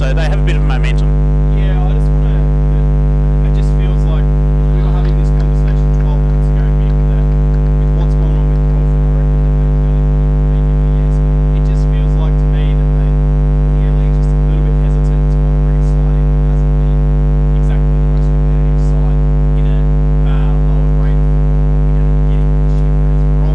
so they have a bit of momentum. Yeah, I just want to. It just feels like if we were having this conversation 12 months ago, Mick, that with what's gone on with Crawford, I reckon that they'd be giving a yes. But it just feels like to me that the league's just a little bit hesitant to want to bring a side in that hasn't been exactly the most competitive side in a lower grade of football what we're going to be getting next year. Whereas we're on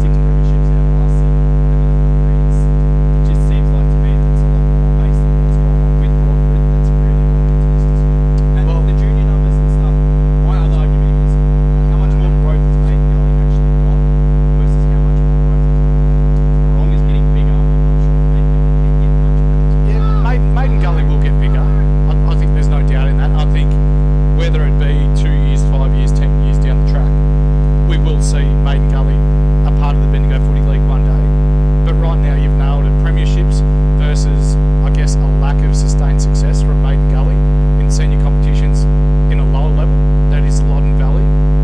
6 premierships out of the last 7 or whatever the number is. It just seems like to me that it's a lot more based on what's gone on with Broadford that's really gone into this decision. And the junior numbers and stuff, my other argument is how much more growth has Maiden Gully actually got versus how much more growth has Wrong. Wrong is getting bigger. I'm not sure if Maiden Gully can get much bigger. Yeah, Maiden Gully will get bigger. I think there's no doubt in that. I think whether it be 2 years, 5 years, 10 years down the track, we will see Maiden Gully a part of the Bendigo Footy League one day. But right now you've nailed it. Premierships versus, I guess, a lack of sustained success from Maiden Gully in senior competitions in a lower level. That is Loddon Valley.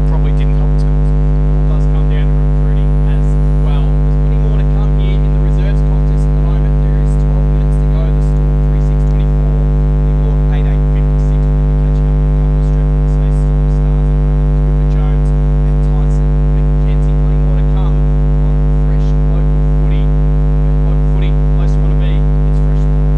Probably didn't help its cause. It does come down to recruiting as well. There's plenty more to come here in the reserves contest at the moment. There is 12 minutes to go. The score 3-6-24. Eaglehawk 8-8-56. We'll be catching up with a couple of Strathfieldsaye Storm stars at the moment. Cooper Jones and Tyson McKenzie. Plenty more to come on fresh local footy. Local footy, the place you want to be. It's Fresh Live.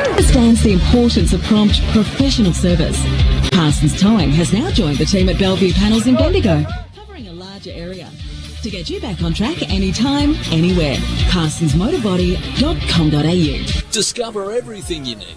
Understands the importance of prompt professional service. Parsons Towing has now joined the team at Bellevue Panels in Bendigo, covering a larger area to get you back on track anytime, anywhere. ParsonsMotorbody.com.au. Discover everything you need.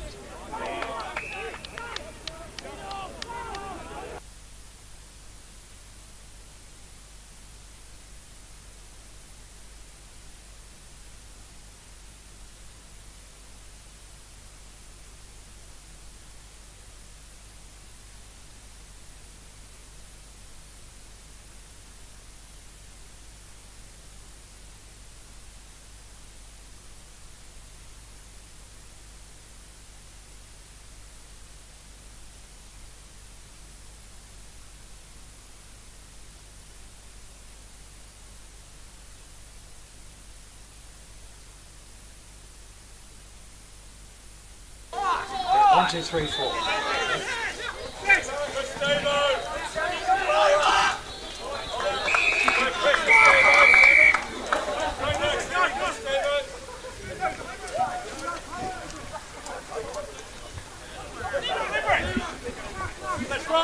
1, 2, 3, 4.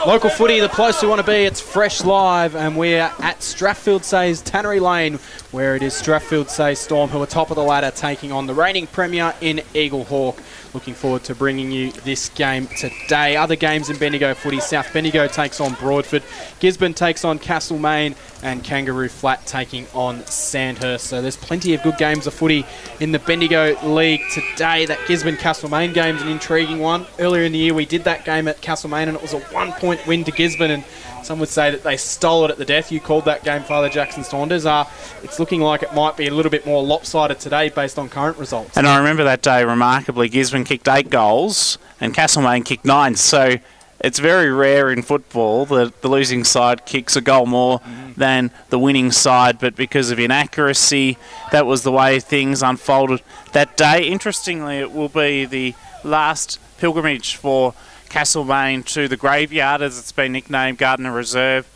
Local footy, the place we want to be. It's Fresh Live, and we're at Strathfieldsaye's Tannery Lane, where it is Strathfieldsaye Storm, who are top of the ladder, taking on the reigning premier in Eaglehawk. Looking forward to bringing you this game today. Other games in Bendigo footy: South Bendigo takes on Broadford, Gisborne takes on Castlemaine, and Kangaroo Flat taking on Sandhurst. So there's plenty of good games of footy in the Bendigo League today. That Gisborne-Castlemaine game is an intriguing one. Earlier in the year we did that game at Castlemaine and it was a 1-point win to Gisborne, and some would say that they stole it at the death. You called that game, Father Jackson Saunders. It's looking like it might be a little bit more lopsided today based on current results. And I remember that day remarkably, Gisborne kicked 8 goals and Castlemaine kicked 9. So it's very rare in football that the losing side kicks a goal more than the winning side, but because of inaccuracy, that was the way things unfolded that day. Interestingly, it will be the last pilgrimage for Castlemaine to the graveyard, as it's been nicknamed, Gardner Reserve,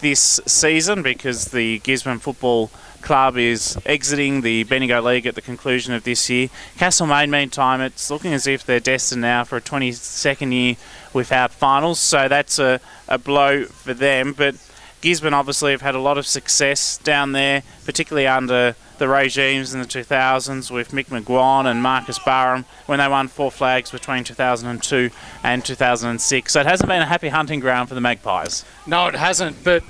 this season, because the Gisborne Football Club is exiting the Bendigo League at the conclusion of this year. Castlemaine, meantime, it's looking as if they're destined now for a 22nd year without finals, so that's a blow for them. But Gisborne obviously have had a lot of success down there, particularly under the regimes in the 2000s with Mick McGuan and Marcus Barham when they won 4 flags between 2002 and 2006. So it hasn't been a happy hunting ground for the Magpies. No, it hasn't, but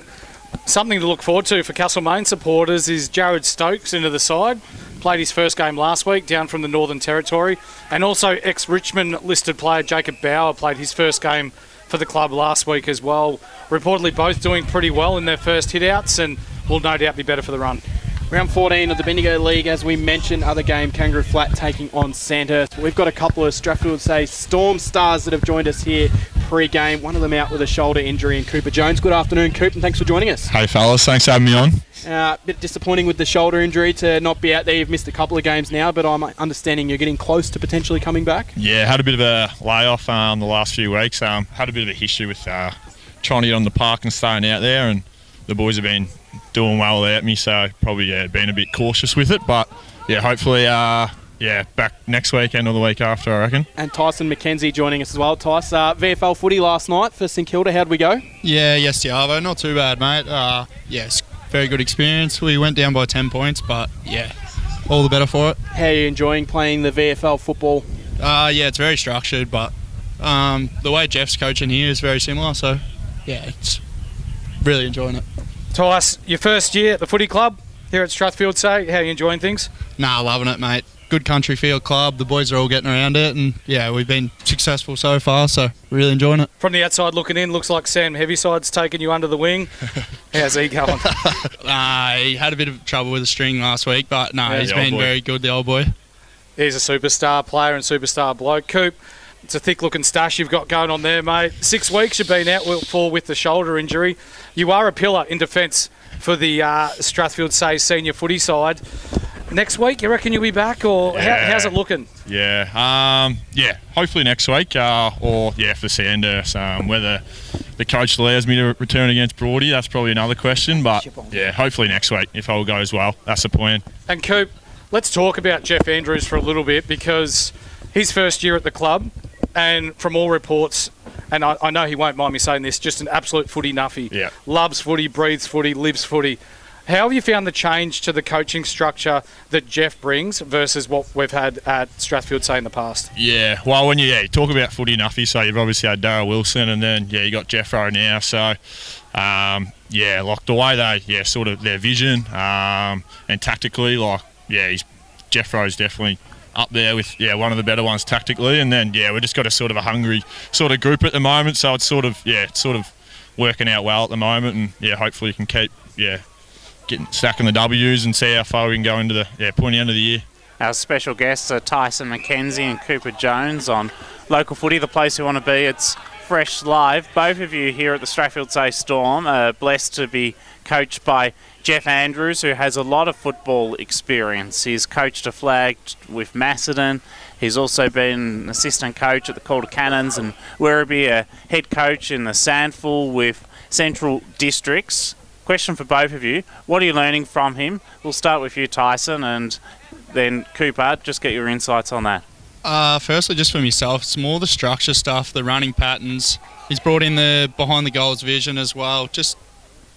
something to look forward to for Castlemaine supporters is Jared Stokes into the side. Played his first game last week down from the Northern Territory. And also ex-Richmond listed player Jacob Bauer played his first game for the club last week as well. Reportedly both doing pretty well in their first hit-outs and will no doubt be better for the run. Round 14 of the Bendigo League, as we mentioned, other game, Kangaroo Flat taking on Sandhurst. We've got a couple of Strathfieldsaye Storm stars that have joined us here pre-game. One of them out with a shoulder injury, and Cooper Jones. Good afternoon, Coop, and thanks for joining us. Hey fellas, thanks for having me on. A bit disappointing with the shoulder injury to not be out there. You've missed a couple of games now, but I'm understanding you're getting close to potentially coming back. Yeah, had a bit of a layoff the last few weeks. Had a bit of a history with trying to get on the park and staying out there, and the boys have been doing well without me, so probably been a bit cautious with it. But yeah, hopefully back next weekend or the week after, I reckon. And Tyson McKenzie joining us as well. Tice, VFL footy last night for St Kilda. How'd we go? Yeah, yes, Arvo. Not too bad, mate. Yes, very good experience. We went down by 10 points, but yeah, all the better for it. How are you enjoying playing the VFL football? Yeah, it's very structured, but the way Jeff's coaching here is very similar, so yeah, it's really enjoying it. Tice, your first year at the footy club here at Strathfieldsaye. How are you enjoying things? Nah, loving it, mate. Good country field club. The boys are all getting around it, and yeah, we've been successful so far, so really enjoying it. From the outside looking in, looks like Sam Heavyside's taking you under the wing. How's he going? He had a bit of trouble with the string last week, but he's been very good, the old boy. He's a superstar player and superstar bloke. Coop, it's a thick-looking stash you've got going on there, mate. 6 weeks you've been out for with the shoulder injury. You are a pillar in defence for the Strathfieldsaye senior footy side. Next week, you reckon you'll be back, or how's it looking? Yeah, hopefully next week, or for Sandhurst. Whether the coach allows me to return against Broady, that's probably another question. But yeah, hopefully next week, if all goes well. That's the plan. And Coop, let's talk about Jeff Andrews for a little bit, because his first year at the club, and from all reports, and I know he won't mind me saying this, just an absolute footy nuffy. Yeah. Loves footy, breathes footy, lives footy. How have you found the change to the coaching structure that Jeff brings versus what we've had at Strathfieldsaye in the past? Yeah, well, when you talk about footy nuffy, so you've obviously had Darryl Wilson, and then you got Jeffro now. So like the way they sort of their vision and tactically, Jeffro's definitely up there with one of the better ones tactically, and then we just got a sort of a hungry sort of group at the moment. So it's sort of working out well at the moment, and hopefully you can keep stacking the W's and see how far we can go into the pointy end of the year. Our special guests are Tyson McKenzie and Cooper Jones on Local Footy, the place we want to be. It's Fresh Live. Both of you here at the Strathfieldsaye Storm are blessed to be coached by Jeff Andrews, who has a lot of football experience. He's coached a flag with Macedon. He's also been an assistant coach at the Calder Cannons and Werribee, a head coach in the Sandful with Central Districts. Question for both of you. What are you learning from him? We'll start with you, Tyson, and then Cooper. Just get your insights on that. Firstly, just for myself, it's more the structure stuff, the running patterns. He's brought in the behind the goals vision as well, just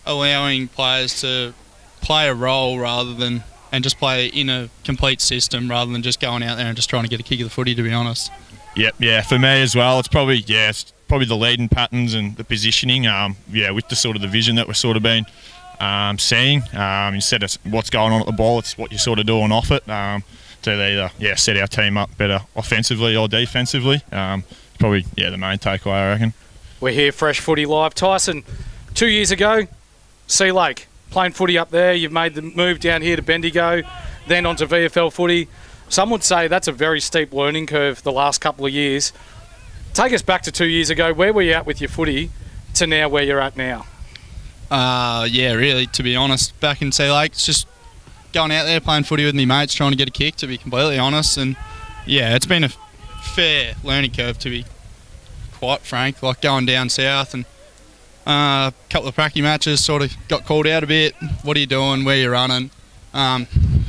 allowing players to play a role and just play in a complete system rather than just going out there and just trying to get a kick of the footy, to be honest. Yep, yeah, for me as well, it's probably the leading patterns and the positioning, with the sort of the vision that we're sort of been seeing. Instead of what's going on at the ball, it's what you're sort of doing off it. To either set our team up better offensively or defensively. Probably the main takeaway, I reckon. We're here, Fresh Footy Live. Tyson, 2 years ago, Sea Lake, playing footy up there. You've made the move down here to Bendigo, then onto VFL footy. Some would say that's a very steep learning curve the last couple of years. Take us back to 2 years ago. Where were you at with your footy to now where you're at now? Really, to be honest, back in Sea Lake, it's just going out there playing footy with me mates, trying to get a kick, to be completely honest. And it's been a fair learning curve, to be quite frank, like going down south and a couple of pracky matches sort of got called out a bit. What are you doing? Where you running?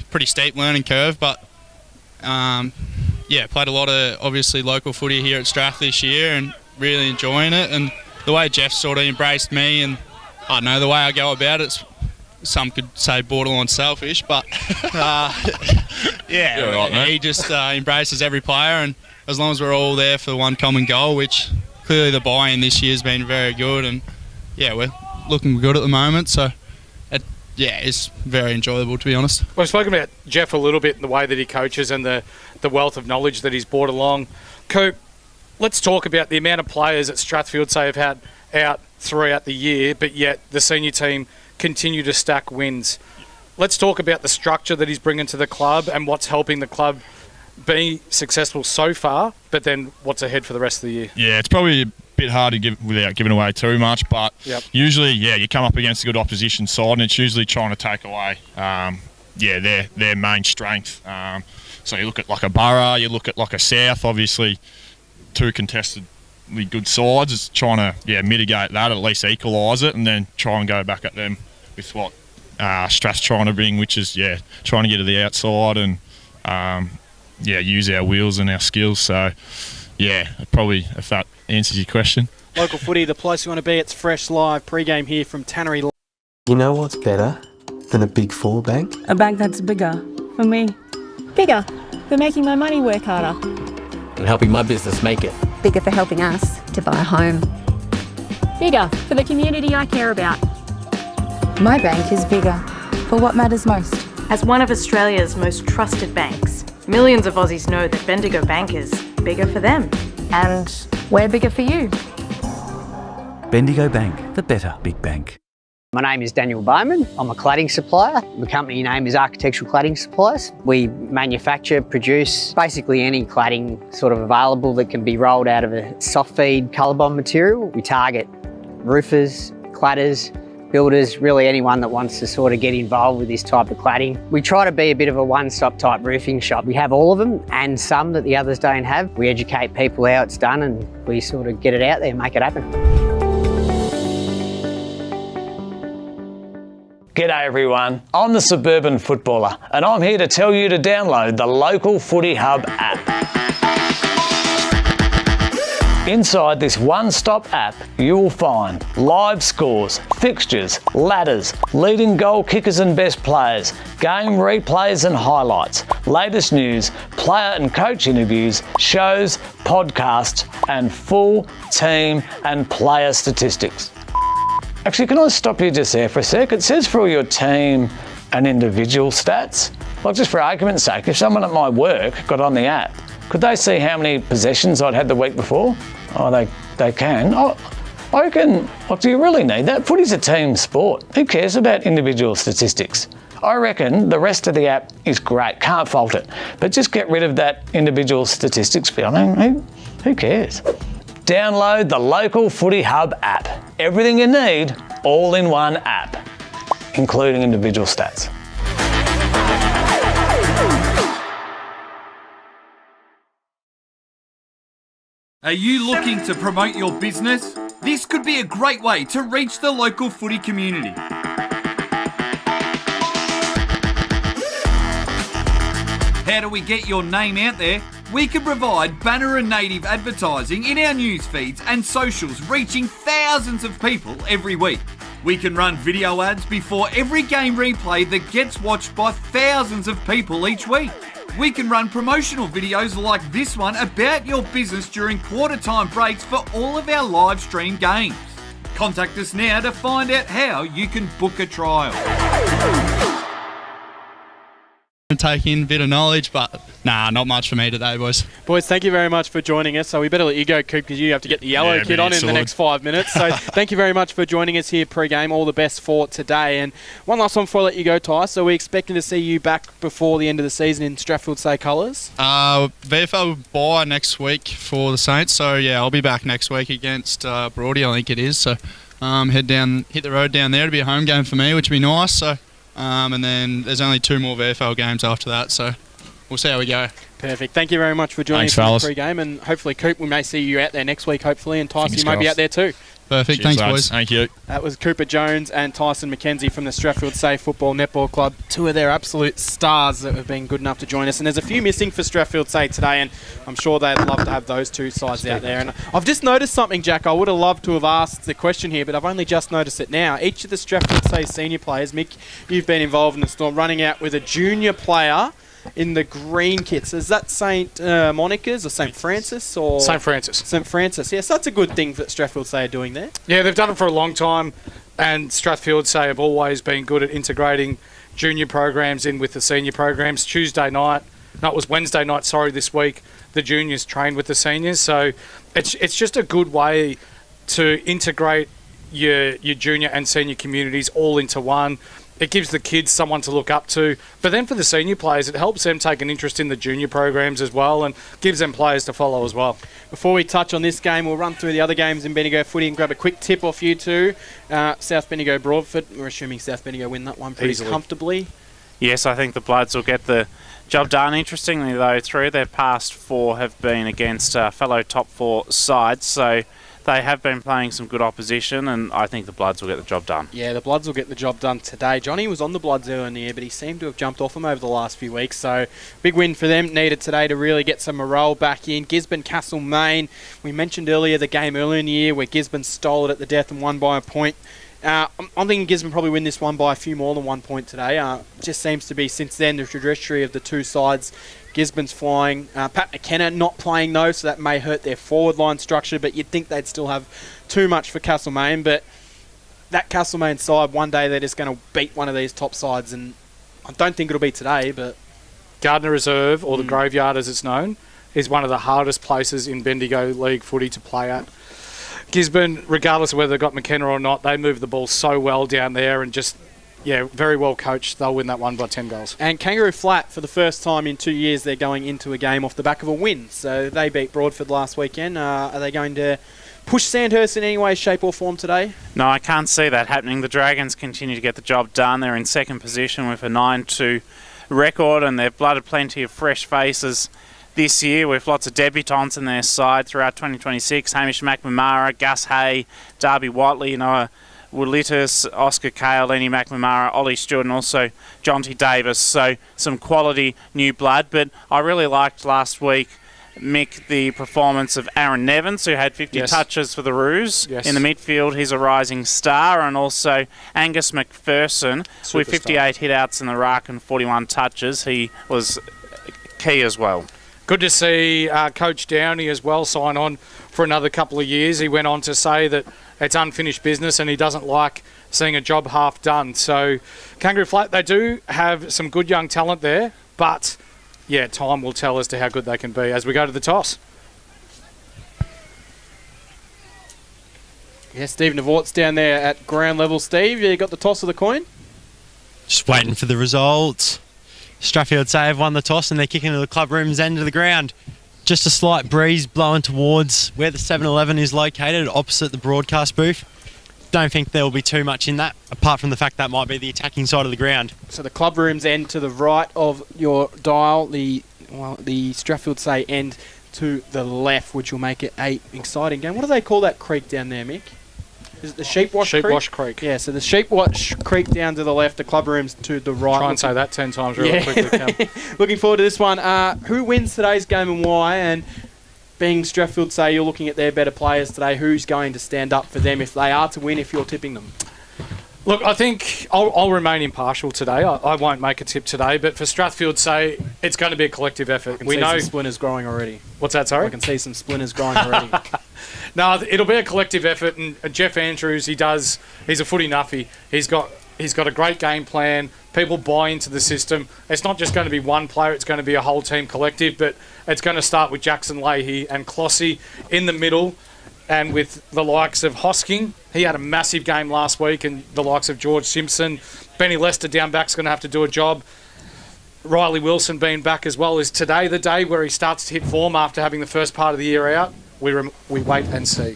Pretty steep learning curve, but played a lot of obviously local footy here at Strath this year and really enjoying it. And the way Jeff sort of embraced me, and I don't know, the way I go about it, some could say borderline selfish, but he just embraces every player, and as long as we're all there for one common goal, which clearly the buy-in this year has been very good, and we're looking good at the moment, so it's very enjoyable, to be honest. We've spoken about Jeff a little bit in the way that he coaches and the wealth of knowledge that he's brought along. Coop, let's talk about the amount of players that Strathfieldsaye have had out throughout the year, but yet the senior team continue to stack wins. Let's talk about the structure that he's bringing to the club and what's helping the club be successful so far, but then what's ahead for the rest of the year. Yeah, it's probably a bit hard to give without giving away too much, but usually, you come up against a good opposition side, and it's usually trying to take away, their main strength. So you look at like a Borough, you look at like a South, obviously two contestedly good sides. It's trying to mitigate that, at least equalise it, and then try and go back at them with what Strath's trying to bring, which is trying to get to the outside and use our wheels and our skills. So probably, if that answers your question. Local footy, the place you want to be. It's Fresh Live pre-game here from Tannery Lane. You know what's better than a Big Four bank? A bank that's bigger for me. Bigger for making my money work harder. And helping my business make it. Bigger for helping us to buy a home. Bigger for the community I care about. My bank is bigger for what matters most. As one of Australia's most trusted banks, millions of Aussies know that Bendigo Bank is bigger for them. And we're bigger for you. Bendigo Bank, the better big bank. My name is Daniel Bowman. I'm a cladding supplier. The company name is Architectural Cladding Supplies. We manufacture, produce basically any cladding sort of available that can be rolled out of a soft feed ColourBond material. We target roofers, cladders, builders, really anyone that wants to sort of get involved with this type of cladding. We try to be a bit of a one-stop type roofing shop. We have all of them and some that the others don't have. We educate people how it's done and we sort of get it out there and make it happen. G'day everyone, I'm the Suburban Footballer and I'm here to tell you to download the Local Footy Hub app. Inside this one-stop app, you will find live scores, fixtures, ladders, leading goal kickers and best players, game replays and highlights, latest news, player and coach interviews, shows, podcasts, and full team and player statistics. Actually, can I stop you just there for a sec? It says for all your team and individual stats. Like, just for argument's sake, if someone at my work got on the app, could they see how many possessions I'd had the week before? Oh, they can. I reckon, like, do you really need that? Footy's a team sport. Who cares about individual statistics? I reckon the rest of the app is great, can't fault it. But just get rid of that individual statistics bit. I mean, who cares? Download the Local Footy Hub app. Everything you need, all in one app, including individual stats. Are you looking to promote your business? This could be a great way to reach the local footy community. How do we get your name out there? We can provide banner and native advertising in our news feeds and socials, reaching thousands of people every week. We can run video ads before every game replay that gets watched by thousands of people each week. We can run promotional videos like this one about your business during quarter time breaks for all of our live stream games. Contact us now to find out how you can book a trial. Take in a bit of knowledge, but not much for me today, boys. Boys, thank you very much for joining us. So we better let you go, Coop, because you have to get the yellow kit on in the next 5 minutes. So thank you very much for joining us here pre-game. All the best for today. And one last one before I let you go, Ty. So we're expecting to see you back before the end of the season in Strathfieldsaye colours? VFL bye next week for the Saints. So, yeah, I'll be back next week against Broady, I think it is. So hit the road down there to be a home game for me, which would be nice. So. And then there's only 2 more VFL games after that, so we'll see how we go. Perfect. Thank you very much for joining us for the pre-game, and hopefully, Coop, we may see you out there next week, hopefully, and Tyson, you may be out there too. Perfect. Cheers, thanks, lads. boys. Thank you. That was Cooper Jones and Tyson McKenzie from the Strathfieldsaye Football Netball Club, 2 of their absolute stars that have been good enough to join us. And there's a few missing for Strathfieldsaye today, and I'm sure they'd love to have those 2 sides out there. And I've just noticed something, Jack. I would have loved to have asked the question here, but I've only just noticed it now. Each of the Strathfieldsaye senior players, Mick, you've been involved in the Storm, running out with a junior player in the green kits. Is that St. Monica's or St. Francis? Or St. Francis. St. Francis, yes. That's a good thing that Strathfieldsaye are doing there. Yeah, they've done it for a long time, and Strathfieldsaye have always been good at integrating junior programs in with the senior programs. It was Wednesday night, this week, the juniors trained with the seniors. So it's just a good way to integrate your junior and senior communities all into one. It gives the kids someone to look up to. But then for the senior players, it helps them take an interest in the junior programs as well and gives them players to follow as well. Before we touch on this game, we'll run through the other games in Bendigo footy and grab a quick tip off you two. South Bendigo Broadford, we're assuming South Bendigo win that one pretty comfortably. Yes, I think the Bloods will get the job done. Interestingly, though, 3 of their past 4 have been against fellow top 4 sides, so they have been playing some good opposition, and I think the Bloods will get the job done. Yeah, the Bloods will get the job done today. Johnny was on the Bloods earlier in the year, but he seemed to have jumped off them over the last few weeks, so big win for them needed today to really get some morale back in. Gisborne, Castlemaine, we mentioned earlier the game earlier in the year where Gisborne stole it at the death and won by a point. I'm thinking Gisborne probably win this one by a few more than 1 point today. Just seems to be, since then, the trajectory of the 2 sides. Gisborne's flying. Pat McKenna not playing, though, so that may hurt their forward line structure, but you'd think they'd still have too much for Castlemaine. But that Castlemaine side, one day they're just going to beat one of these top sides, and I don't think it'll be today, but... Gardner Reserve, or the Graveyard as it's known, is one of the hardest places in Bendigo League footy to play at. Gisborne, regardless of whether they've got McKenna or not, they move the ball so well down there and just, very well coached. They'll win that one by 10 goals. And Kangaroo Flat, for the first time in 2 years, they're going into a game off the back of a win. So they beat Broadford last weekend. Are they going to push Sandhurst in any way, shape or form today? No, I can't see that happening. The Dragons continue to get the job done. They're in second position with a 9-2 record, and they've blooded plenty of fresh faces this year with lots of debutants in their side throughout 2026. Hamish McNamara, Gus Hay, Darby Whiteley, Noah Woolitis, Oscar Cale, Lenny McNamara, Ollie Stewart, and also Jonty Davis. So some quality new blood. But I really liked last week, Mick, the performance of Aaron Nevins, who had 50 touches for the Roos. In the midfield, he's a rising star. And also Angus McPherson with 58 hit-outs in the ruck and 41 touches. He was key as well. Good to see Coach Downey as well sign on for another couple of years. He went on to say that it's unfinished business and he doesn't like seeing a job half done. So Kangaroo Flat, they do have some good young talent there, but time will tell as to how good they can be as we go to the toss. Yeah, Steve Navort's down there at ground level. Steve, you got the toss of the coin? Just waiting for the results. Strathfieldsaye have won the toss and they're kicking to the club room's end of the ground. Just a slight breeze blowing towards where the 7-Eleven is located, opposite the broadcast booth. Don't think there will be too much in that, apart from the fact that might be the attacking side of the ground. So the club rooms end to the right of your dial, the Strathfieldsaye end to the left, which will make it an exciting game. What do they call that creek down there, Mick? Is it the Sheepwash Creek? Yeah, so the Sheepwash Creek down to the left, the club rooms to the right. Try and say that 10 times really quickly, Cam. Looking forward to this one. Who wins today's game and why? And being Strathfieldsaye, you're looking at their better players today. Who's going to stand up for them if they are to win, if you're tipping them? Look, I think I'll remain impartial today. I won't make a tip today, but for Strathfieldsaye, it's going to be a collective effort. We know some splinters growing already. What's that, sorry? I can see some splinters growing already. No, it'll be a collective effort, and Jeff Andrews, he's a footy nuffy. He's got a great game plan. People buy into the system. It's not just going to be one player, it's going to be a whole team collective, but it's going to start with Jackson Leahy and Clossy in the middle, and with the likes of Hosking. He had a massive game last week, and the likes of George Simpson. Benny Lester down back's going to have to do a job. Riley Wilson being back as well. Is today the day where he starts to hit form after having the first part of the year out? We wait and see.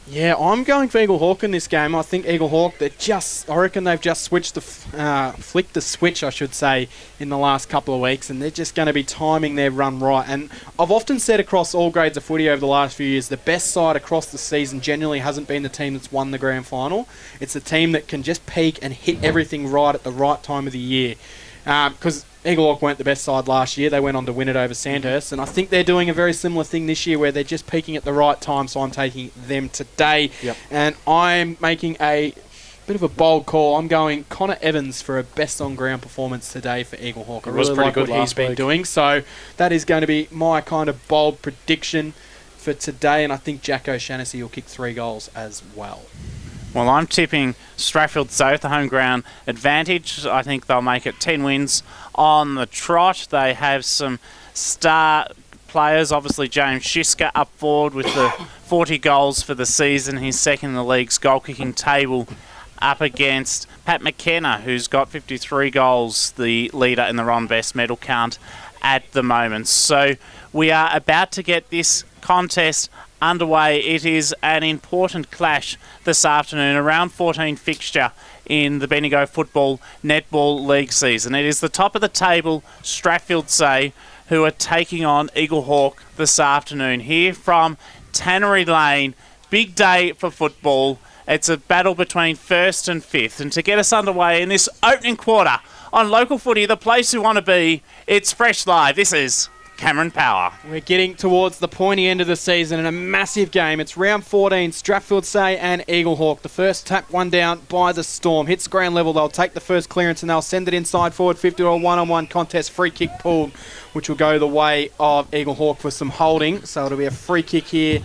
Yeah, I'm going for Eaglehawk in this game. I think Eaglehawk, I reckon they've just flicked the switch, I should say, in the last couple of weeks, and they're just going to be timing their run right. And I've often said across all grades of footy over the last few years, the best side across the season generally hasn't been the team that's won the grand final. It's the team that can just peak and hit everything right at the right time of the year. Because Eaglehawk weren't the best side last year. They went on to win it over Sandhurst, and I think they're doing a very similar thing this year where they're just peaking at the right time, so I'm taking them today. Yep. And I'm making a bit of a bold call. I'm going Connor Evans for a best-on-ground performance today for Eaglehawk. I really like what he's been doing, so that is going to be my kind of bold prediction for today, and I think Jack O'Shannessy will kick 3 goals as well. Well, I'm tipping Strathfieldsaye with the home ground advantage. I think they'll make it 10 wins on the trot. They have some star players. Obviously, James Shiska up forward with the 40 goals for the season. He's second in the league's goal-kicking table up against Pat McKenna, who's got 53 goals, the leader in the Ron Best medal count at the moment. So we are about to get this contest underway. It is an important clash this afternoon, a round 14 fixture in the Bendigo Football Netball League season. It is the top of the table Strathfieldsaye who are taking on Eaglehawk this afternoon here from Tannery Lane. Big day for football. It's a battle between first and fifth, and to get us underway in this opening quarter on Local Footy, the place you want to be, it's Fresh Live. This is Cameron Power. We're getting towards the pointy end of the season in a massive game. It's round 14, Strathfieldsaye and Eaglehawk. The first tap one down by the Storm. Hits ground level, they'll take the first clearance and they'll send it inside forward 50 to a one-on-one contest. Free kick pulled, which will go the way of Eaglehawk for some holding. So it'll be a free kick here.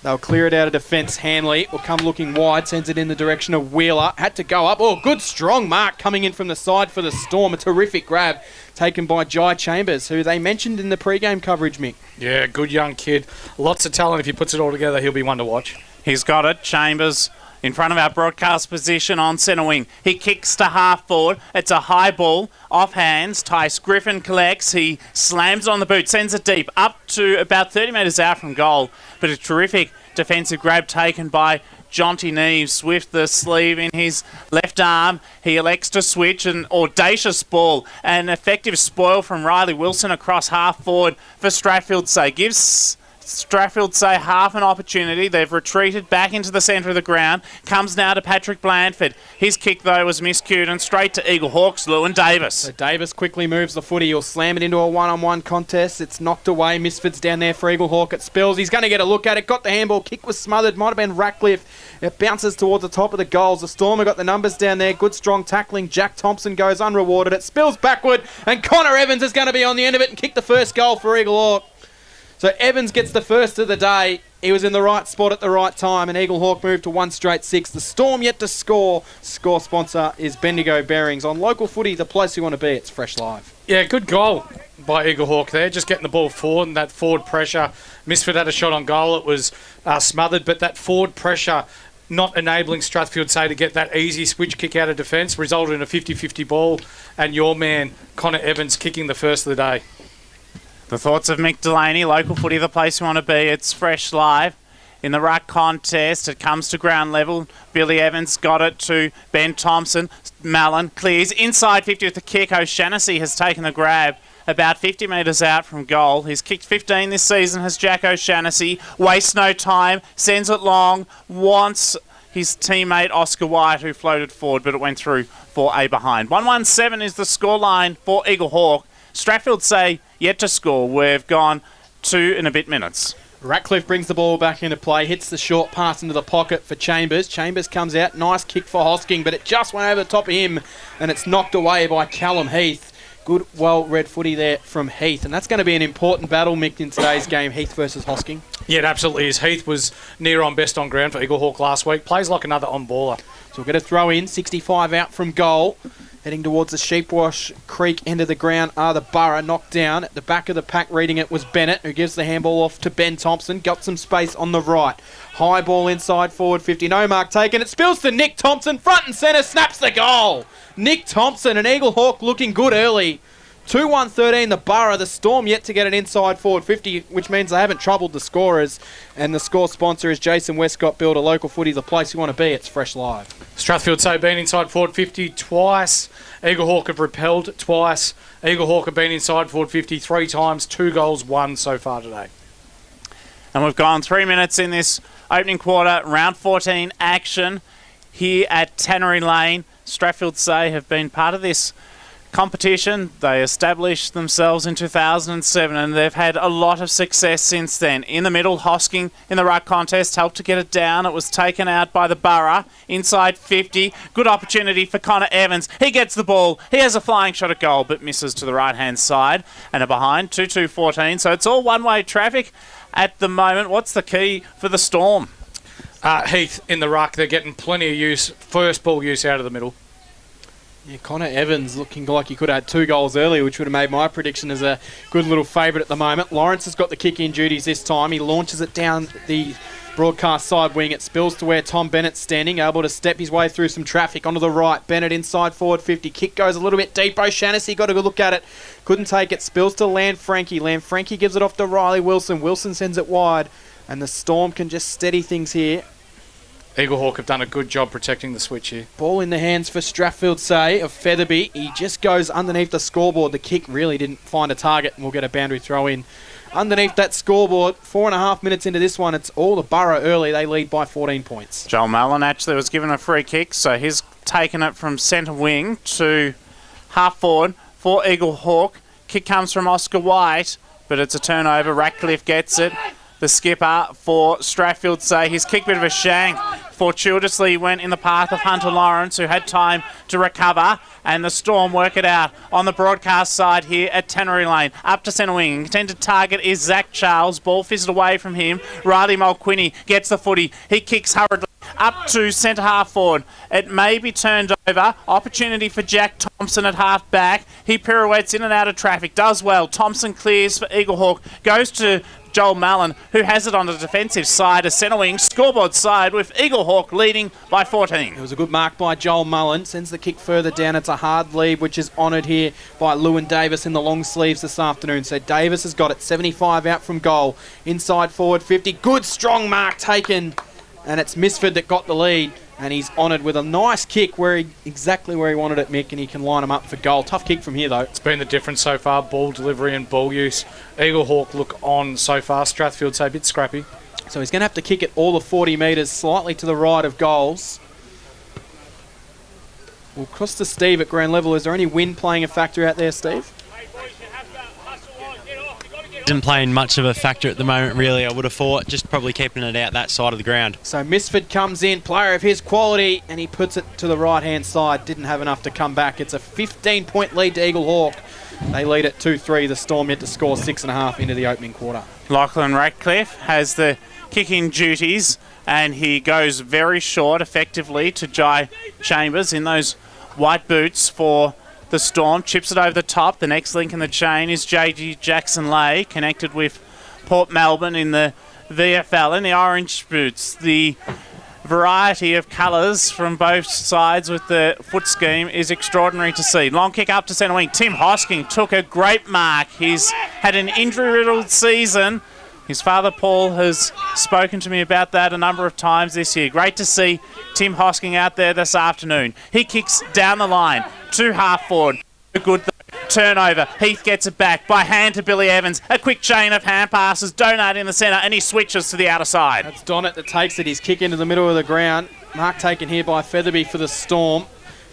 They'll clear it out of defence. Hanley will come looking wide, sends it in the direction of Wheeler. Had to go up. Oh, good strong mark coming in from the side for the Storm. A terrific grab taken by Jai Chambers, who they mentioned in the pre-game coverage, Mick. Yeah, good young kid. Lots of talent. If he puts it all together, he'll be one to watch. He's got it. Chambers in front of our broadcast position on centre wing. He kicks to half forward. It's a high ball off hands. Tice Griffin collects. He slams on the boot, sends it deep up to about 30 metres out from goal. But a terrific defensive grab taken by Jonty Neves with the sleeve in his left arm. He elects to switch. An audacious ball. An effective spoil from Riley Wilson across half forward for Strathfieldsaye. Gives Strathfieldsaye half an opportunity. They've retreated back into the centre of the ground. Comes now to Patrick Blandford. His kick, though, was miscued and straight to Eaglehawks, Lewin Davis. So Davis quickly moves the footy. He'll slam it into a one-on-one contest. It's knocked away. Misfits down there for Eaglehawk. It spills. He's going to get a look at it. Got the handball. Kick was smothered. Might have been Ratcliffe. It bounces towards the top of the goals. The Storm have got the numbers down there. Good strong tackling. Jack Thompson goes unrewarded. It spills backward. And Connor Evans is going to be on the end of it and kick the first goal for Eaglehawk. So Evans gets the first of the day. He was in the right spot at the right time, and Eaglehawk moved to 1 straight 6. The Storm yet to score. Score sponsor is Bendigo Bearings. On Local Footy, the place you want to be, it's Fresh Live. Yeah, good goal by Eaglehawk there. Just getting the ball forward and that forward pressure. Misfit had a shot on goal. It was smothered, but that forward pressure not enabling Strathfieldsaye to get that easy switch kick out of defence resulted in a 50-50 ball, and your man, Connor Evans, kicking the first of the day. The thoughts of Mick Delaney, local footy, the place you want to be. It's fresh live. In the ruck contest, it comes to ground level. Billy Evans got it to Ben Thompson. Mallon clears inside 50 with the kick. O'Shannessy has taken the grab about 50 metres out from goal. He's kicked 15 this season, has Jack O'Shannessy. Wastes no time, sends it long, wants his teammate Oscar White, who floated forward, but it went through for a behind. 1-1-7 is the scoreline for Eaglehawk. Strathfieldsaye yet to score. We've gone 2 and a bit minutes. Ratcliffe brings the ball back into play, hits the short pass into the pocket for Chambers. Chambers comes out, nice kick for Hosking, but it just went over the top of him, and it's knocked away by Callum Heath. Good, well-read footy there from Heath, and that's going to be an important battle, Mick, in today's game, Heath versus Hosking. Yeah, it absolutely is. Heath was near on best on ground for Eaglehawk last week. Plays like another on-baller. So we'll get a throw in, 65 out from goal. Heading towards the Sheepwash Creek end of the ground are the Borough, knocked down. At the back of the pack reading it was Bennett, who gives the handball off to Ben Thompson. Got some space on the right. High ball inside forward 50. No mark taken. It spills to Nick Thompson. Front and centre, snaps the goal. Nick Thompson and Eaglehawk looking good early. 2-1-13 the Borough. The Storm yet to get an inside forward 50, which means they haven't troubled the scorers. And the score sponsor is Jason Westcott Builder. Local footy, the place you want to be. It's fresh live. Strathfieldsaye been inside forward 50 twice. Eaglehawk have repelled twice. Eaglehawk have been inside forward 50 3 times. 2 goals, 1 so far today. And we've gone 3 minutes in this opening quarter. Round 14 action here at Tannery Lane. Strathfieldsaye have been part of this competition. They established themselves in 2007 and they've had a lot of success since then. In the middle, Hosking in the ruck contest helped to get it down. It was taken out by the Borough. Inside 50. Good opportunity for Connor Evans. He gets the ball. He has a flying shot at goal but misses to the right-hand side. And a behind, 2-2-14. So it's all one-way traffic at the moment. What's the key for the Storm? Heath in the ruck. They're getting plenty of use. First ball use out of the middle. Yeah, Connor Evans looking like he could have had 2 goals earlier, which would have made my prediction as a good little favourite at the moment. Lawrence has got the kick-in duties this time. He launches it down the broadcast side wing. It spills to where Tom Bennett's standing, able to step his way through some traffic onto the right. Bennett inside forward 50. Kick goes a little bit deep. O'Shannessy got a good look at it. Couldn't take it. Spills to Lanfranchi. Lanfranchi gives it off to Riley Wilson. Wilson sends it wide. And the Storm can just steady things here. Eaglehawk have done a good job protecting the switch here. Ball in the hands for Strathfieldsaye of Featherby. He just goes underneath the scoreboard. The kick really didn't find a target, and we'll get a boundary throw in. Underneath that scoreboard, 4.5 minutes into this one, it's all the Borough early. They lead by 14 points. Joel Mallon actually was given a free kick, so he's taken it from centre wing to half forward for Eaglehawk. Kick comes from Oscar White, but it's a turnover. Ratcliffe gets it. The skipper for Strathfieldsaye. His kick, bit of a shank. Fortuitously went in the path of Hunter Lawrence, who had time to recover, and the Storm work it out on the broadcast side here at Tannery Lane. Up to centre wing. Intended target is Zach Charles. Ball fizzed away from him. Riley Mulquinny gets the footy. He kicks hurriedly up to centre half forward. It may be turned over. Opportunity for Jack Thompson at half back. He pirouettes in and out of traffic. Does well. Thompson clears for Eaglehawk. Goes to Joel Mallon, who has it on the defensive side, a centre wing, scoreboard side, with Eaglehawk leading by 14. It was a good mark by Joel Mullen. Sends the kick further down. It's a hard lead, which is honoured here by Lewin Davis in the long sleeves this afternoon. So Davis has got it. 75 out from goal. Inside forward 50. Good strong mark taken. And it's Misford that got the lead. And he's honoured with a nice kick exactly where he wanted it, Mick, and he can line him up for goal. Tough kick from here, though. It's been the difference so far, ball delivery and ball use. Eaglehawk look on so far. Strathfieldsaye a bit scrappy. So he's going to have to kick it all the 40 metres, slightly to the right of goals. We'll cross to Steve at ground level. Is there any wind playing a factor out there, Steve? Isn't playing much of a factor at the moment, really. I would have thought just probably keeping it out that side of the ground. So Misford comes in, player of his quality, and he puts it to the right-hand side. Didn't have enough to come back. It's a 15-point lead to Eaglehawk. They lead at 2-3. The Storm yet to score 6.5 into the opening quarter. Lachlan Ratcliffe has the kicking duties, and he goes very short, effectively, to Jai Chambers in those white boots for the Storm. Chips it over the top. The next link in the chain is J.G. Jackson-Leigh, connected with Port Melbourne in the VFL in the orange boots. The variety of colours from both sides with the foot scheme is extraordinary to see. Long kick up to centre wing. Tim Hosking took a great mark. He's had an injury-riddled season. His father, Paul, has spoken to me about that a number of times this year. Great to see Tim Hosking out there this afternoon. He kicks down the line to half forward. Good turnover. Heath gets it back by hand to Billy Evans. A quick chain of hand passes. Donut in the centre, and he switches to the outer side. That's Donut that takes it. His kick into the middle of the ground. Mark taken here by Featherby for the Storm.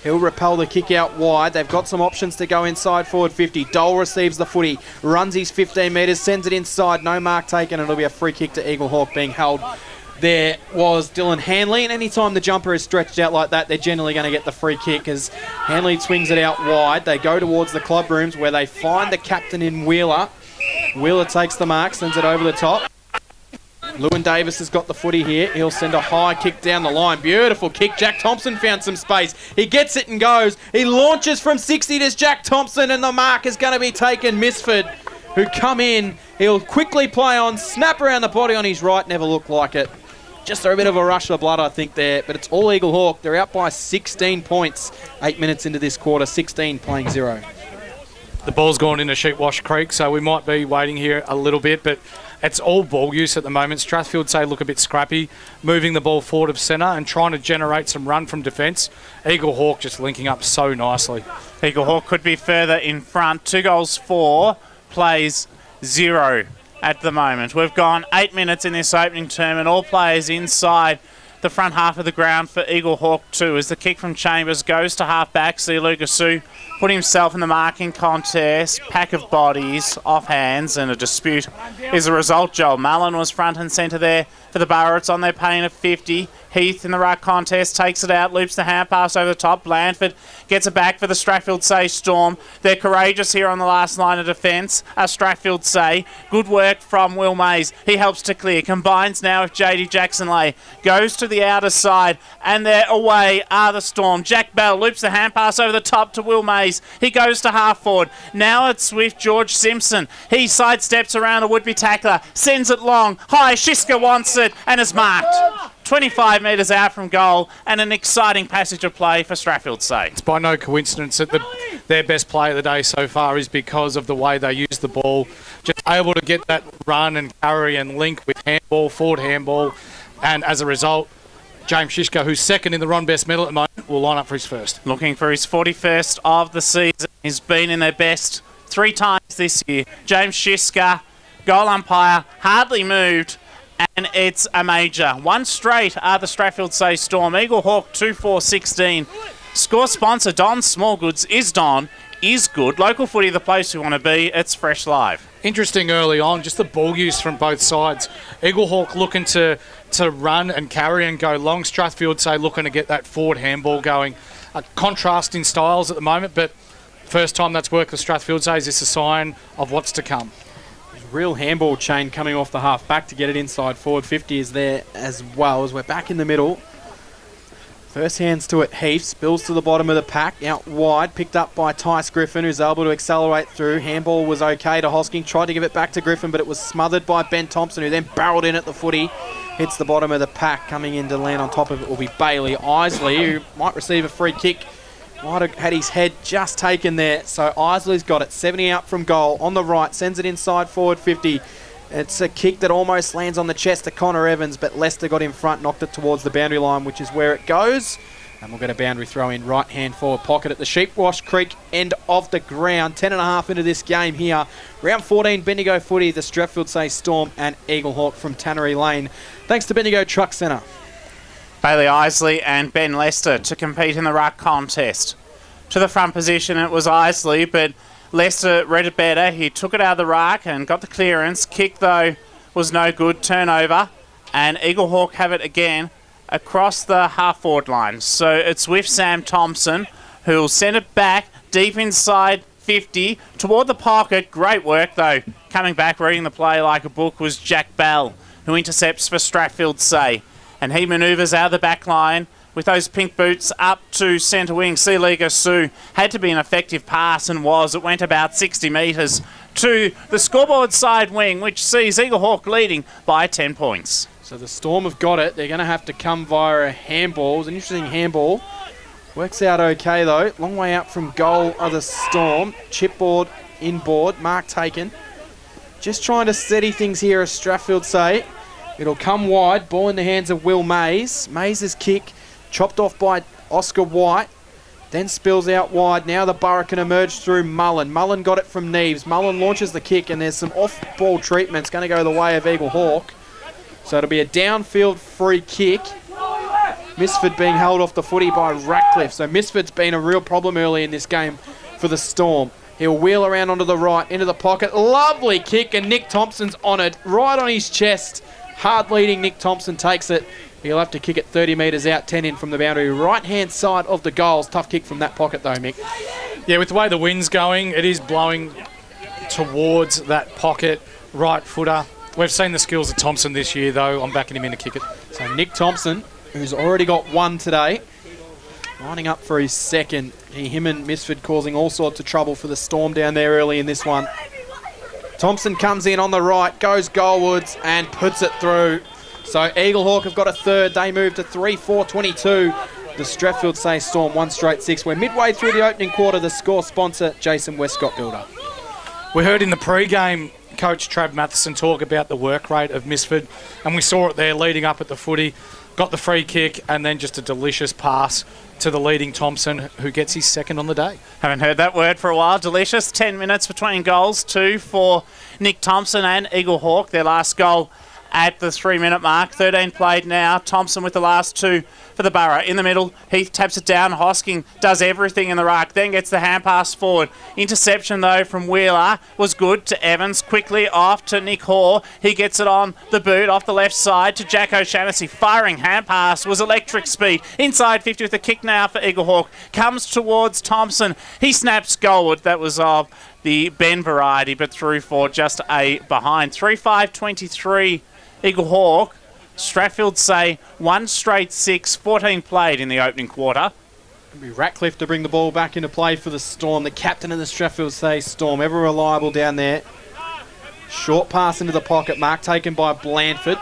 He'll repel the kick out wide. They've got some options to go inside forward 50. Dole receives the footy, runs his 15 metres, sends it inside. No mark taken. It'll be a free kick to Eaglehawk being held. There was Dylan Hanley, and anytime the jumper is stretched out like that, they're generally going to get the free kick as Hanley swings it out wide. They go towards the club rooms where they find the captain in Wheeler. Wheeler takes the mark, sends it over the top. Lewin Davis has got the footy here. He'll send a high kick down the line. Beautiful kick. Jack Thompson found some space. He gets it and goes. He launches from 60 to Jack Thompson, and the mark is going to be taken. Misford, who come in. He'll quickly play on, snap around the body on his right. Never looked like it. Just a bit of a rush of blood, I think, there. But it's all Eaglehawk. They're out by 16 points. 8 minutes into this quarter. 16 playing 0. The ball's gone into Sheepwash Creek, so we might be waiting here a little bit, but it's all ball use at the moment. Strathfieldsaye look a bit scrappy, moving the ball forward of centre and trying to generate some run from defence. Eaglehawk just linking up so nicely. Eaglehawk could be further in front. 2 goals, 4 plays 0 at the moment. We've gone 8 minutes in this opening term, and all players inside the front half of the ground for Eaglehawk 2 as the kick from Chambers goes to half back. See Lugasu put himself in the marking contest. Pack of bodies, off hands, and a dispute is the result. Joel Mullen was front and centre there for the Borough. It's on their pain of 50. Heath in the ruck contest takes it out, loops the hand pass over the top. Blandford gets it back for the Strathfieldsaye Storm. They're courageous here on the last line of defence. Strathfieldsaye. Good work from Will Mays. He helps to clear. Combines now with JD Jackson-Lay. Goes to the outer side, and they're away are the Storm. Jack Bell loops the hand pass over the top to Will Mays. He goes to half forward. Now it's with George Simpson. He sidesteps around a would-be tackler. Sends it long. High. Shiska wants it and is marked. 25 metres out from goal, and an exciting passage of play for Strathfieldsaye. It's by no coincidence that their best play of the day so far is because of the way they use the ball. Just able to get that run and carry and link with handball, forward handball, and as a result, James Shishka, who's second in the Ron Best medal at the moment, will line up for his first. Looking for his 41st of the season. He's been in their best 3 times this year. James Shishka, goal umpire, hardly moved, and it's a major. 1 straight are the Strathfieldsaye Storm. Eaglehawk 2-4-16. Score sponsor Don Smallgoods is Don, is good. Local footy, the place we want to be. It's Fresh Live. Interesting early on, just the ball use from both sides. Eaglehawk looking to run and carry and go long. Strathfieldsaye looking to get that forward handball going. A contrast in styles at the moment, but first time that's worked for Strathfieldsaye is a sign of what's to come. Real handball chain coming off the half back to get it inside forward. 50 is there as well as we're back in the middle. First hands to it, Heath spills to the bottom of the pack, out wide, picked up by Tice Griffin, who's able to accelerate through. Handball was okay to Hosking, tried to give it back to Griffin, but it was smothered by Ben Thompson, who then barreled in at the footy. Hits the bottom of the pack. Coming in to land on top of it will be Bailey Isley, who might receive a free kick. Might have had his head just taken there. So Isley's got it. 70 out from goal. On the right. Sends it inside forward 50. It's a kick that almost lands on the chest to Connor Evans, but Lester got in front, knocked it towards the boundary line, which is where it goes. And we'll get a boundary throw in right hand forward pocket at the Sheepwash Creek end of the ground. 10.5 into this game here. Round 14 Bendigo footy, the Strathfieldsaye Storm and Eaglehawk from Tannery Lane. Thanks to Bendigo Truck Centre. Bailey Isley and Ben Lester to compete in the ruck contest. To the front position it was Isley, but Lester read it better. He took it out of the ruck and got the clearance. Kick though was no good. Turnover, and Eaglehawk have it again across the half forward line. So it's with Sam Thompson, who'll send it back deep inside 50 toward the pocket. Great work though. Coming back, reading the play like a book, was Jack Bell, who intercepts for Strathfieldsaye. And he manoeuvres out of the back line with those pink boots up to centre wing. C. Liga Sue had to be an effective pass and was. It went about 60 metres to the scoreboard side wing, which sees Eaglehawk leading by 10 points. So the Storm have got it. They're going to have to come via a handball. It's an interesting handball. Works out okay, though. Long way out from goal of the Storm. Chipboard, inboard. Mark taken. Just trying to steady things here as Strathfieldsaye. It'll come wide. Ball in the hands of Will Mays. Mays' kick chopped off by Oscar White. Then spills out wide. Now the Borough can emerge through Mullen. Mullen got it from Neves. Mullen launches the kick, and there's some off-ball treatment. It's going to go the way of Eaglehawk. So it'll be a downfield free kick. Misford being held off the footy by Ratcliffe. So Misford's been a real problem early in this game for the Storm. He'll wheel around onto the right, into the pocket. Lovely kick, and Nick Thompson's on it, right on his chest. Hard leading Nick Thompson takes it. He'll have to kick it 30 metres out, 10 in from the boundary. Right-hand side of the goals. Tough kick from that pocket though, Mick. Yeah, with the way the wind's going, it is blowing towards that pocket. Right footer. We've seen the skills of Thompson this year, though. I'm backing him in to kick it. So Nick Thompson, who's already got one today, lining up for his second. Him and Misford causing all sorts of trouble for the Storm down there early in this one. Thompson comes in on the right, goes goalwards and puts it through. So Eaglehawk have got a third. They move to 3-4-22. The Strathfieldsaye Storm 1 straight 6. We're midway through the opening quarter. The score sponsor, Jason Westcott Builder. We heard in the pre-game Coach Trav Matheson talk about the work rate of Misford, and we saw it there leading up at the footy. Got the free kick and then just a delicious pass to the leading Thompson, who gets his second on the day. Haven't heard that word for a while. Delicious. 10 minutes between goals. 2 for Nick Thompson and Eaglehawk. Their last goal at the 3-minute mark. 13 played now. Thompson with the last 2 for the Borough. In the middle, Heath taps it down. Hosking does everything in the ruck, then gets the hand pass forward. Interception, though, from Wheeler was good to Evans. Quickly off to Nick Hoare. He gets it on the boot off the left side to Jack O'Shaughnessy. Firing hand pass was electric speed. Inside 50 with a kick now for Eaglehawk. Comes towards Thompson. He snaps goalward. That was of the Ben variety, but through for just a behind. 3-5-23 Eaglehawk. Strathfieldsaye 1 straight 6, 14 played in the opening quarter. It'll be Ratcliffe to bring the ball back into play for the Storm, the captain of the Strathfieldsaye Storm, ever reliable down there. Short pass into the pocket, mark taken by Blandford.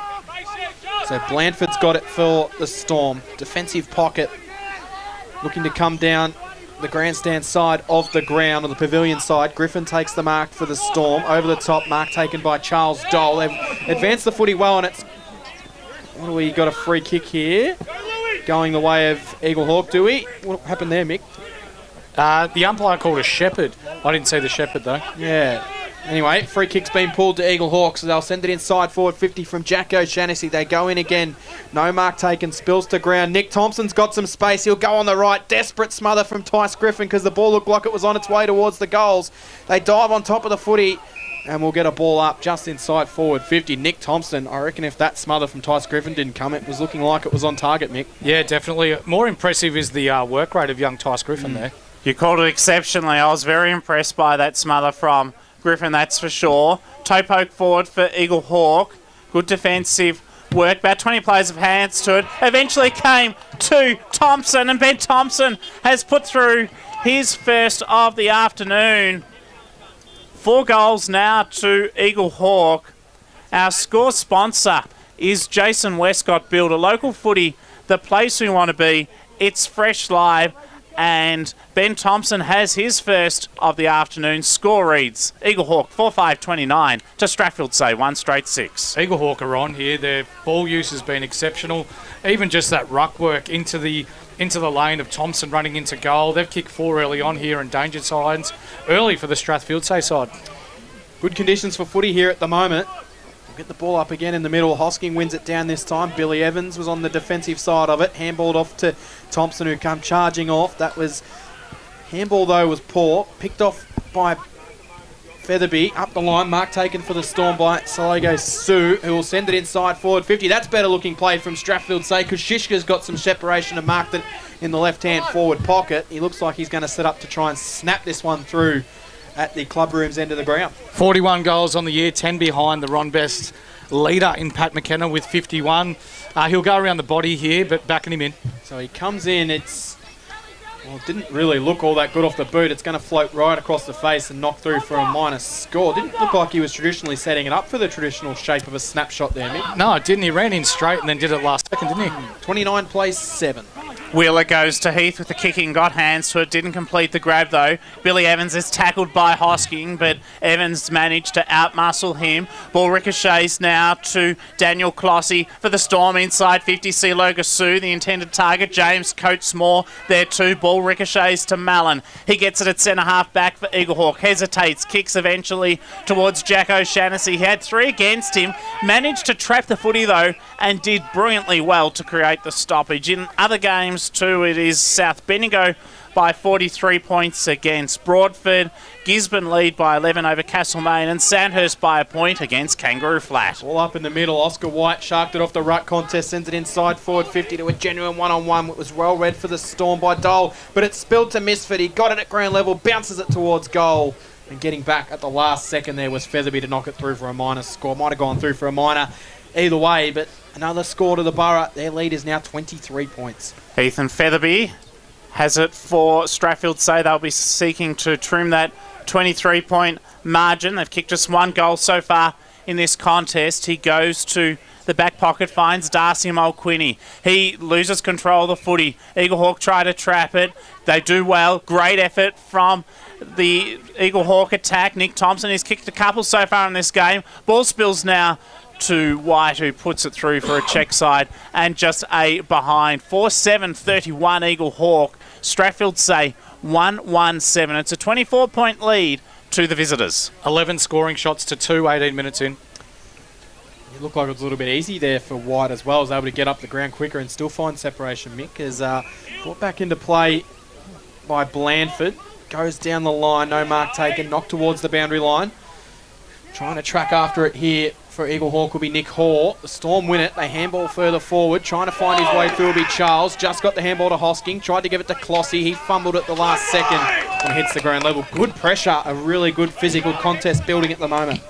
So Blandford's got it for the Storm. Defensive pocket, looking to come down the grandstand side of the ground, or the pavilion side. Griffin takes the mark for the Storm. Over the top, mark taken by Charles Dole. They've advanced the footy well, and it's... What do we got? A free kick here. Going the way of Eaglehawk, do we? What happened there, Mick? The umpire called a shepherd. I didn't see the shepherd, though. Yeah. Anyway, free kick's been pulled to Eaglehawk, so they'll send it inside forward 50 from Jack O'Shaughnessy. They go in again. No mark taken. Spills to ground. Nick Thompson's got some space. He'll go on the right. Desperate smother from Tice Griffin because the ball looked like it was on its way towards the goals. They dive on top of the footy, and we'll get a ball up just inside forward 50. Nick Thompson, I reckon if that smother from Tice Griffin didn't come, it was looking like it was on target, Mick. Yeah, definitely. More impressive is the work rate of young Tice Griffin there. You called it exceptionally. I was very impressed by that smother from Griffin, that's for sure. Toe poke forward for Eaglehawk. Good defensive work. About 20 players of hands to it. Eventually came to Thompson, and Ben Thompson has put through his first of the afternoon. 4 goals now to Eaglehawk. Our score sponsor is Jason Westcott Builder. Local footy, the place we want to be. It's fresh live. And Ben Thompson has his first of the afternoon. Score reads Eaglehawk 4-5-29 to Strathfieldsaye 1 straight 6. Eaglehawk are on here. Their ball use has been exceptional. Even just that ruck work into the lane of Thompson running into goal. They've kicked 4 early on here in danger signs early for the Strathfieldsaye side. Good conditions for footy here at the moment. We'll get the ball up again in the middle. Hosking wins it down this time. Billy Evans was on the defensive side of it. Handballed off to Thompson, who come charging off. That was... Handball, though, was poor. Picked off by Featherby. Up the line. Mark taken for the Storm by Salogo Sue, who will send it inside forward 50. That's better looking play from Strathfieldsaye because Shishka's got some separation and marked it in the left-hand forward pocket. He looks like he's going to set up to try and snap this one through at the club room's end of the ground. 41 goals on the year, 10 behind the Ron Best leader in Pat McKenna with 51. He'll go around the body here, but backing him in. So he comes in. It's Well, it didn't really look all that good off the boot. It's going to float right across the face and knock through for a minus score. Didn't look like he was traditionally setting it up for the traditional shape of a snapshot there, Mick. No, it didn't. He ran in straight and then did it last second, didn't he? 29 plays 7. Wheeler goes to Heath with the kicking, got hands to it, didn't complete the grab though. Billy Evans is tackled by Hosking, but Evans managed to outmuscle him. Ball ricochets now to Daniel Clossy for the Storm inside 50. CeeLo Gasu, the intended target. James Coatsmore there too. Ball ricochets to Mallon. He gets it at centre half back for Eaglehawk. Hesitates, kicks eventually towards Jack O'Shaughnessy. He had 3 against him, managed to trap the footy though, and did brilliantly well to create the stoppage. In other games too, it is South Bendigo by 43 points against Broadford. Gisborne lead by 11 over Castlemaine, and Sandhurst by a point against Kangaroo Flat. All up in the middle. Oscar White sharked it off the ruck contest, sends it inside forward 50 to a genuine one-on-one. It was well read for the Storm by Dole, but it spilled to Misford. He got it at ground level, bounces it towards goal, and getting back at the last second there was Featherby to knock it through for a minus score. Might have gone through for a minor either way, but another score to the Borough. Their lead is now 23 points. Ethan Featherby has it for Strathfieldsaye. They'll be seeking to trim that 23-point margin. They've kicked just 1 goal so far in this contest. He goes to the back pocket, finds Darcy Mulquinny. He loses control of the footy. Eaglehawk try to trap it. They do well. Great effort from the Eaglehawk attack. Nick Thompson has kicked a couple so far in this game. Ball spills now to White, who puts it through for a check side and just a behind. 4-7-31 Eaglehawk. Strathfieldsaye 1-1-7. It's a 24-point lead to the visitors. 11 scoring shots to 2, 18 minutes in. It looked like it was a little bit easy there for White as well. He was able to get up the ground quicker and still find separation. Mick is brought back into play by Blandford. Goes down the line, no mark taken, knocked towards the boundary line. Trying to track after it here for Eaglehawk will be Nick Hoare. The Storm win it. They handball further forward. Trying to find his way through will be Charles. Just got the handball to Hosking. Tried to give it to Clossy. He fumbled at the last second and hits the ground level. Good pressure. A really good physical contest building at the moment.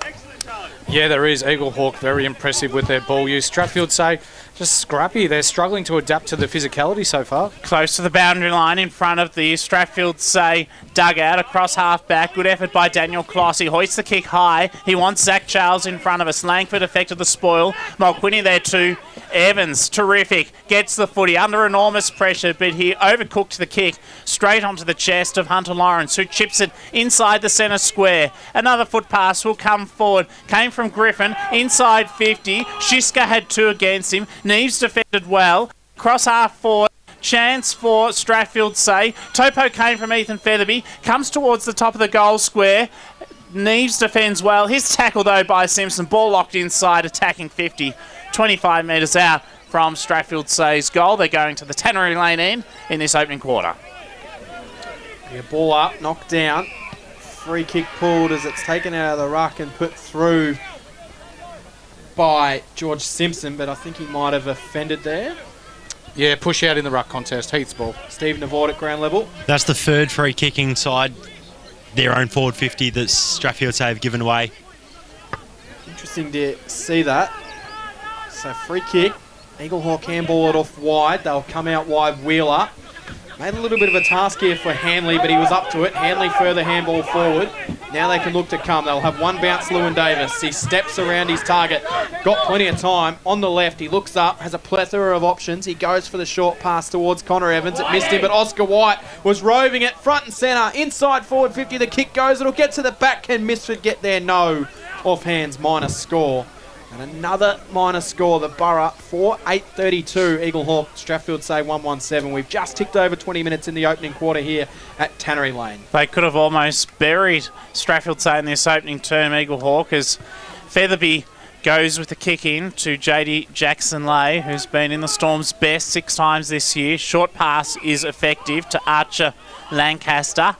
Yeah, there is. Eaglehawk very impressive with their ball use. Strathfieldsaye just scrappy. They're struggling to adapt to the physicality so far. Close to the boundary line in front of the Strathfieldsaye dugout, across half back. Good effort by Daniel Clossy. Hoists the kick high. He wants Zach Charles in front of us. Langford affected the spoil. Mulquinny there too. Evans, terrific. Gets the footy under enormous pressure, but he overcooked the kick straight onto the chest of Hunter Lawrence, who chips it inside the centre square. Another foot pass will come forward. Came from Griffin, inside 50. Shiska had 2 against him. Neves defended well. Cross half forward. Chance for Strathfieldsaye. Topo came from Ethan Featherby. Comes towards the top of the goal square. Neves defends well. His tackle though by Simpson. Ball locked inside, attacking 50. 25 metres out from Strathfieldsaye's goal. They're going to the Tannery Lane end in this opening quarter. Yeah, ball up, knocked down. Free kick pulled as it's taken out of the ruck and put through by George Simpson, but I think he might have offended there. Yeah, push out in the ruck contest. Heath's ball. Stephen Avoid at ground level. That's the third free kick inside their own forward 50 that Strathfieldsaye have given away. Interesting to see that. So free kick. Eaglehawk handball it off wide. They'll come out wide. Wheeler made a little bit of a task here for Hanley, but he was up to it. Hanley further handball forward. Now they can look to come. They'll have one bounce, Lewin Davis. He steps around his target. Got plenty of time. On the left, he looks up, has a plethora of options. He goes for the short pass towards Connor Evans. It missed him, but Oscar White was roving it front and centre. Inside forward 50, the kick goes. It'll get to the back. Can Misford get there? No. Off hands, minus score. And another minus score, the Borough 4-8-32. Eaglehawk, Strathfieldsaye 1-1-7. We've just ticked over 20 minutes in the opening quarter here at Tannery Lane. They could have almost buried Strathfieldsaye in this opening term, Eaglehawk, as Featherby goes with the kick in to JD Jackson-Leigh, who's been in the Storm's best 6 times this year. Short pass is effective to Archer Lancaster.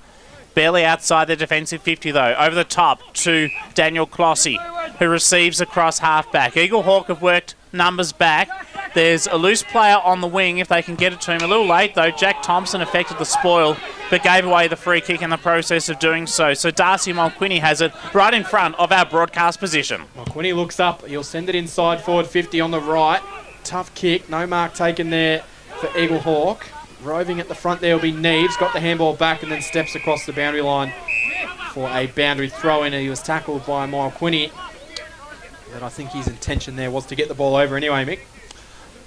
Barely outside the defensive 50 though. Over the top to Daniel Clossy, who receives across half-back. Eaglehawk have worked numbers back. There's a loose player on the wing if they can get it to him. A little late though. Jack Thompson affected the spoil, but gave away the free kick in the process of doing so. So Darcy Mulquinny has it right in front of our broadcast position. Mulquinny looks up. He'll send it inside forward 50 on the right. Tough kick. No mark taken there for Eaglehawk. Roving at the front there will be Neves. Got the handball back and then steps across the boundary line for a boundary throw-in. He was tackled by Mulquinny. But I think his intention there was to get the ball over anyway, Mick.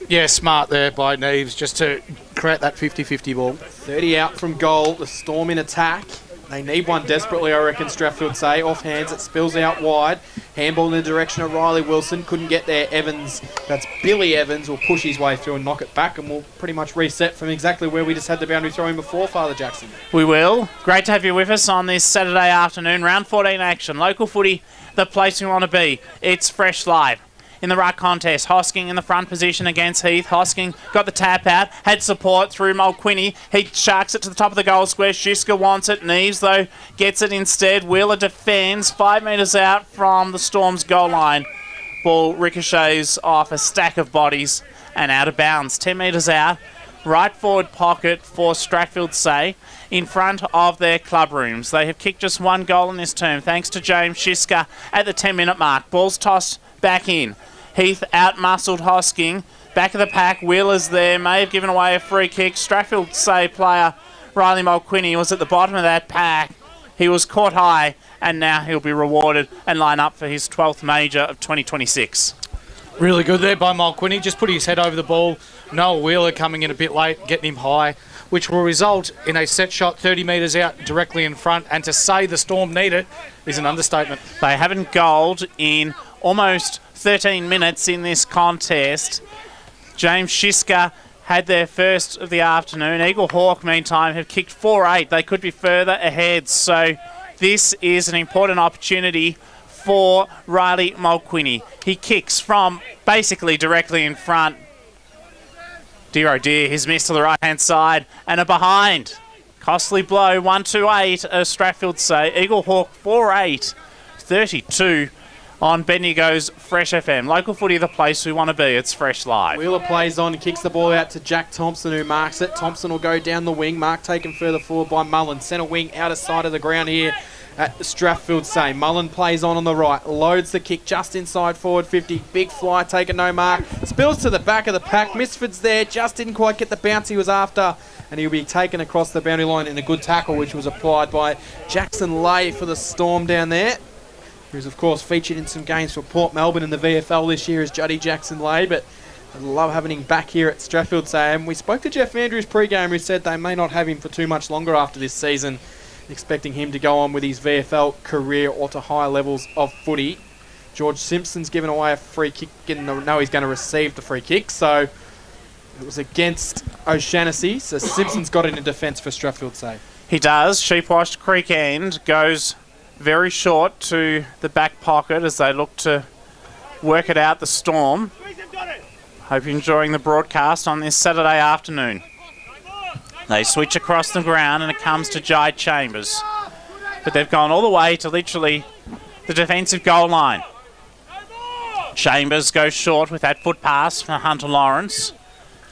Yeah, smart there by Neves just to create that 50-50 ball. 30 out from goal. The Storm in attack. They need one desperately, I reckon, Strathfieldsaye. Off hands, it spills out wide. Handball in the direction of Riley Wilson. Couldn't get there. Evans, that's Billy Evans, will push his way through and knock it back, and we'll pretty much reset from exactly where we just had the boundary throw in before, Father Jackson. We will. Great to have you with us on this Saturday afternoon. Round 14 action. Local footy, the place we want to be. It's Fresh Live. In the right contest, Hosking in the front position against Heath. Hosking got the tap out, had support through Mulquinny. He sharks it to the top of the goal square. Shiska wants it. Neves, though, gets it instead. Wheeler defends 5 metres out from the Storm's goal line. Ball ricochets off a stack of bodies and out of bounds. 10 metres out. Right forward pocket for Strathfieldsaye in front of their club rooms. They have kicked just one goal in this term, thanks to James Shiska at the 10-minute mark. Ball's tossed back in. Heath out-muscled Hosking. Back of the pack, Wheeler's there. May have given away a free kick. Strathfieldsaye player Riley Mulquinny was at the bottom of that pack. He was caught high, and now he'll be rewarded and line up for his 12th major of 2026. Really good there by Mulquinny. Just put his head over the ball. Noah Wheeler coming in a bit late, getting him high, which will result in a set shot 30 metres out directly in front. And to say the Storm need it is an understatement. They haven't goaled in almost 13 minutes in this contest. James Shiska had their first of the afternoon. Eaglehawk, meantime, have kicked 4-8. They could be further ahead. So this is an important opportunity for Riley Mulquinny. He kicks from basically directly in front. Dear oh dear, he's missed to the right-hand side and a behind. Costly blow, 1-2-8 of Strathfieldsaye. Eaglehawk 4-8, 32 on Bendigo's Fresh FM. Local footy, the place we want to be. It's Fresh Live. Wheeler plays on and kicks the ball out to Jack Thompson, who marks it. Thompson will go down the wing. Mark taken further forward by Mullen. Centre wing, outer side of the ground here at Strathfieldsaye. Mullen plays on the right. Loads the kick just inside forward 50. Big fly taken, no mark. Spills to the back of the pack. Misford's there. Just didn't quite get the bounce he was after. And he'll be taken across the boundary line in a good tackle, which was applied by Jackson Lay for the Storm down there, who's of course featured in some games for Port Melbourne in the VFL this year as Juddy Jackson Lay, but I love having him back here at Strathfieldsaye. And we spoke to Jeff Andrews pre-game, who said they may not have him for too much longer after this season, expecting him to go on with his VFL career or to higher levels of footy. George Simpson's given away a free kick, no, he's going to receive the free kick, so it was against O'Shanassy, so Simpson's got it in defence for Strathfieldsaye. He does. Sheepwash Creek End goes very short to the back pocket as they look to work it out, the Storm. Hope you're enjoying the broadcast on this Saturday afternoon. They switch across the ground and it comes to Jai Chambers. But they've gone all the way to literally the defensive goal line. Chambers goes short with that foot pass for Hunter Lawrence.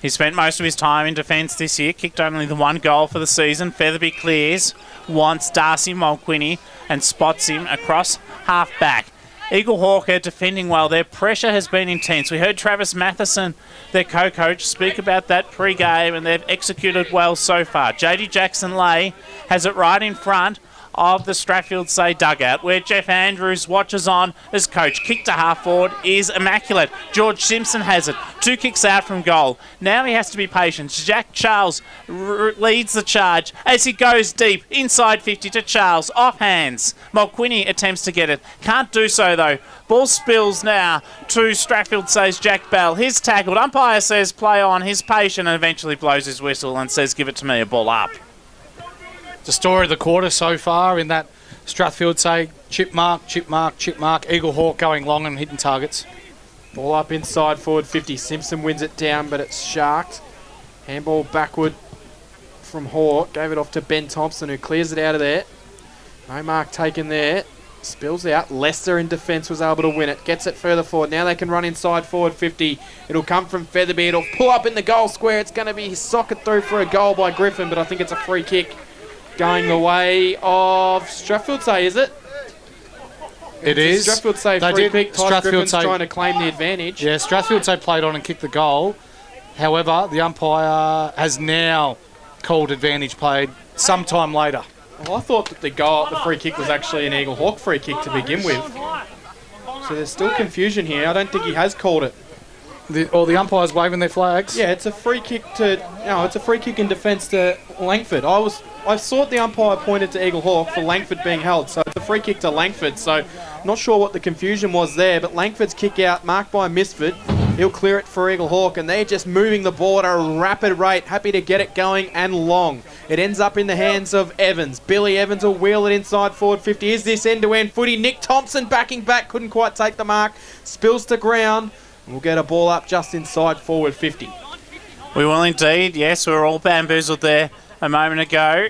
He spent most of his time in defence this year, kicked only the one goal for the season. Featherby clears, wants Darcy Mulquinny and spots him across half-back. Eaglehawk are defending well. Their pressure has been intense. We heard Travis Matheson, their co-coach, speak about that pre-game, and they've executed well so far. JD Jackson-Lay has it right in front of the Strathfieldsaye dugout, where Jeff Andrews watches on as coach. Kick to half forward is immaculate. George Simpson has it. 2 kicks out from goal. Now he has to be patient. Jack Charles leads the charge as he goes deep inside 50 to Charles. Off hands. Mulquinny attempts to get it. Can't do so though. Ball spills now to Strathfieldsaye's Jack Bell. He's tackled. Umpire says play on. He's patient and eventually blows his whistle and says give it to me, a ball up. The story of the quarter so far in that Strathfieldsaye chip mark, Eaglehawk going long and hitting targets. Ball up inside forward 50. Simpson wins it down, but it's sharked. Handball backward from Hawk. Gave it off to Ben Thompson, who clears it out of there. No mark taken there. Spills out. Leicester in defence was able to win it. Gets it further forward. Now they can run inside forward 50. It'll come from Featherby. It'll pull up in the goal square. It's going to be socket through for a goal by Griffin, but I think it's a free kick going the way of Strathfieldsaye, is it? It is. Strathfieldsaye free kick. Todd Griffin's trying to claim the advantage. Yeah, Strathfieldsaye played on and kicked the goal. However, the umpire has now called advantage played sometime later. Well, I thought that the free kick was actually an Eaglehawk free kick to begin with. So there's still confusion here. I don't think he has called it. The umpires waving their flags. Yeah, it's a free kick it's a free kick in defence to Langford. I thought the umpire pointed to Eaglehawk for Langford being held, so it's a free kick to Langford. So not sure what the confusion was there, but Langford's kick out marked by Misford. He'll clear it for Eaglehawk, and they're just moving the ball at a rapid rate, happy to get it going and long. It ends up in the hands of Evans. Billy Evans will wheel it inside forward 50. Is this end-to-end footy? Nick Thompson backing back, couldn't quite take the mark. Spills to ground. We'll get a ball up just inside forward 50. We will indeed, yes. We were all bamboozled there a moment ago.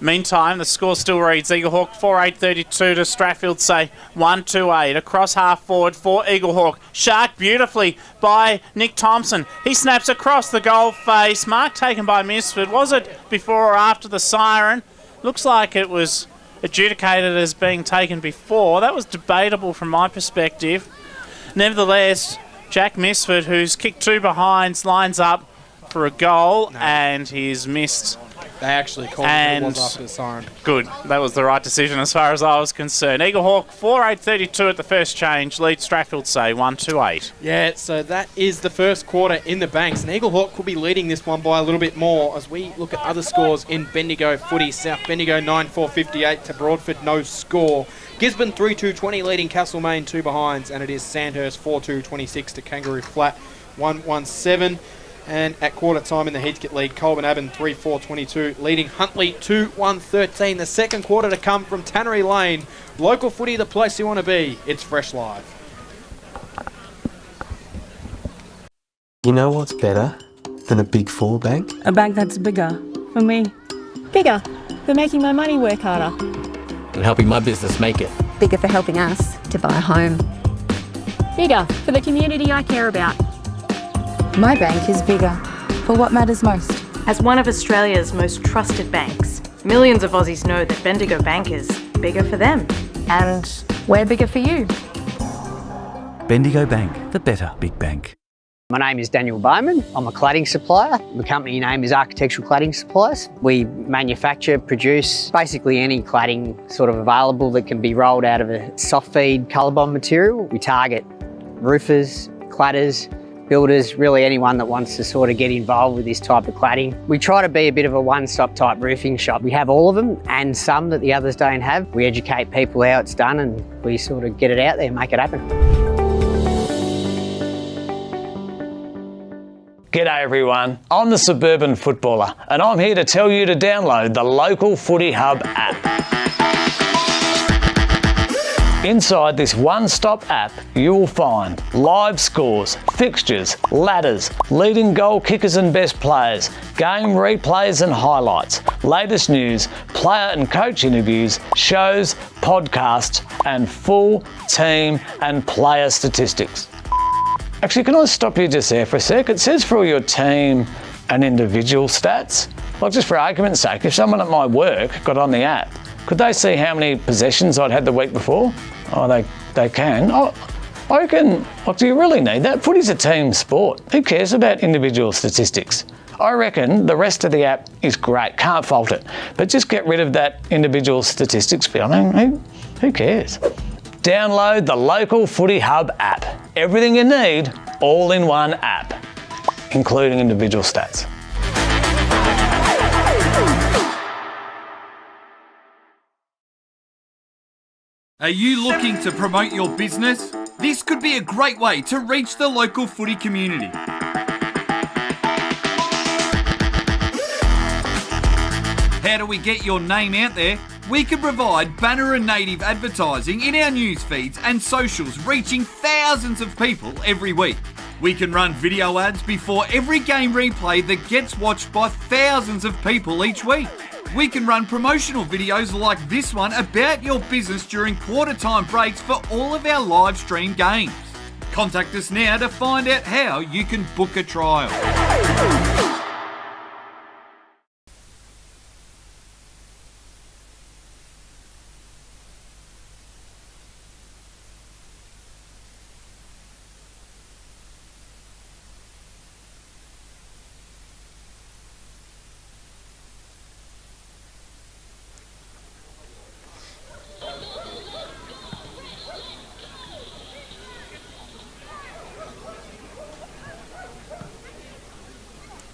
Meantime, the score still reads Eaglehawk 4-8-32 to Strathfieldsaye 1-2-8. Across half forward for Eaglehawk. Shark beautifully by Nick Thompson. He snaps across the goal face. Mark taken by Misford. Was it before or after the siren? Looks like it was adjudicated as being taken before. That was debatable from my perspective. Nevertheless, Jack Misford, who's kicked two behinds, lines up for a goal, and he's missed. They actually called it was after the siren. Good. That was the right decision as far as I was concerned. Eaglehawk 4-8-32 at the first change. Lead Strathfieldsaye 1-2-8. Yeah, so that is the first quarter in the banks. And Eaglehawk could be leading this one by a little bit more as we look at other scores in Bendigo footy. South Bendigo 9-4-58 to Broadford, no score. Gisborne 3-2-20 leading Castlemaine 2 behinds. And it is Sandhurst 4-2-26 to Kangaroo Flat 1-1-7. And at quarter time in the Heathcote League, Colburn Abbon 3-4-22 leading Huntley 2-1-13. The second quarter to come from Tannery Lane. Local footy, the place you want to be. It's Fresh Live. You know what's better than a Big Four bank? A bank that's bigger for me. Bigger for making my money work harder. And helping my business make it. Bigger for helping us to buy a home. Bigger for the community I care about. My bank is bigger for what matters most. As one of Australia's most trusted banks, millions of Aussies know that Bendigo Bank is bigger for them. And we're bigger for you. Bendigo Bank, the better big bank. My name is Daniel Bowman. I'm a cladding supplier. The company name is Architectural Cladding Suppliers. We manufacture, produce basically any cladding sort of available that can be rolled out of a soft feed colour bond material. We target roofers, cladders, builders, really anyone that wants to sort of get involved with this type of cladding. We try to be a bit of a one-stop type roofing shop. We have all of them and some that the others don't have. We educate people how it's done and we sort of get it out there and make it happen. G'day everyone, I'm the Suburban Footballer and I'm here to tell you to download the Local Footy Hub app. Inside this one-stop app, you will find live scores, fixtures, ladders, leading goal kickers and best players, game replays and highlights, latest news, player and coach interviews, shows, podcasts, and full team and player statistics. Actually, can I stop you just there for a sec? It says for all your team and individual stats. Like just for argument's sake, if someone at my work got on the app, could they see how many possessions I'd had the week before? Oh, they can. Oh, I reckon, like, do you really need that? Footy's a team sport. Who cares about individual statistics? I reckon the rest of the app is great, can't fault it. But just get rid of that individual statistics bit. I mean, who cares? Download the Local Footy Hub app. Everything you need, all in one app, including individual stats. Are you looking to promote your business? This could be a great way to reach the local footy community. How do we get your name out there? We can provide banner and native advertising in our news feeds and socials, reaching thousands of people every week. We can run video ads before every game replay that gets watched by thousands of people each week. We can run promotional videos like this one about your business during quarter time breaks for all of our live stream games. Contact us now to find out how you can book a trial.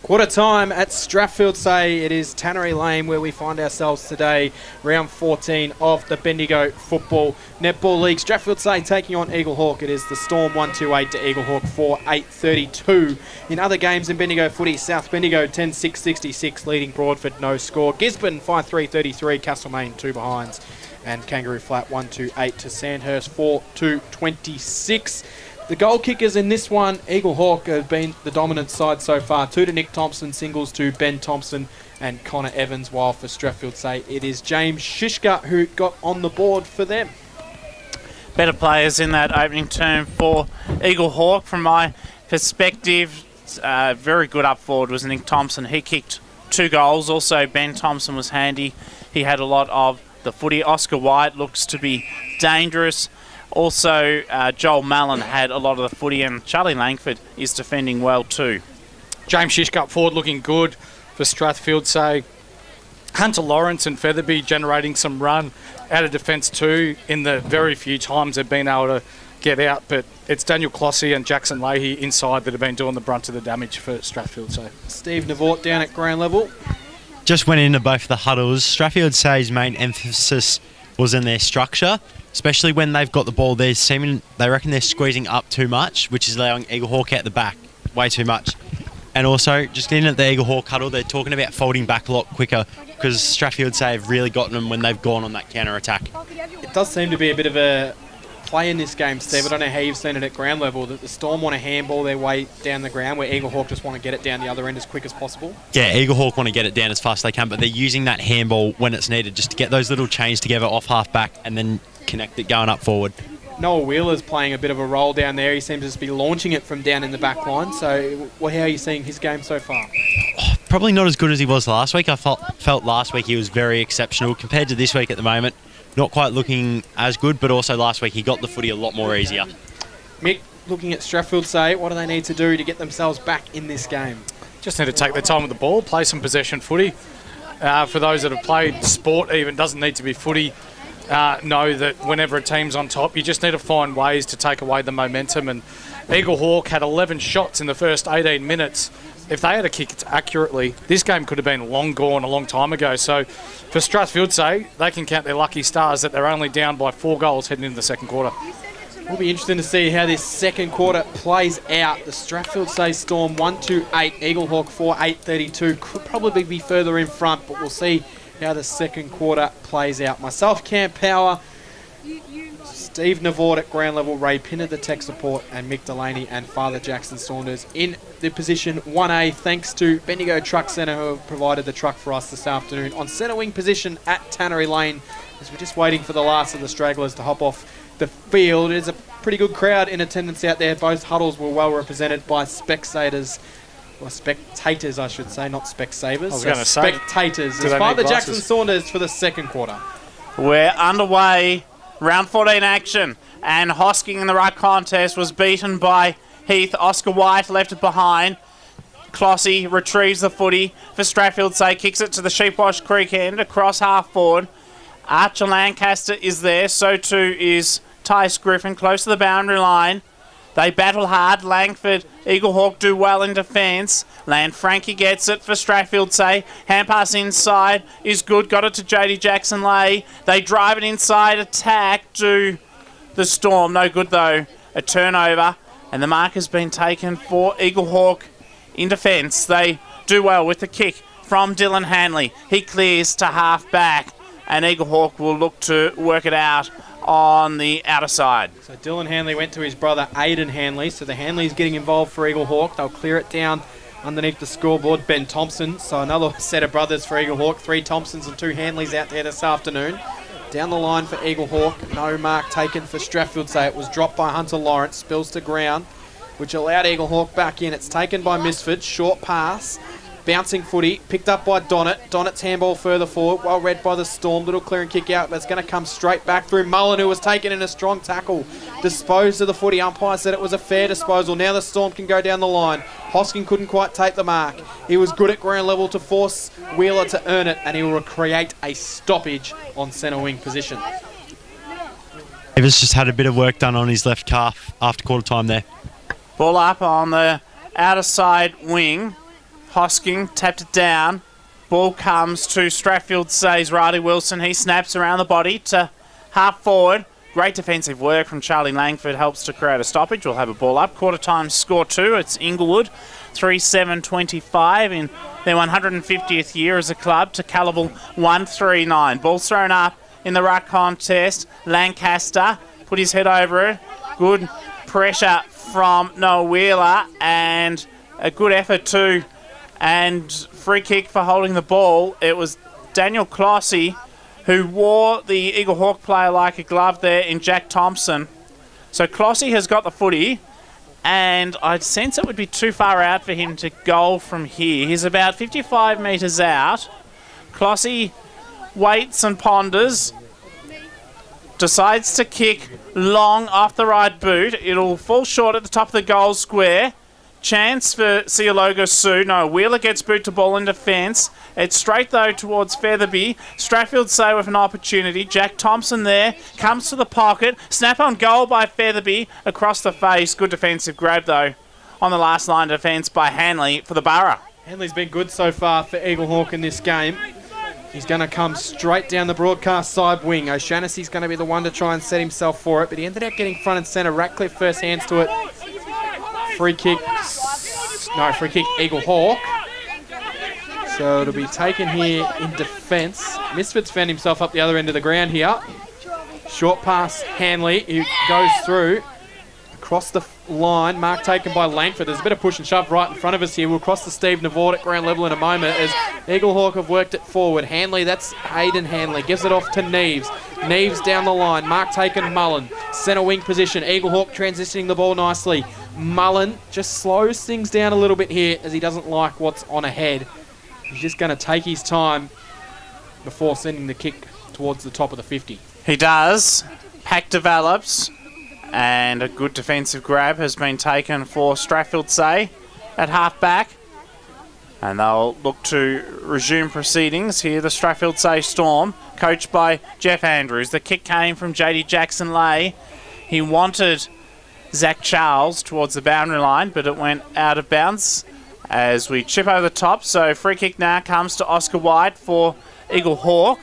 Quarter time at Strathfieldsaye. It is Tannery Lane where we find ourselves today. Round 14 of the Bendigo Football Netball League. Strathfieldsaye taking on Eaglehawk. It is the Storm 128 to Eaglehawk 4832. In other games in Bendigo footy, South Bendigo 10-6-66 leading Broadford, no score. Gisborne 5-3-33, Castlemaine 2 behinds. And Kangaroo Flat 128 to Sandhurst 4-2-26. The goal kickers in this one, Eaglehawk have been the dominant side so far. 2 to Nick Thompson, singles to Ben Thompson and Connor Evans, while for Strathfieldsaye it is James Shishka who got on the board for them. Better players in that opening term for Eaglehawk. From my perspective, very good up forward was Nick Thompson. He kicked 2 goals. Also, Ben Thompson was handy. He had a lot of the footy. Oscar White looks to be dangerous. Also, Joel Mallon had a lot of the footy, and Charlie Langford is defending well too. James Shishka up forward looking good for Strathfieldsaye. Hunter Lawrence and Featherby generating some run out of defence too in the very few times they've been able to get out, but it's Daniel Clossy and Jackson Leahy inside that have been doing the brunt of the damage for Strathfieldsaye. Steve Navort down at ground level. Just went into both the huddles. Strathfieldsaye's main emphasis was in their structure, especially when they've got the ball. They reckon they're squeezing up too much, which is allowing Eaglehawk out the back way too much. And also, just in at the Eaglehawk huddle, they're talking about folding back a lot quicker because Strathfieldsaye have really gotten them when they've gone on that counter-attack. It does seem to be a bit of a play in this game, Steve. I don't know how you've seen it at ground level, that the Storm want to handball their way down the ground where Eaglehawk just want to get it down the other end as quick as possible. Yeah, Eaglehawk want to get it down as fast as they can, but they're using that handball when it's needed just to get those little chains together off half-back and then connect it going up forward. Noah Wheeler's playing a bit of a role down there. He seems to be launching it from down in the back line. So how are you seeing his game so far? Probably not as good as he was last week. I felt last week he was very exceptional compared to this week at the moment. Not quite looking as good, but also last week he got the footy a lot more easier. Mick, looking at Strathfieldsaye, what do they need to do to get themselves back in this game? Just need to take their time with the ball, play some possession footy. For those that have played sport even, doesn't need to be footy, know that whenever a team's on top, you just need to find ways to take away the momentum. And Eaglehawk had 11 shots in the first 18 minutes. If they had a kick it accurately, this game could have been long gone a long time ago. So for Strathfieldsaye, they can count their lucky stars that they're only down by 4 goals heading into the second quarter. It'll be interesting to see how this second quarter plays out. The Strathfieldsaye Storm 128, Eaglehawk 4832 could probably be further in front, but we'll see how the second quarter plays out. Myself, Cam Power, Steve Navort at ground level, Ray Pinner, the tech support, and Mick Delaney and Father Jackson Saunders in the position 1A, thanks to Bendigo Truck Centre, who have provided the truck for us this afternoon. On centre wing position at Tannery Lane, as we're just waiting for the last of the stragglers to hop off the field. It is a pretty good crowd in attendance out there. Both huddles were well represented by spectators. Well, spectators, I should say, not Specsavers. I was going to say. Spectators. As Father Jackson Saunders for the second quarter. We're underway. Round 14 action. And Hosking in the right contest was beaten by Heath. Oscar White left it behind. Clossy retrieves the footy for Strathfieldsaye. Kicks it to the Sheepwash Creek end across half forward. Archer Lancaster is there. So too is Tice Griffin close to the boundary line. They battle hard. Langford, Eaglehawk do well in defence. Frankie gets it for Strathfieldsaye. Hand pass inside is good. Got it to JD Jackson-Leigh. They drive it inside. Attack to the Storm. No good though. A turnover. And the mark has been taken for Eaglehawk in defence. They do well with the kick from Dylan Hanley. He clears to half back. And Eaglehawk will look to work it out on the outer side. So Dylan Hanley went to his brother Aidan Hanley. So the Hanleys getting involved for Eaglehawk. They'll clear it down underneath the scoreboard. Ben Thompson. So another set of brothers for Eaglehawk. 3 Thompsons and 2 Hanleys out there this afternoon. Down the line for Eaglehawk. No mark taken for Strathfieldsaye. It was dropped by Hunter Lawrence. Spills to ground, which allowed Eaglehawk back in. It's taken by Misford. Short pass. Bouncing footy, picked up by Donnet. Donnet's handball further forward, well read by the Storm. Little clearing kick out, but it's going to come straight back through Mullen, who was taken in a strong tackle. Disposed of the footy. Umpire said it was a fair disposal. Now the Storm can go down the line. Hosking couldn't quite take the mark. He was good at ground level to force Wheeler to earn it, and he will create a stoppage on centre wing position. Davis just had a bit of work done on his left calf after quarter time there. Ball up on the outer side wing. Hosking tapped it down. Ball comes to Strathfieldsaye's Riley Wilson. He snaps around the body to half forward. Great defensive work from Charlie Langford helps to create a stoppage. We'll have a ball up. Quarter time score 2. It's Inglewood 3-7-25 in their 150th year as a club to Calible 139. Ball's thrown up in the ruck contest. Lancaster put his head over it. Good pressure from Noah Wheeler and a good effort too. And free kick for holding the ball. It was Daniel Clossy who wore the Eaglehawk player like a glove there in Jack Thompson. So Clossy has got the footy, and I'd sense it would be too far out for him to goal from here. He's about 55 metres out. Clossy waits and ponders, decides to kick long off the right boot. It'll fall short at the top of the goal square. Chance for Cialoga Sue. No, Wheeler gets boot to ball in defence. It's straight, though, towards Featherby. Strathfieldsaye with an opportunity. Jack Thompson there. Comes to the pocket. Snap on goal by Featherby. Across the face. Good defensive grab, though, on the last line of defence by Hanley for the Borough. Hanley's been good so far for Eaglehawk in this game. He's going to come straight down the broadcast side wing. O'Shaughnessy's going to be the one to try and set himself for it, but he ended up getting front and centre. Ratcliffe first hands to it. Free kick, Eaglehawk. So it'll be taken here in defence. Misfits found himself up the other end of the ground here. Short pass, Hanley, who goes through. Across the line, mark taken by Langford. There's a bit of push and shove right in front of us here. We'll cross to Steve Navort at ground level in a moment as Eaglehawk have worked it forward. Hanley, that's Hayden Hanley, gives it off to Neves. Neves down the line, mark taken Mullen. Centre wing position, Eaglehawk transitioning the ball nicely. Mullen just slows things down a little bit here as he doesn't like what's on ahead. He's just going to take his time before sending the kick towards the top of the 50. He does. Pack develops. And a good defensive grab has been taken for Strathfieldsaye at half-back. And they'll look to resume proceedings here. The Strathfieldsaye Storm, coached by Jeff Andrews. The kick came from JD Jackson-Lay. He wanted Zach Charles towards the boundary line, but it went out of bounds as we chip over the top. So free kick now comes to Oscar White for Eaglehawk.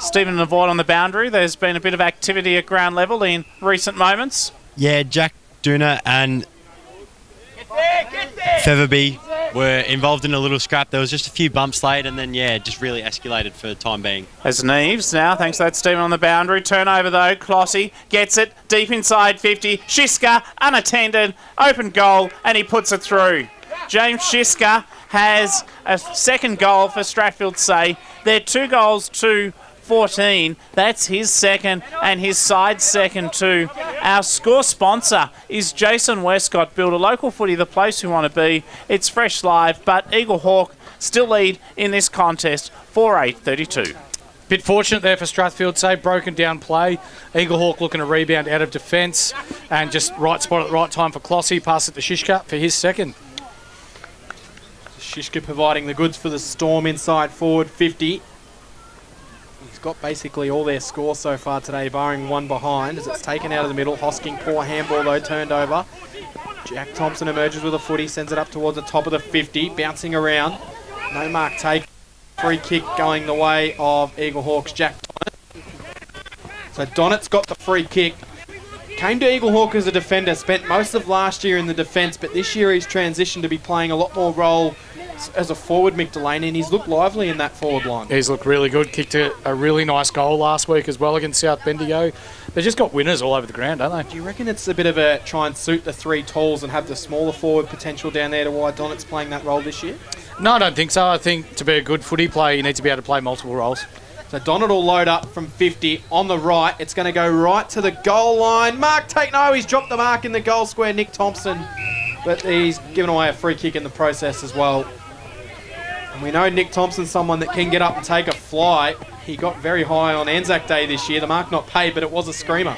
Stephen Navort on the boundary. There's been a bit of activity at ground level in recent moments. Yeah, Jack Dooner and Featherby were involved in a little scrap. There was just a few bumps laid and then, yeah, just really escalated for the time being. As Neves now, thanks to that Stephen on the boundary. Turnover though, Clossy gets it deep inside 50. Shiska, unattended, open goal, and he puts it through. James Shiska has a second goal for Strathfieldsaye. They're 2 goals to 14. That's his second and his side's second too. Our score sponsor is Jason Westcott. Build a local footy, the place we want to be. It's Fresh Live, but Eaglehawk still lead in this contest 4-8-32. Bit fortunate there for Strathfieldsaye, broken down play. Eaglehawk looking to rebound out of defence and just right spot at the right time for Clossy. Pass it to Shishka for his second. Shishka providing the goods for the Storm inside forward 50. He's got basically all their score so far today, barring one behind, as it's taken out of the middle. Hosking, poor handball though, turned over. Jack Thompson emerges with a footy, sends it up towards the top of the 50, bouncing around. No mark taken. Free kick going the way of Eaglehawk's Jack Donnet. So Donnet's got the free kick. Came to Eaglehawk as a defender, spent most of last year in the defence, but this year he's transitioned to be playing a lot more role as a forward, Mick Delaney, and he's looked lively in that forward line. He's looked really good. Kicked a really nice goal last week as well against South Bendigo. They've just got winners all over the ground, don't they? Do you reckon it's a bit of a try and suit the 3 talls and have the smaller forward potential down there to why Donnet's playing that role this year? No, I don't think so. I think to be a good footy player, you need to be able to play multiple roles. So Donnet will load up from 50 on the right. It's going to go right to the goal line. Mark take no, he's dropped the mark in the goal square, Nick Thompson. But he's given away a free kick in the process as well. And we know Nick Thompson's someone that can get up and take a fly. He got very high on Anzac Day this year. The mark not paid, but it was a screamer.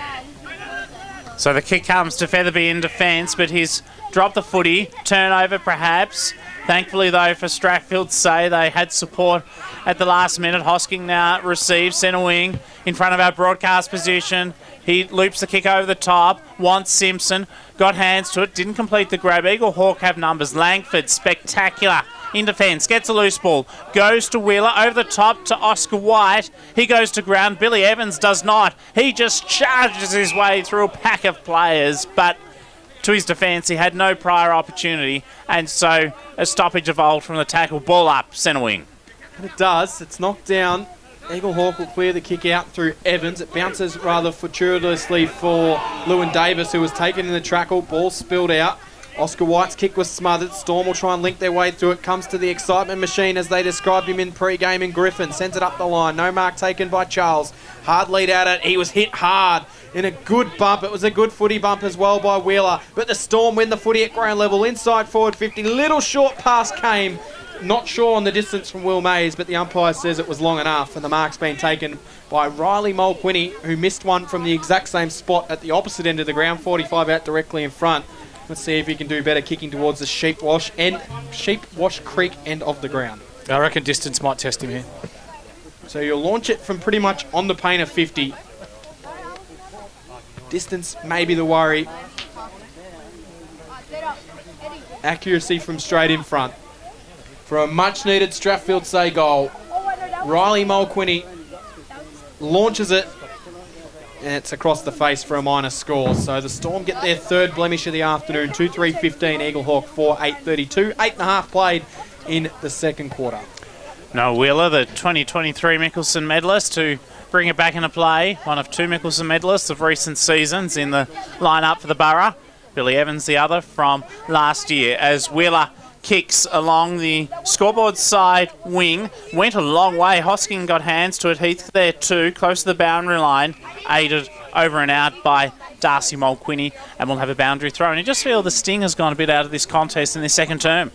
So the kick comes to Featherby in defence, but he's dropped the footy. Turnover perhaps. Thankfully, though, for Strathfieldsaye, they had support at the last minute. Hosking now receives centre wing in front of our broadcast position. He loops the kick over the top. Wants Simpson. Got hands to it. Didn't complete the grab. Eaglehawk have numbers. Langford, spectacular. In defence, gets a loose ball, goes to Wheeler, over the top to Oscar White. He goes to ground. Billy Evans does not. He just charges his way through a pack of players, but to his defence, he had no prior opportunity, and so a stoppage evolved from the tackle. Ball up, centre wing. And it does. It's knocked down. Eaglehawk will clear the kick out through Evans. It bounces rather fortuitously for Lewin Davis, who was taken in the tackle. Ball spilled out. Oscar White's kick was smothered. Storm will try and link their way through it. Comes to the excitement machine as they described him in pre-game in Griffin. Sends it up the line. No mark taken by Charles. Hard lead at it. He was hit hard in a good bump. It was a good footy bump as well by Wheeler. But the Storm win the footy at ground level. Inside forward 50. Little short pass came. Not sure on the distance from Will Mays, but the umpire says it was long enough, and the mark's been taken by Riley Mulquinny, who missed one from the exact same spot at the opposite end of the ground, 45 out directly in front. Let's see if he can do better kicking towards the Sheepwash Creek end of the ground. I reckon distance might test him here. So you'll launch it from pretty much on the paint of 50. Distance may be the worry. Accuracy from straight in front. For a much-needed Strathfieldsaye goal, Riley Mulquinny launches it, and it's across the face for a minor score. So the Storm get their third blemish of the afternoon, 2-3-15, Eaglehawk 4-8-32. 8.5 played in the second quarter. Noah Wheeler, the 2023 Mickelson medalist, to bring it back into play. One of two Mickelson medalists of recent seasons in the lineup for the Borough. Billy Evans, the other from last year, as Wheeler kicks along the scoreboard side wing. Went a long way. Hosking got hands to it. Heath there too, close to the boundary line. Aided over and out by Darcy Mulquinny, and we'll have a boundary throw. And you just feel the sting has gone a bit out of this contest in this second term.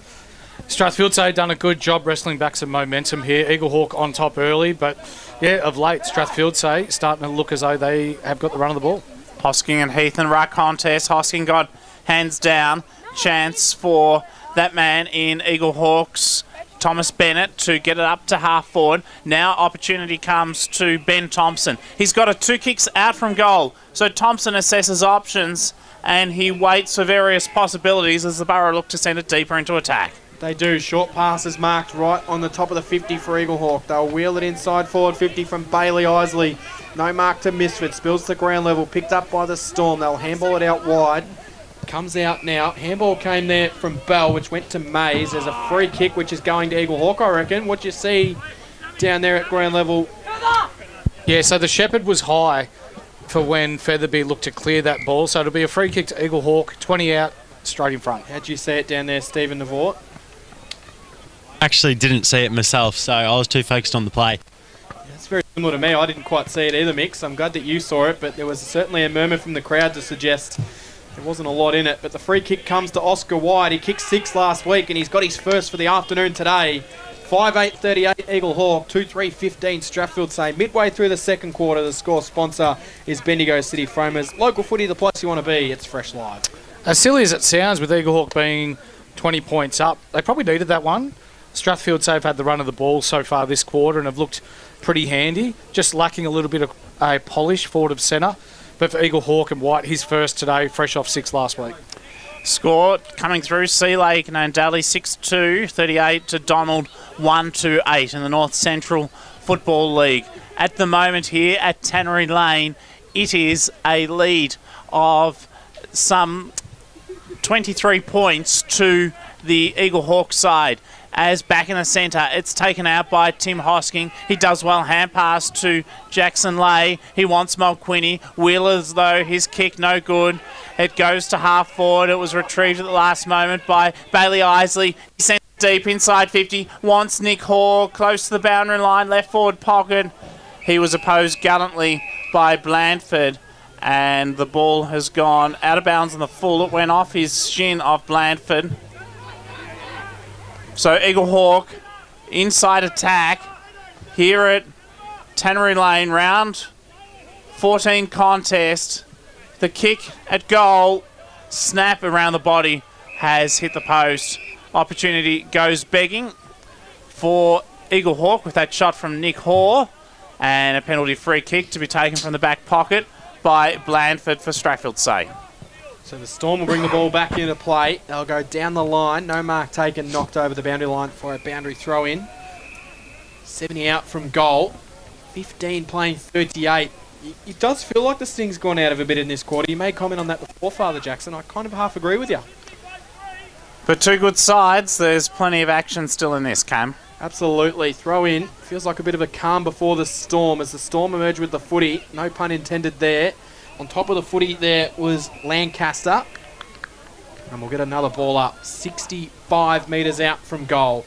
Strathfieldsaye done a good job wrestling back some momentum here. Eaglehawk on top early, but yeah, of late, Strathfieldsaye starting to look as though they have got the run of the ball. Hosking and Heath and ruck contest. Hosking got hands down. Chance for that man in Eaglehawks, Thomas Bennett, to get it up to half forward. Now opportunity comes to Ben Thompson. He's got a 2 kicks out from goal. So Thompson assesses options and he waits for various possibilities as the Borough look to send it deeper into attack. They do. Short passes marked right on the top of the 50 for Eaglehawk. They'll wheel it inside forward 50 from Bailey Isley. No mark to Misfit. Spills to ground level. Picked up by the Storm. They'll handball it out wide. Comes out now. Handball came there from Bell, which went to Mays. There's a free kick, which is going to Eaglehawk, I reckon. What you see down there at ground level? Yeah, so the Shepherd was high for when Featherby looked to clear that ball. So it'll be a free kick to Eaglehawk, 20 out, straight in front. How'd you see it down there, Stephen Navort? Actually didn't see it myself, so I was too focused on the play. It's very similar to me. I didn't quite see it either, Mix. I'm glad that you saw it, but there was certainly a murmur from the crowd to suggest there wasn't a lot in it. But the free kick comes to Oscar White. He kicked 6 last week, and he's got his first for the afternoon today. 5-8-38 Eaglehawk, 2-3-15 Strathfieldsaye. Midway through the second quarter, the score sponsor is Bendigo City Framers. Local footy, the place you want to be. It's Fresh Live. As silly as it sounds, with Eaglehawk being 20 points up, they probably needed that one. Strathfieldsaye have had the run of the ball so far this quarter and have looked pretty handy, just lacking a little bit of a polish forward of centre. But for Eaglehawk and White, his first today, fresh off 6 last week. Score coming through, Sea Lake and Daly 6-2, 38 to Donald 1-8 in the North Central Football League. At the moment here at Tannery Lane, it is a lead of some 23 points to the Eaglehawk side. As back in the centre, it's taken out by Tim Hosking. He does well, hand pass to Jackson Lay. He wants Mulquinny. Wheeler's, though, his kick no good. It goes to half forward. It was retrieved at the last moment by Bailey Isley. He sent it deep inside 50. Wants Nick Hall close to the boundary line, left forward pocket. He was opposed gallantly by Blandford, and the ball has gone out of bounds on the full. It went off his shin of Blandford. So Eaglehawk, inside attack, here at Tannery Lane, round 14 contest. The kick at goal, snap around the body, has hit the post. opportunity goes begging for Eaglehawk with that shot from Nick Hoare, and a penalty free kick to be taken from the back pocket by Blandford for Strathfieldsaye. So the Storm will bring the ball back into play. They'll go down the line. No mark taken, knocked over the boundary line for a boundary throw in. 70 out from goal. 15 playing 38. It does feel like the sting's gone out of a bit in this quarter. You made comment on that before, Father Jackson. I kind of half agree with you. For two good sides, there's plenty of action still in this, Cam. Absolutely. Throw in. Feels like a bit of a calm before the Storm as the Storm emerge with the footy. No pun intended there. On top of the footy there was Lancaster. And we'll get another ball up. 65 metres out from goal.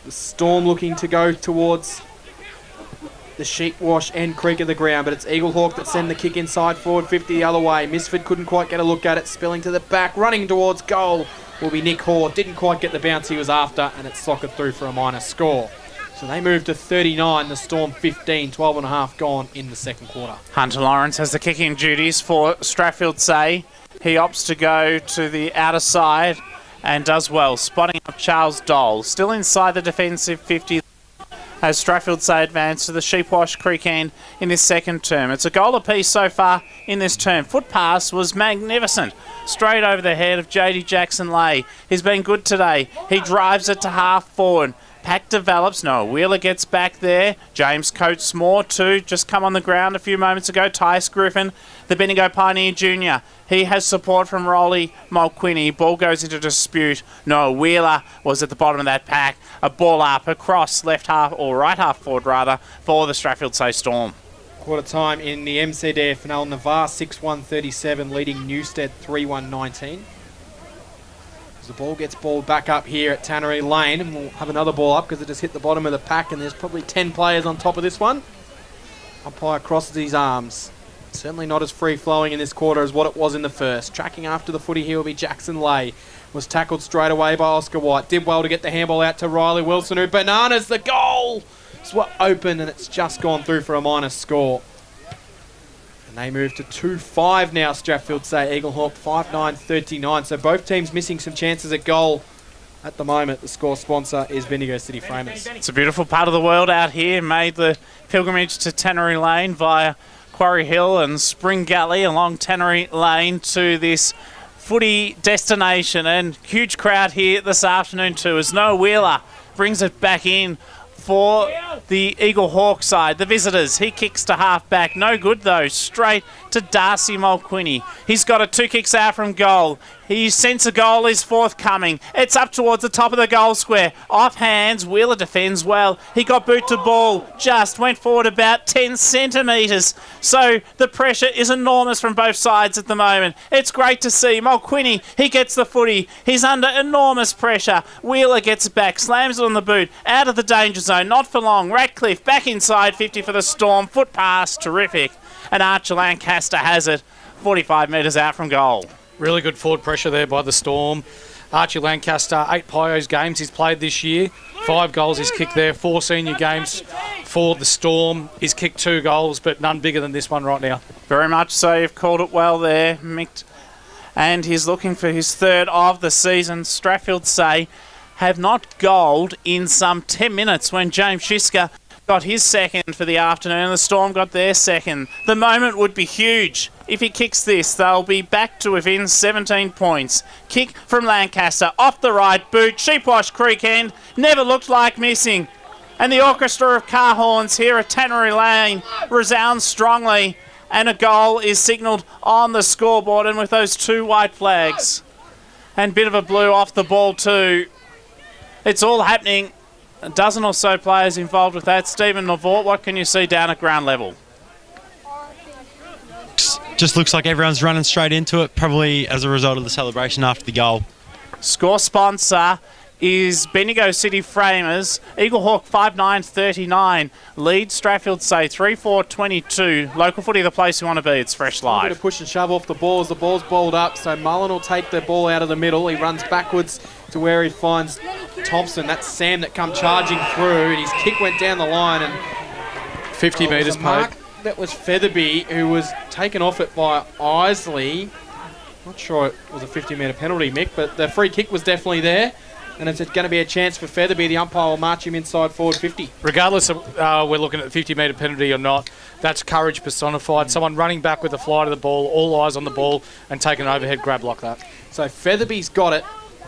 The Storm looking to go towards the sheep wash and creek of the ground, but it's Eaglehawk that send the kick inside forward 50 the other way. Misford couldn't quite get a look at it, spilling to the back, running towards goal will be Nick Hoare. Didn't quite get the bounce he was after, and it's socketed through for a minor score. So they move to 39, the Storm 15, 12 and a half gone in the second quarter. Hunter Lawrence has the kicking duties for Strathfieldsaye. He opts to go to the outer side and does well, spotting up Charles Dole. Still inside the defensive 50 as Strathfieldsaye advance to the Sheepwash Creek end in this second term. It's a goal apiece so far in this term. Foot pass was magnificent. Straight over the head of JD Jackson-Leigh. He's been good today. He drives it to half forward. Pack develops. Noah Wheeler gets back there. James Coates-Moore too. Just come on the ground a few moments ago. Tice Griffin, the Bendigo Pioneer Junior. He has support from Rolly Mulquinny. Ball goes into dispute. Noah Wheeler was at the bottom of that pack. A ball up across left half, or right half forward rather, for the Strathfieldsaye Storm. Quarter time in the BFNL. Navarre 6-1-37 leading Newstead 3-1-19. As the ball gets balled back up here at Tannery Lane, and we'll have another ball up because it just hit the bottom of the pack, and there's probably 10 players on top of this one. Umpire crosses his arms. Certainly not as free-flowing in this quarter as what it was in the first. Tracking after the footy here will be Jackson-Leigh. Was tackled straight away by Oscar White. Did well to get the handball out to Riley Wilson, who bananas the goal. It's open, and it's just gone through for a minor score. And they move to 2-5 now, Strathfieldsaye. Eaglehawk 5-9-39. So both teams missing some chances at goal. At the moment, the score sponsor is Bendigo City Framers. It's a beautiful part of the world out here. Made the pilgrimage to Tannery Lane via Quarry Hill and Spring Gully along Tannery Lane to this footy destination. And huge crowd here this afternoon too as Noah Wheeler brings it back in for the Eaglehawk side, the visitors. He kicks to half back. No good though. Straight to Darcy Mulquinny. He's got it 2 kicks out from goal. He sense a goal is forthcoming. It's up towards the top of the goal square. Off hands. Wheeler defends well. He got boot to ball. Just went forward about 10 centimetres. So the pressure is enormous from both sides at the moment. It's great to see. Mulquinny, he gets the footy. He's under enormous pressure. Wheeler gets it back. Slams it on the boot. Out of the danger zone. Not for long. Ratcliffe back inside 50 for the Storm. Foot pass. Terrific. And Archer Lancaster has it 45 metres out from goal. Really good forward pressure there by the Storm. Archie Lancaster, 8 Pios games he's played this year. 5 goals he's kicked there. 4 senior games for the Storm. He's kicked 2 goals, but none bigger than this one right now. Very much so. You've called it well there, Mick. And he's looking for his 3rd of the season. Strathfieldsaye have not goaled in some 10 minutes when James Shiska got his 2nd for the afternoon and the Storm got their 2nd. The moment would be huge. If he kicks this, they'll be back to within 17 points. Kick from Lancaster, off the right boot, Sheepwash Creek end, never looked like missing. And the orchestra of car horns here at Tannery Lane resounds strongly, and a goal is signalled on the scoreboard, and with those 2 white flags and bit of a blue off the ball too. It's all happening. A dozen or so players involved with that. Stephen Navort, what can you see down at ground level? Just looks like everyone's running straight into it, probably as a result of the celebration after the goal. Score sponsor is Bendigo City Framers. Eaglehawk 5-9-39. Lead Strathfieldsaye 3-4-22. Local footy, the place you want to be. It's fresh live. A bit of push and shove off the ball as the ball's bowled up. So Mullen will take the ball out of the middle. He runs backwards to where he finds Thompson. That's Sam that come charging through, and his kick went down the line and 50 metres paid. That was Featherby, who was taken off it by Isley. Not sure it was a 50-metre penalty, Mick, but the free kick was definitely there. And it's going to be a chance for Featherby. The umpire will march him inside forward 50. Regardless of we're looking at the 50-metre penalty or not, that's courage personified. Someone running back with the flight of the ball, all eyes on the ball, and taking an overhead grab like that. So Featherby's got it.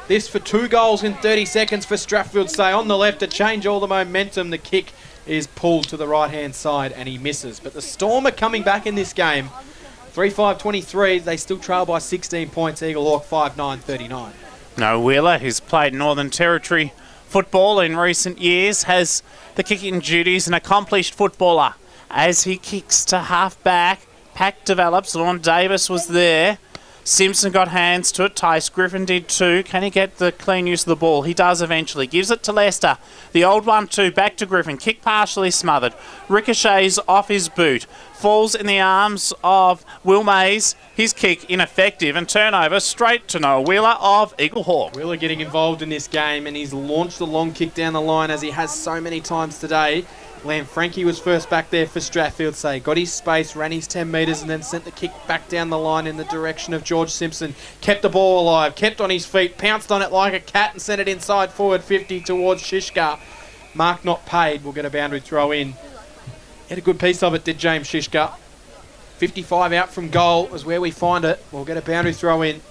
This for 2 goals in 30 seconds for Strathfieldsaye. On the left to change all the momentum. The kick is pulled to the right-hand side and he misses. But the Storm are coming back in this game. 3-5-23. They still trail by 16 points. Eaglehawk 5-9-39. No, Wheeler, who's played Northern Territory football in recent years, has the kicking duties, an accomplished footballer. As he kicks to half-back, pack develops. Lorne Davis was there. Simpson got hands to it. Tice Griffin did too. Can he get the clean use of the ball? He does eventually. Gives it to Lester. The old 1-2 back to Griffin. Kick partially smothered. Ricochets off his boot. Falls in the arms of Will Mays. His kick ineffective and turnover straight to Noah Wheeler of Eaglehawk. Wheeler getting involved in this game and he's launched the long kick down the line as he has so many times today. Lamb Frankie was first back there for Strathfieldsaye. Got his space, ran his 10 metres and then sent the kick back down the line in the direction of George Simpson. Kept the ball alive, kept on his feet, pounced on it like a cat and sent it inside forward 50 towards Shishka. Mark not paid, will get a boundary throw in. Had a good piece of it, did James Shishka. 55 out from goal is where we find it. We'll get a boundary throw in.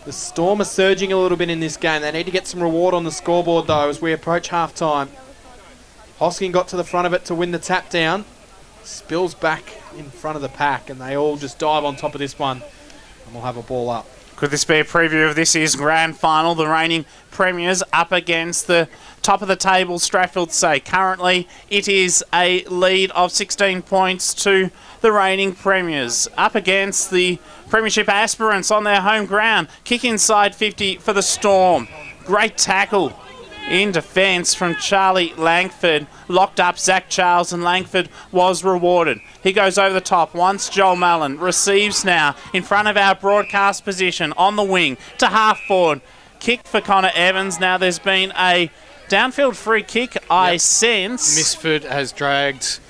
The Storm are surging a little bit in this game. They need to get some reward on the scoreboard though as we approach half time. Hosking got to the front of it to win the tap down. Spills back in front of the pack and they all just dive on top of this one. And we'll have a ball up. Could this be a preview of this year's grand final? The reigning premiers up against the top of the table, Strathfieldsaye. Currently, it is a lead of 16 points to the reigning premiers. Up against the premiership aspirants on their home ground. Kick inside 50 for the Storm. Great tackle in defence from Charlie Langford. Locked up Zach Charles and Langford was rewarded. He goes over the top. Once Joel Mallon receives now in front of our broadcast position on the wing to half forward. Kick for Connor Evans. Now there's been a downfield free kick, I sense. Misford has dragged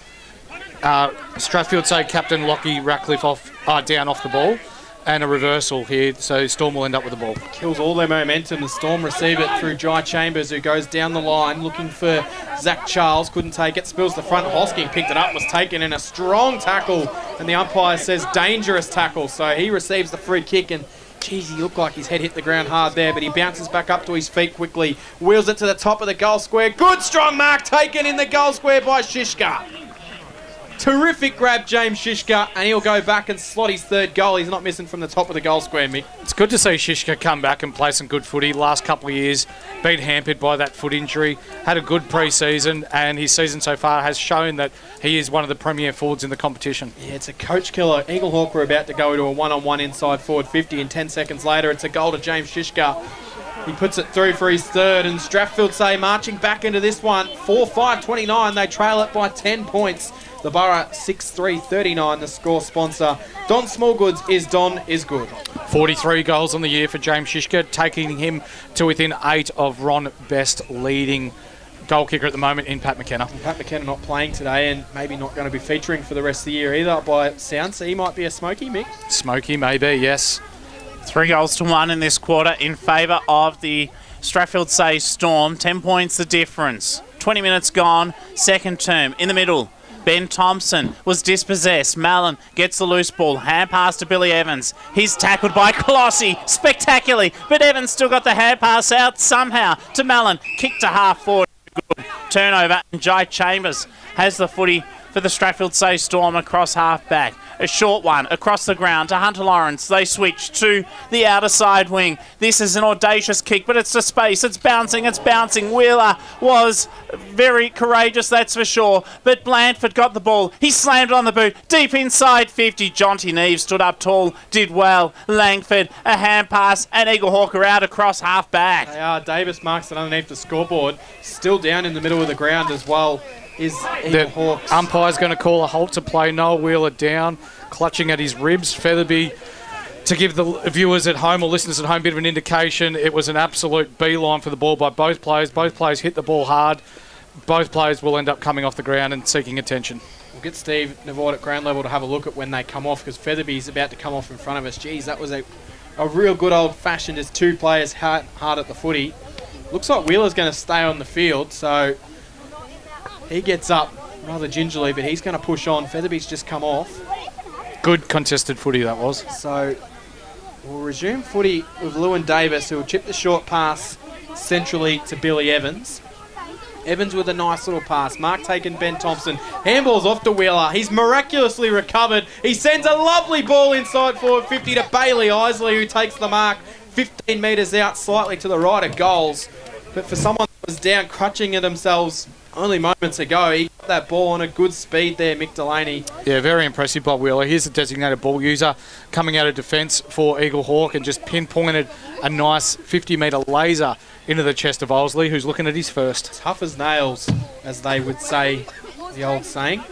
Strathfieldsaye captain Lockie Ratcliffe down off the ball. And a reversal here, so Storm will end up with the ball. Kills all their momentum. The Storm receive it through Jai Chambers, who goes down the line looking for Zach Charles. Couldn't take it. Spills the front. Hosking picked it up, was taken in a strong tackle. And the umpire says dangerous tackle. So he receives the free kick and, geez, he looked like his head hit the ground hard there, but he bounces back up to his feet quickly. Wheels it to the top of the goal square. Good strong mark taken in the goal square by Shishka. Terrific grab, James Shishka, and he'll go back and slot his third goal. He's not missing from the top of the goal square, Mick. It's good to see Shishka come back and play some good footy. Last couple of years, been hampered by that foot injury. Had a good pre-season, and his season so far has shown that he is one of the premier forwards in the competition. Yeah, it's a coach killer. Eaglehawk were about to go to a one-on-one inside forward 50, and 10 seconds later, it's a goal to James Shishka. He puts it through for his third, and Strathfieldsaye marching back into this one. 4-5-29, they trail it by 10 points. The Borough 6-3-39, the score sponsor. Don Smallgoods is good. 43 goals on the year for James Shishka, taking him to within 8 of Ron Best, leading goal kicker at the moment in Pat McKenna. And Pat McKenna not playing today and maybe not going to be featuring for the rest of the year either by sound, so he might be a smoky, Mick. Smoky, maybe, yes. 3-1 in this quarter in favour of the Strathfieldsaye Storm. 10 points the difference. 20 minutes gone, second term. In the middle, Ben Thompson was dispossessed. Mallon gets the loose ball. Hand pass to Billy Evans. He's tackled by Colossi spectacularly, but Evans still got the hand pass out somehow to Mallon. Kick to half forward. Good turnover. And Jai Chambers has the footy for the Strathfieldsaye Storm across half back. A short one across the ground to Hunter Lawrence. They switch to the outer side wing. This is an audacious kick, but it's to space. It's bouncing. Wheeler was very courageous, that's for sure. But Blandford got the ball. He slammed it on the boot. Deep inside 50. Jonty Neves stood up tall, did well. Langford, a hand pass, and Eaglehawk are out across half back. They are. Davis marks it underneath the scoreboard. Still down in the middle of the ground as well. Is Eaglehawks. The umpire's going to call a halt to play. Noel Wheeler down, clutching at his ribs. Featherby, to give the viewers at home or listeners at home a bit of an indication, it was an absolute beeline for the ball by both players. Both players hit the ball hard. Both players will end up coming off the ground and seeking attention. We'll get Steve Navard at ground level to have a look at when they come off, because Featherby's about to come off in front of us. Geez, that was a a real good old-fashioned, just two players hard at the footy. Looks like Wheeler's going to stay on the field, so he gets up rather gingerly, but he's going to push on. Featherby's just come off. Good contested footy that was. So we'll resume footy with Lewin Davis, who will chip the short pass centrally to Billy Evans. Evans with a nice little pass. Mark taking Ben Thompson. Handball's off to Wheeler. He's miraculously recovered. He sends a lovely ball inside forward 50 to Bailey Isley, who takes the mark 15 metres out, slightly to the right of goals. But for someone that was down crutching at themselves only moments ago, he got that ball on a good speed there, Mick Delaney. Yeah, very impressive by Wheeler. Here's the designated ball user coming out of defence for Eaglehawk and just pinpointed a nice 50-metre laser into the chest of Isley, who's looking at his first. Tough as nails, as they would say, the old saying.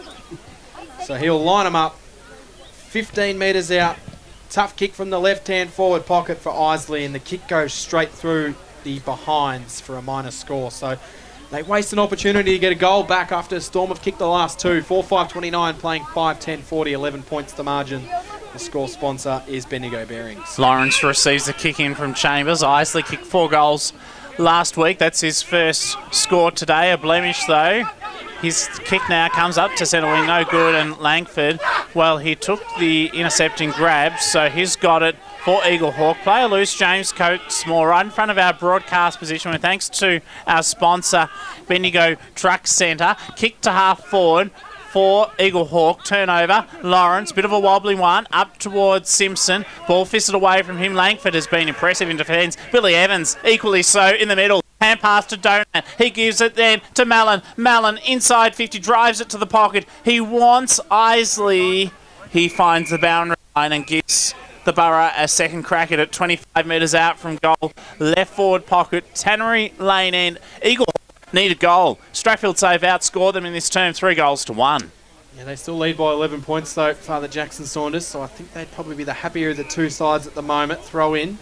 So he'll line them up, 15 metres out. Tough kick from the left-hand forward pocket for Isley, and the kick goes straight through the behinds for a minor score. So they waste an opportunity to get a goal back after Storm have kicked the last two. 4-5-29, playing 5-10-40, 11 points the margin. The score sponsor is Bendigo Bearings. Lawrence receives the kick in from Chambers. Isley kicked 4 goals last week. That's his first score today. A blemish though. His kick now comes up to centre wing, no good, and Langford, well, he took the intercepting grab, so he's got it for Eaglehawk. Player loose, James Coates-Moore, right in front of our broadcast position, with thanks to our sponsor, Bendigo Truck Centre. Kick to half forward for Eaglehawk. Turnover, Lawrence, bit of a wobbly one, up towards Simpson. Ball fisted away from him. Langford has been impressive in defence. Billy Evans, equally so, in the middle. Hand pass to Donut. He gives it then to Mallon. Mallon inside 50, drives it to the pocket. He wants Isley. He finds the boundary line and gives the Borough a second crack at it. 25 metres out from goal. Left forward pocket. Tannery Lane end. Eagle need a goal. Strathfieldsaye outscored them in this term 3-1. Yeah, they still lead by 11 points though, Father Jackson Saunders, so I think they'd probably be the happier of the two sides at the moment. Throw in.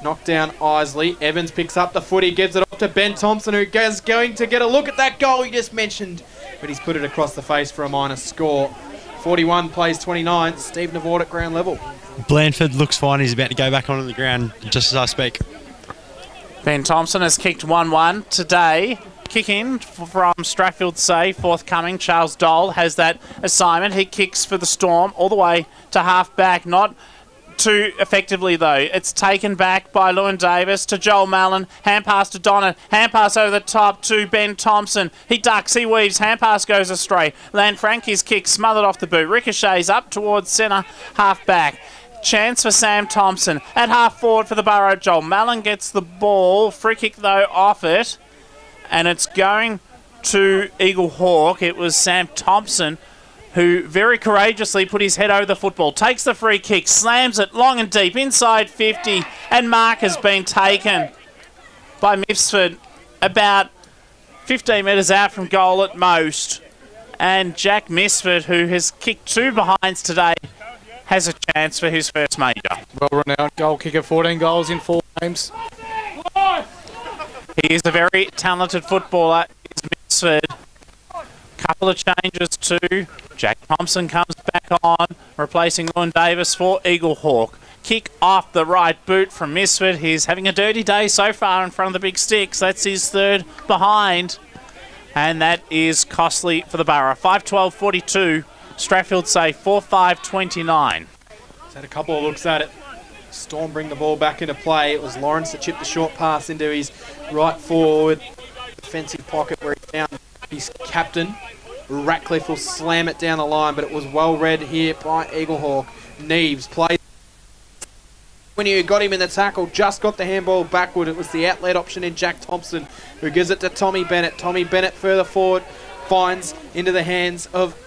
Knock down Isley. Evans picks up the footy, gives it off to Ben Thompson, who is going to get a look at that goal he just mentioned. But he's put it across the face for a minor score. 41 plays 29. Steve Navort at ground level. Blandford looks fine. He's about to go back onto the ground just as I speak. Ben Thompson has kicked 1-1 today. Kick in from Strathfieldsaye, forthcoming. Charles Dole has that assignment. He kicks for the Storm all the way to half back. Not too effectively though. It's taken back by Lewin Davis to Joel Mallon. Hand pass to Donner. Hand pass over the top to Ben Thompson. He ducks, he weaves. Hand pass goes astray. Lanfranchi's kick smothered off the boot. Ricochets up towards centre half back. Chance for Sam Thompson at half forward for the Borough. Joel Mallon gets the ball. Free kick though off it, and it's going to Eaglehawk. It was Sam Thompson who very courageously put his head over the football, takes the free kick, slams it long and deep, inside 50, and mark has been taken by Mifsford about 15 metres out from goal at most. And Jack Misford, who has kicked 2 behinds today, has a chance for his first major. Well-renowned goal kicker, 14 goals in 4 games. He is a very talented footballer, is Misford. Couple of changes too. Jack Thompson comes back on, replacing Lewin Davis for Eaglehawk. Kick off the right boot from Misford. He's having a dirty day so far in front of the big sticks. That's his third behind. And that is costly for the Borough. 5-12-42. Strathfieldsaye 4-5-29. He's had a couple of looks at it. Storm bring the ball back into play. It was Lawrence that chipped the short pass into his right forward defensive pocket where he found his captain. Ratcliffe will slam it down the line, but it was well read here by Eaglehawk. Neves plays. When he got him in the tackle, just got the handball backward. It was the outlet option in Jack Thompson, who gives it to Tommy Bennett. Tommy Bennett further forward, finds into the hands of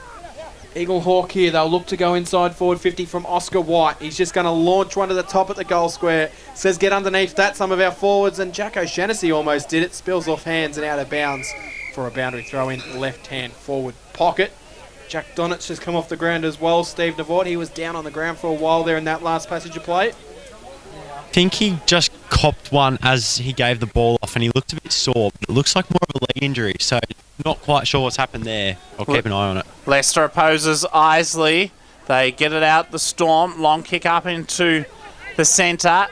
Eaglehawk here. They'll look to go inside forward 50 from Oscar White. He's just going to launch one to the top at the goal square. Says get underneath that, some of our forwards, and Jack O'Shaughnessy almost did it. Spills off hands and out of bounds for a boundary throw in left-hand forward pocket. Jack Donitz has come off the ground as well. Steve Navort, he was down on the ground for a while there in that last passage of play. I think he just copped one as he gave the ball off and he looked a bit sore, but it looks like more of a leg injury, so not quite sure what's happened there. I'll keep an eye on it. Leicester opposes Isley. They get it out the Storm. Long kick up into the centre.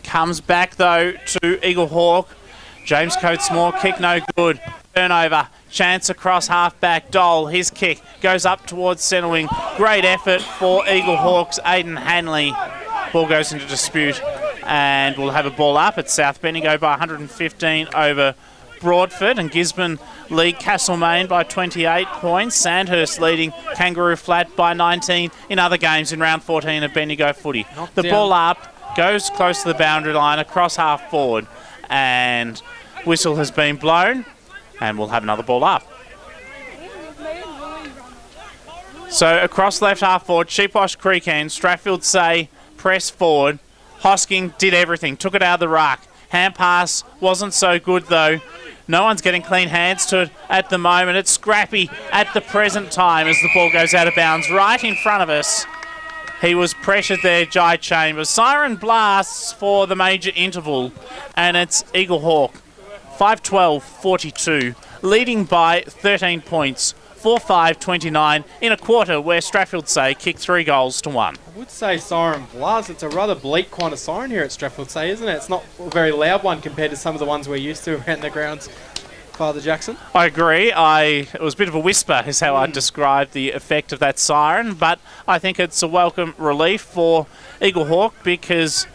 Comes back, though, to Eaglehawk. James Coatesmore, kick no good. Turnover. Chance across half-back. Dole, his kick goes up towards centre wing. Great effort for Eaglehawks. Aidan Hanley. Ball goes into dispute, and we'll have a ball up at South Bendigo by 115 over Broadford, and Gisborne lead Castlemaine by 28 points. Sandhurst leading Kangaroo Flat by 19 in other games in round 14 of Bendigo footy. The ball up, goes close to the boundary line, across half forward, and whistle has been blown, and we'll have another ball up. So across left half forward, Sheepwash Creek end, Strathfieldsaye press forward. Hosking did everything, took it out of the ruck. Hand pass wasn't so good though. No one's getting clean hands to it at the moment. It's scrappy at the present time as the ball goes out of bounds right in front of us. He was pressured there, Jai Chambers. Siren blasts for the major interval, and it's Eaglehawk 5-12-42, leading by 13 points, 4-5-29 in a quarter where Strathfieldsaye kicked 3 goals to 1. I would say siren blast. It's a rather bleak kind of siren here at Strathfieldsaye, isn't it? It's not a very loud one compared to some of the ones we're used to around the grounds, Father Jackson. I agree. It was a bit of a whisper is how I'd describe the effect of that siren, but I think it's a welcome relief for Eaglehawk because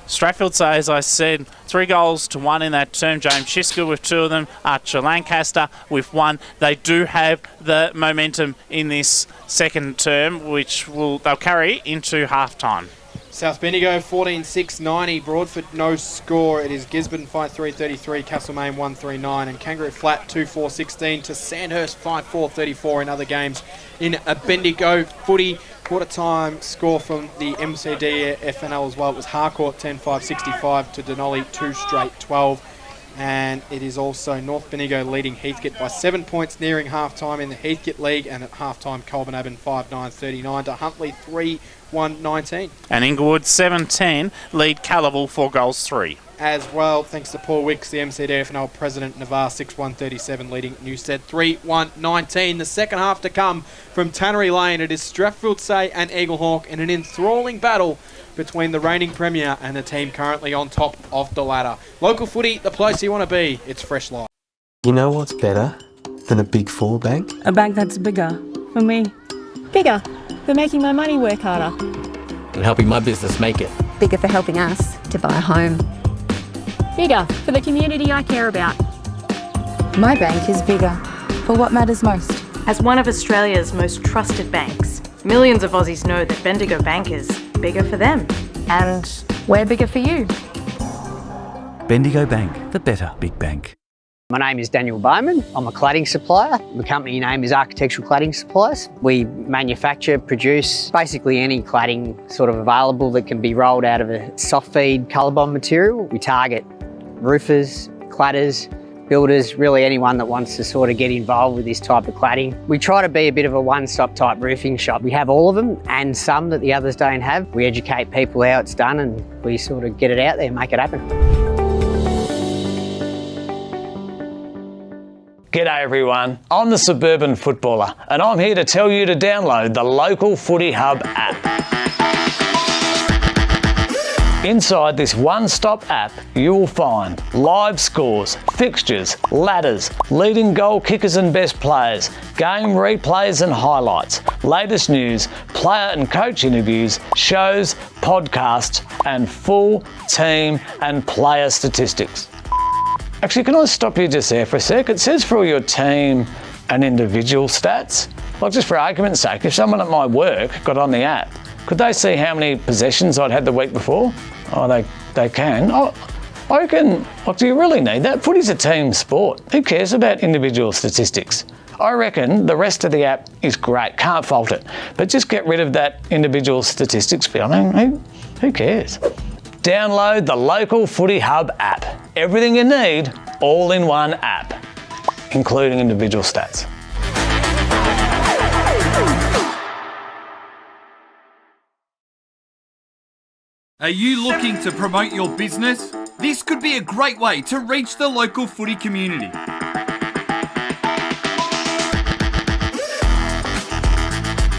Strathfieldsaye, as I said, 3 goals to 1 in that term. James Shisker with 2 of them, Archer Lancaster with 1. They do have the momentum in this second term, which they'll carry into half-time. South Bendigo 14-6-90, Broadford no score. It is Gisborne 5-3-33, Castlemaine 1-3-9, and Kangaroo Flat 2-4-16 to Sandhurst 5-4-34 in other games in a Bendigo footy. Quarter-time score from the MCD FNL as well. It was Harcourt 10-5-65 to Denali 2 straight 12. And it is also North Bendigo leading Heathcote by 7 points nearing half-time in the Heathcote League, and at half-time Colbinaban 5-9-39 to Huntley 3-1-19. And Inglewood 7-10 lead Calaval 4 goals 3. As well, thanks to Paul Wicks, the MCDFNL president, Navarre 6-1-37 leading Newstead 3-1-19. The second half to come from Tannery Lane. It is Strathfieldsaye and Eaglehawk in an enthralling battle between the reigning premier and the team currently on top of the ladder. Local footy, the place you want to be. It's Fresh Life. You know what's better than a Big Four bank? A bank that's bigger for me. Bigger for making my money work harder. And helping my business make it. Bigger for helping us to buy a home. Bigger for the community I care about. My bank is bigger for what matters most. As one of Australia's most trusted banks, millions of Aussies know that Bendigo Bank is bigger for them. And we're bigger for you. Bendigo Bank, the better big bank. My name is Daniel Bowman. I'm a cladding supplier. The company name is Architectural Cladding Supplies. We manufacture, produce basically any cladding sort of available that can be rolled out of a soft feed colour bond material. We target roofers, cladders, builders, really anyone that wants to sort of get involved with this type of cladding. We try to be a bit of a one-stop type roofing shop. We have all of them and some that the others don't have. We educate people how it's done and we sort of get it out there and make it happen. G'day everyone, I'm the Suburban Footballer and I'm here to tell you to download the Local Footy Hub app. Inside this one-stop app, you will find live scores, fixtures, ladders, leading goal kickers and best players, game replays and highlights, latest news, player and coach interviews, shows, podcasts, and full team and player statistics. Actually, can I stop you just there for a sec? It says for all your team and individual stats. Like just for argument's sake, if someone at my work got on the app, could they see how many possessions I'd had the week before? Oh, they can. Oh, I reckon, like, do you really need that? Footy's a team sport. Who cares about individual statistics? I reckon the rest of the app is great, can't fault it. But just get rid of that individual statistics bit. I mean, who cares? Download the Local Footy Hub app. Everything you need, all in one app, including individual stats. Are you looking to promote your business? This could be a great way to reach the local footy community.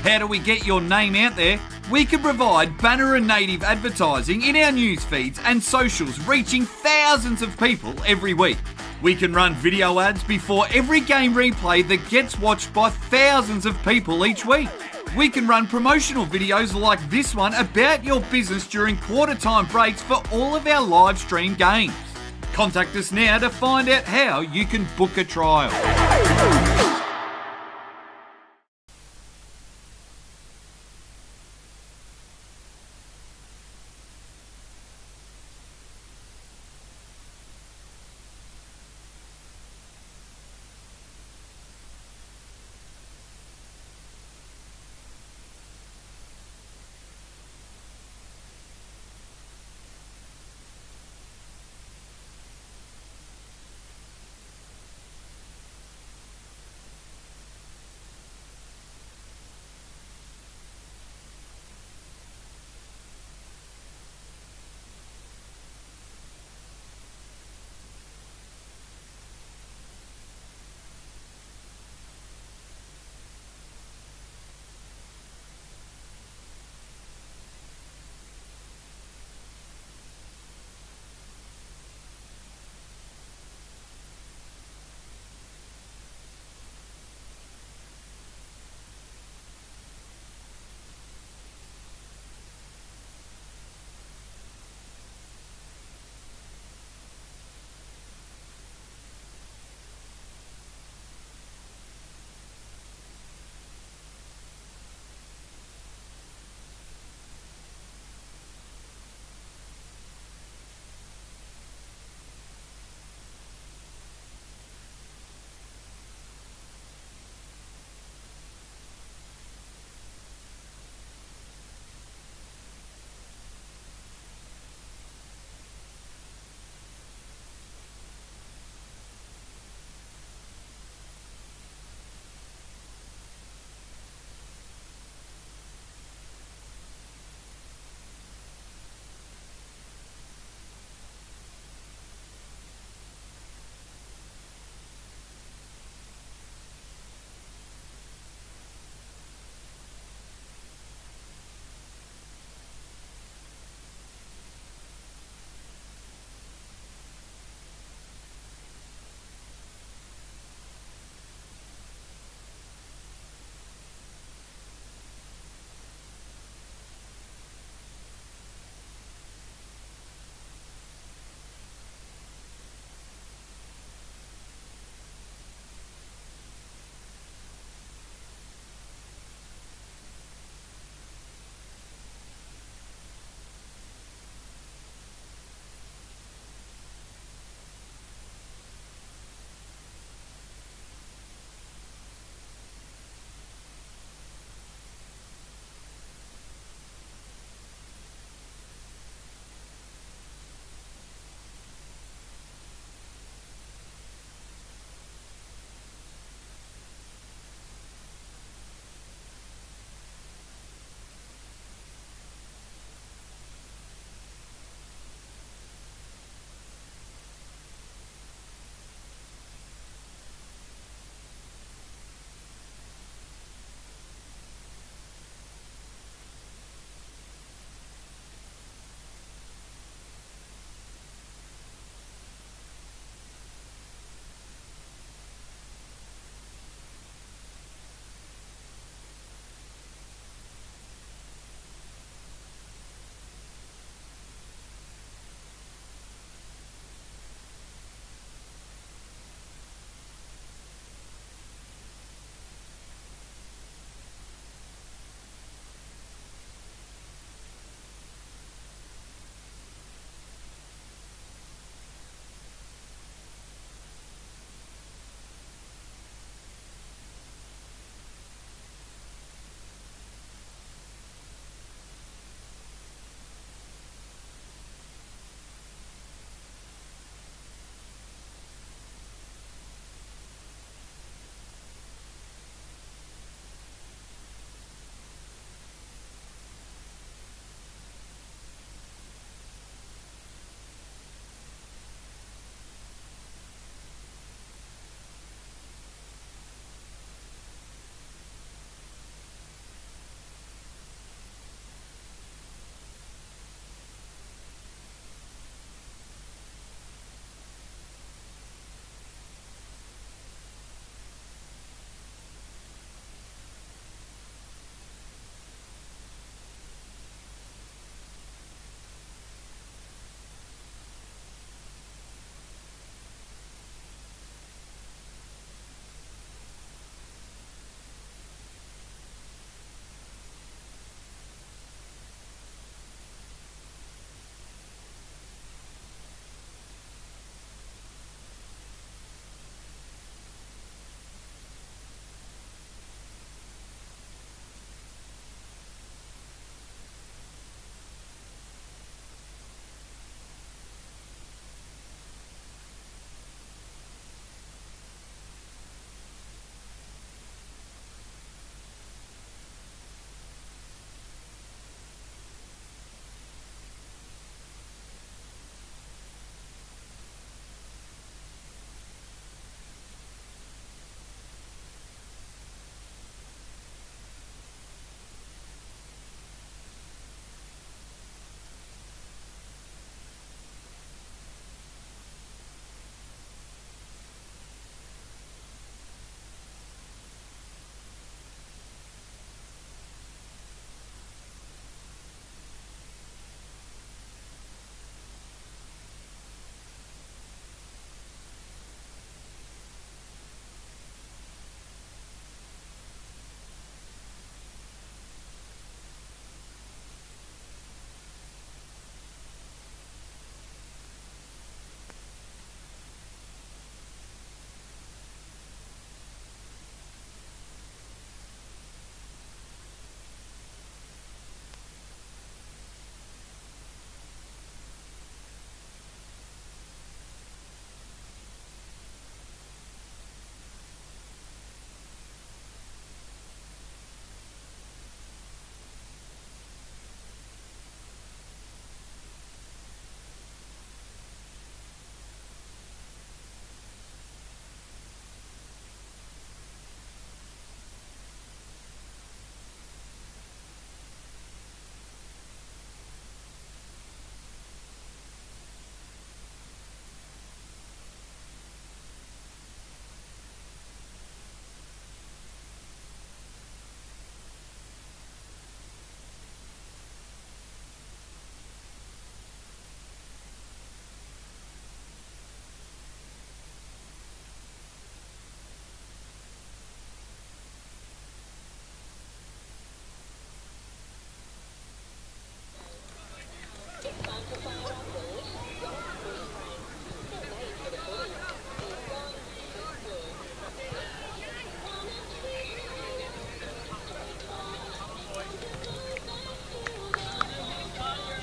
How do we get your name out there? we can provide banner and native advertising in our news feeds and socials, reaching thousands of people every week. We can run video ads before every game replay that gets watched by thousands of people each week. We can run promotional videos like this one about your business during quarter time breaks for all of our live stream games. Contact us now to find out how you can book a trial.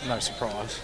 no surprise.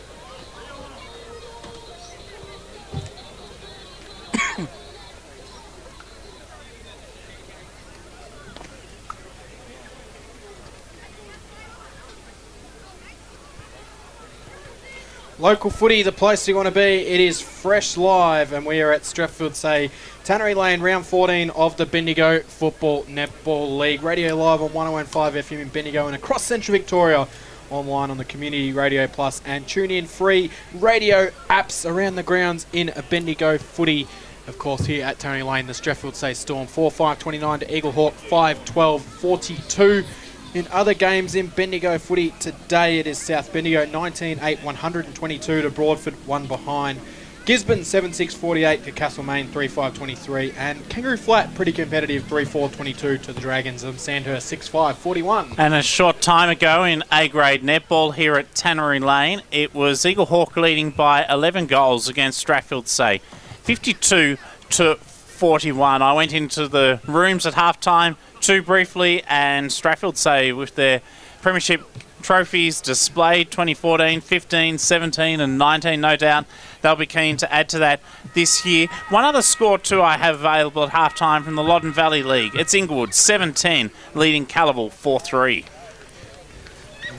Local footy, the place you want to be. It is fresh live, and we are at Strathfieldsaye, Tannery Lane, round 14 of the Bendigo Football Netball League. Radio live on 101.5 FM in Bendigo and across Central Victoria. Online on the Community Radio Plus and tune in free radio apps around the grounds in Bendigo footy. Of course, here at Tannery Lane, the Strathfieldsaye Storm 4-5-29 to Eaglehawk 5-12-42. In other games in Bendigo footy today, it is South Bendigo 19-8, 122 to Broadford, 1 behind. Gisborne 7-6-48 to Castlemaine 3-5-23. And Kangaroo Flat, pretty competitive, 3-4-22 to the Dragons of Sandhurst 6-5-41. And a short time ago in A-grade netball here at Tannery Lane, it was Eaglehawk leading by 11 goals against Strathfieldsaye, 52 to 41. I went into the rooms at halftime too briefly, and Strathfieldsaye with their premiership trophies displayed 2014, 15, 17 and 19, no doubt they'll be keen to add to that this year. One other score too I have available at halftime from the Loddon Valley League. It's Inglewood 7-10 leading Calible 4-3.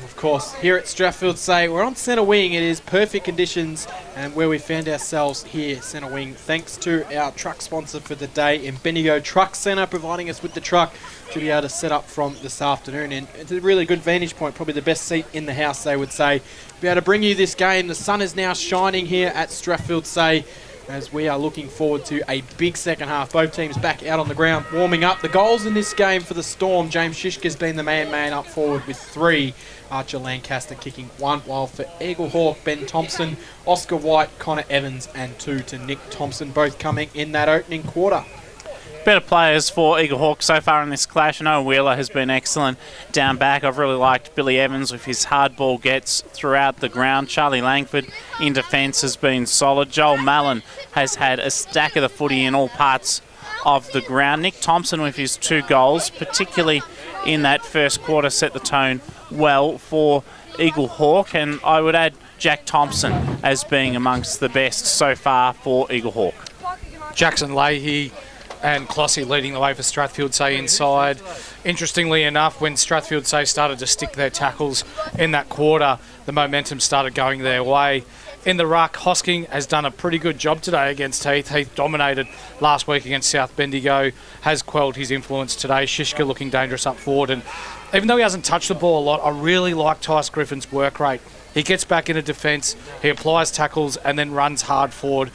Of course, here at Strathfieldsaye, we're on centre wing. It is perfect conditions, and where we found ourselves here, centre wing, thanks to our truck sponsor for the day in Bendigo Truck Centre, providing us with the truck to be able to set up from this afternoon. And it's a really good vantage point, probably the best seat in the house, they would say, to be able to bring you this game. The sun is now shining here at Strathfieldsaye, as we are looking forward to a big second half. Both teams back out on the ground, warming up. The goals in this game for the Storm, James Shishka's been the man up forward with 3. Archer Lancaster kicking 1, while for Eaglehawk, Ben Thompson, Oscar White, Connor Evans, and 2 to Nick Thompson, both coming in that opening quarter. Better players for Eaglehawk so far in this clash. I know Wheeler has been excellent down back. I've really liked Billy Evans with his hard ball gets throughout the ground. Charlie Langford in defence has been solid. Joel Mallon has had a stack of the footy in all parts of the ground. Nick Thompson with his 2 goals, particularly in that first quarter, set the tone well for Eaglehawk, and I would add Jack Thompson as being amongst the best so far for Eaglehawk. Jackson Leahy and Clossy leading the way for Strathfieldsaye inside. Interestingly enough, when Strathfieldsaye started to stick their tackles in that quarter, the momentum started going their way. In the ruck, Hosking has done a pretty good job today against Heath. Heath dominated last week against South Bendigo, has quelled his influence today. Shishka looking dangerous up forward, and even though he hasn't touched the ball a lot, I really like Tice Griffin's work rate. He gets back into defence, he applies tackles and then runs hard forward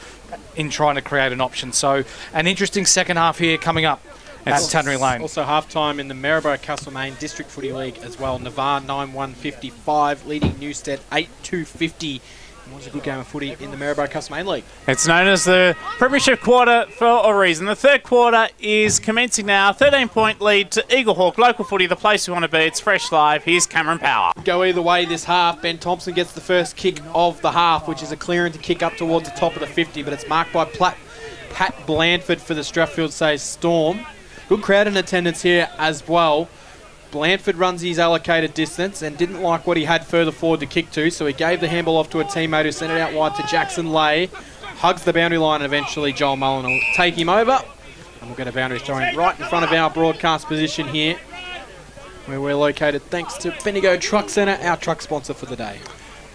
in trying to create an option. So an interesting second half here coming up at Tannery Lane. Also half-time in the Maryborough Castlemaine District Footy League as well. Navarre 9-1-55, leading Newstead 8-2-50. It was a good game of footy in the Maryborough Castlemaine League. It's known as the Premiership Quarter for a reason. The third quarter is commencing now. 13-point lead to Eaglehawk. Local footy, the place we want to be. It's fresh live. Here's Cameron Power. Go either way this half. Ben Thompson gets the first kick of the half, which is a clearing to kick up towards the top of the 50, but it's marked by Pat Blandford for the Strathfieldsaye Storm. Good crowd in attendance here as well. Blandford runs his allocated distance and didn't like what he had further forward to kick to, so he gave the handball off to a teammate who sent it out wide to Jackson Lay. Hugs the boundary line, and eventually Joel Mullen will take him over. And we'll get a boundary throwing right in front of our broadcast position here, where we're located thanks to Bendigo Truck Centre, our truck sponsor for the day.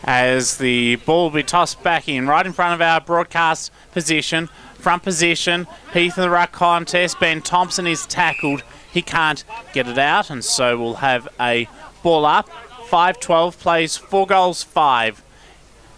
As the ball will be tossed back in, right in front of our broadcast position. Front position, Heath in the ruck contest. Ben Thompson is tackled. He can't get it out, and so we'll have a ball up. 5-12 plays 4 goals, 5.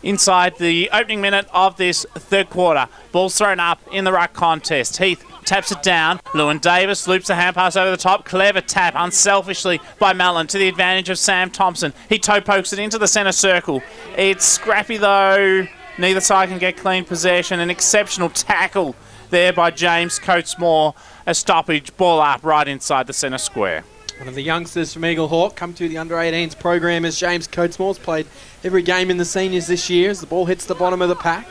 Inside the opening minute of this third quarter, ball's thrown up in the ruck contest. Heath taps it down. Lewin Davis loops the hand pass over the top. Clever tap, unselfishly by Mallon to the advantage of Sam Thompson. He toe pokes it into the centre circle. It's scrappy though. Neither side can get clean possession. An exceptional tackle there by James Coatesmore. A stoppage, ball up right inside the centre square. One of the youngsters from Eaglehawk come to the under-18s program as James Coatesmore's played every game in the seniors this year as the ball hits the bottom of the pack.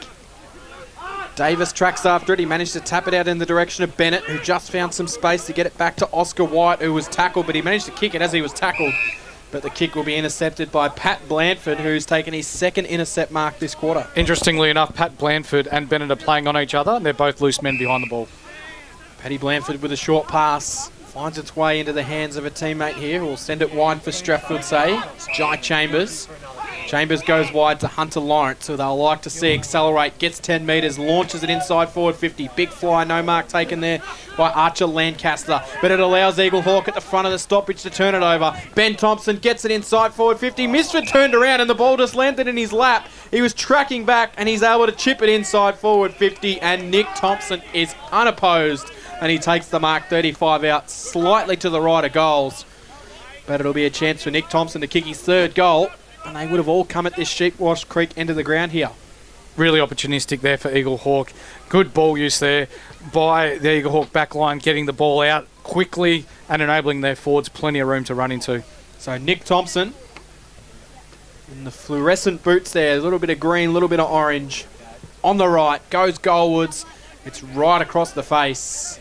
Davis tracks after it. He managed to tap it out in the direction of Bennett, who just found some space to get it back to Oscar White, who was tackled, but he managed to kick it as he was tackled. but the kick will be intercepted by Pat Blandford, who's taken his second intercept mark this quarter. Interestingly enough, Pat Blandford and Bennett are playing on each other, and they're both loose men behind the ball. Paddy Blandford with a short pass. Finds its way into the hands of a teammate here who will send it wide for Strathfieldsaye. It's Jai Chambers. Chambers goes wide to Hunter Lawrence, who they'll like to see accelerate. Gets 10 metres, launches it inside forward 50. Big fly, no mark taken there by Archer Lancaster. But it allows Eaglehawk at the front of the stoppage to turn it over. Ben Thompson gets it inside forward 50. Misford turned around and the ball just landed in his lap. He was tracking back and he's able to chip it inside forward 50. And Nick Thompson is unopposed. And he takes the mark 35 out, slightly to the right of goals. But it'll be a chance for Nick Thompson to kick his third goal. And they would have all come at this Sheepwash Creek end of the ground here. Really opportunistic there for Eaglehawk. Good ball use there by the Eaglehawk backline, getting the ball out quickly and enabling their forwards plenty of room to run into. So Nick Thompson in the fluorescent boots there, a little bit of green, a little bit of orange. On the right, goes goalwards. It's right across the face.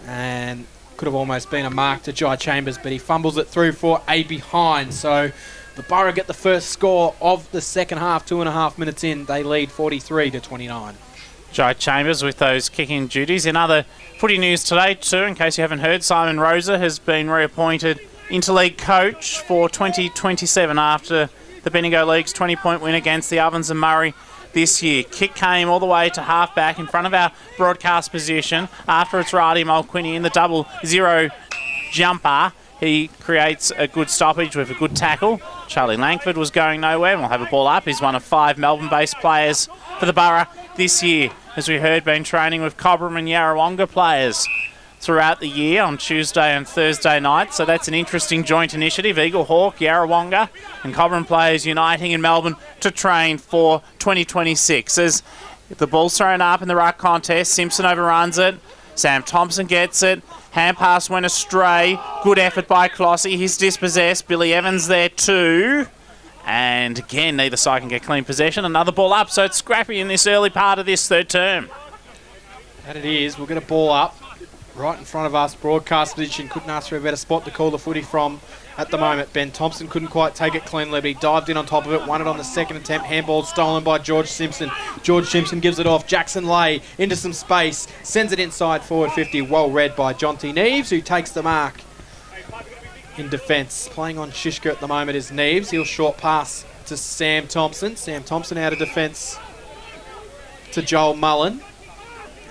And could have almost been a mark to Jai Chambers, but he fumbles it through for a behind. So the Borough get the first score of the second half, 2.5 minutes in. They lead 43-29. Jai Chambers with those kicking duties. In other footy news today too, in case you haven't heard, Simon Rosa has been reappointed interleague coach for 2027 after the Bendigo League's 20-point win against the Ovens and Murray this year. Kick came all the way to half-back in front of our broadcast position after it's Radi Mulquinny in the 0-0 jumper. He creates a good stoppage with a good tackle. Charlie Langford was going nowhere and will have a ball up. He's one of 5 Melbourne-based players for the Borough this year. As we heard, been training with Cobram and Yarrawonga players throughout the year on Tuesday and Thursday night. So that's an interesting joint initiative. Eaglehawk, Yarrawonga and Cobram players uniting in Melbourne to train for 2026. As the ball's thrown up in the ruck contest, Simpson overruns it. Sam Thompson gets it. Hand pass went astray. Good effort by Clossy. He's dispossessed. Billy Evans there too. And again, neither side can get clean possession. Another ball up, so it's scrappy in this early part of this third term. And it is. We'll get a ball up right in front of us. Broadcast position. Couldn't ask for a better spot to call the footy from at the moment. Ben Thompson couldn't quite take it cleanly, but he dived in on top of it, won it on the second attempt. Handball stolen by George Simpson. George Simpson gives it off. Jackson Lay into some space, sends it inside forward 50. Well read by Jonty Neves, who takes the mark in defence. Playing on Shishka at the moment is Neves. He'll short pass to Sam Thompson. Sam Thompson out of defence to Joel Mullen.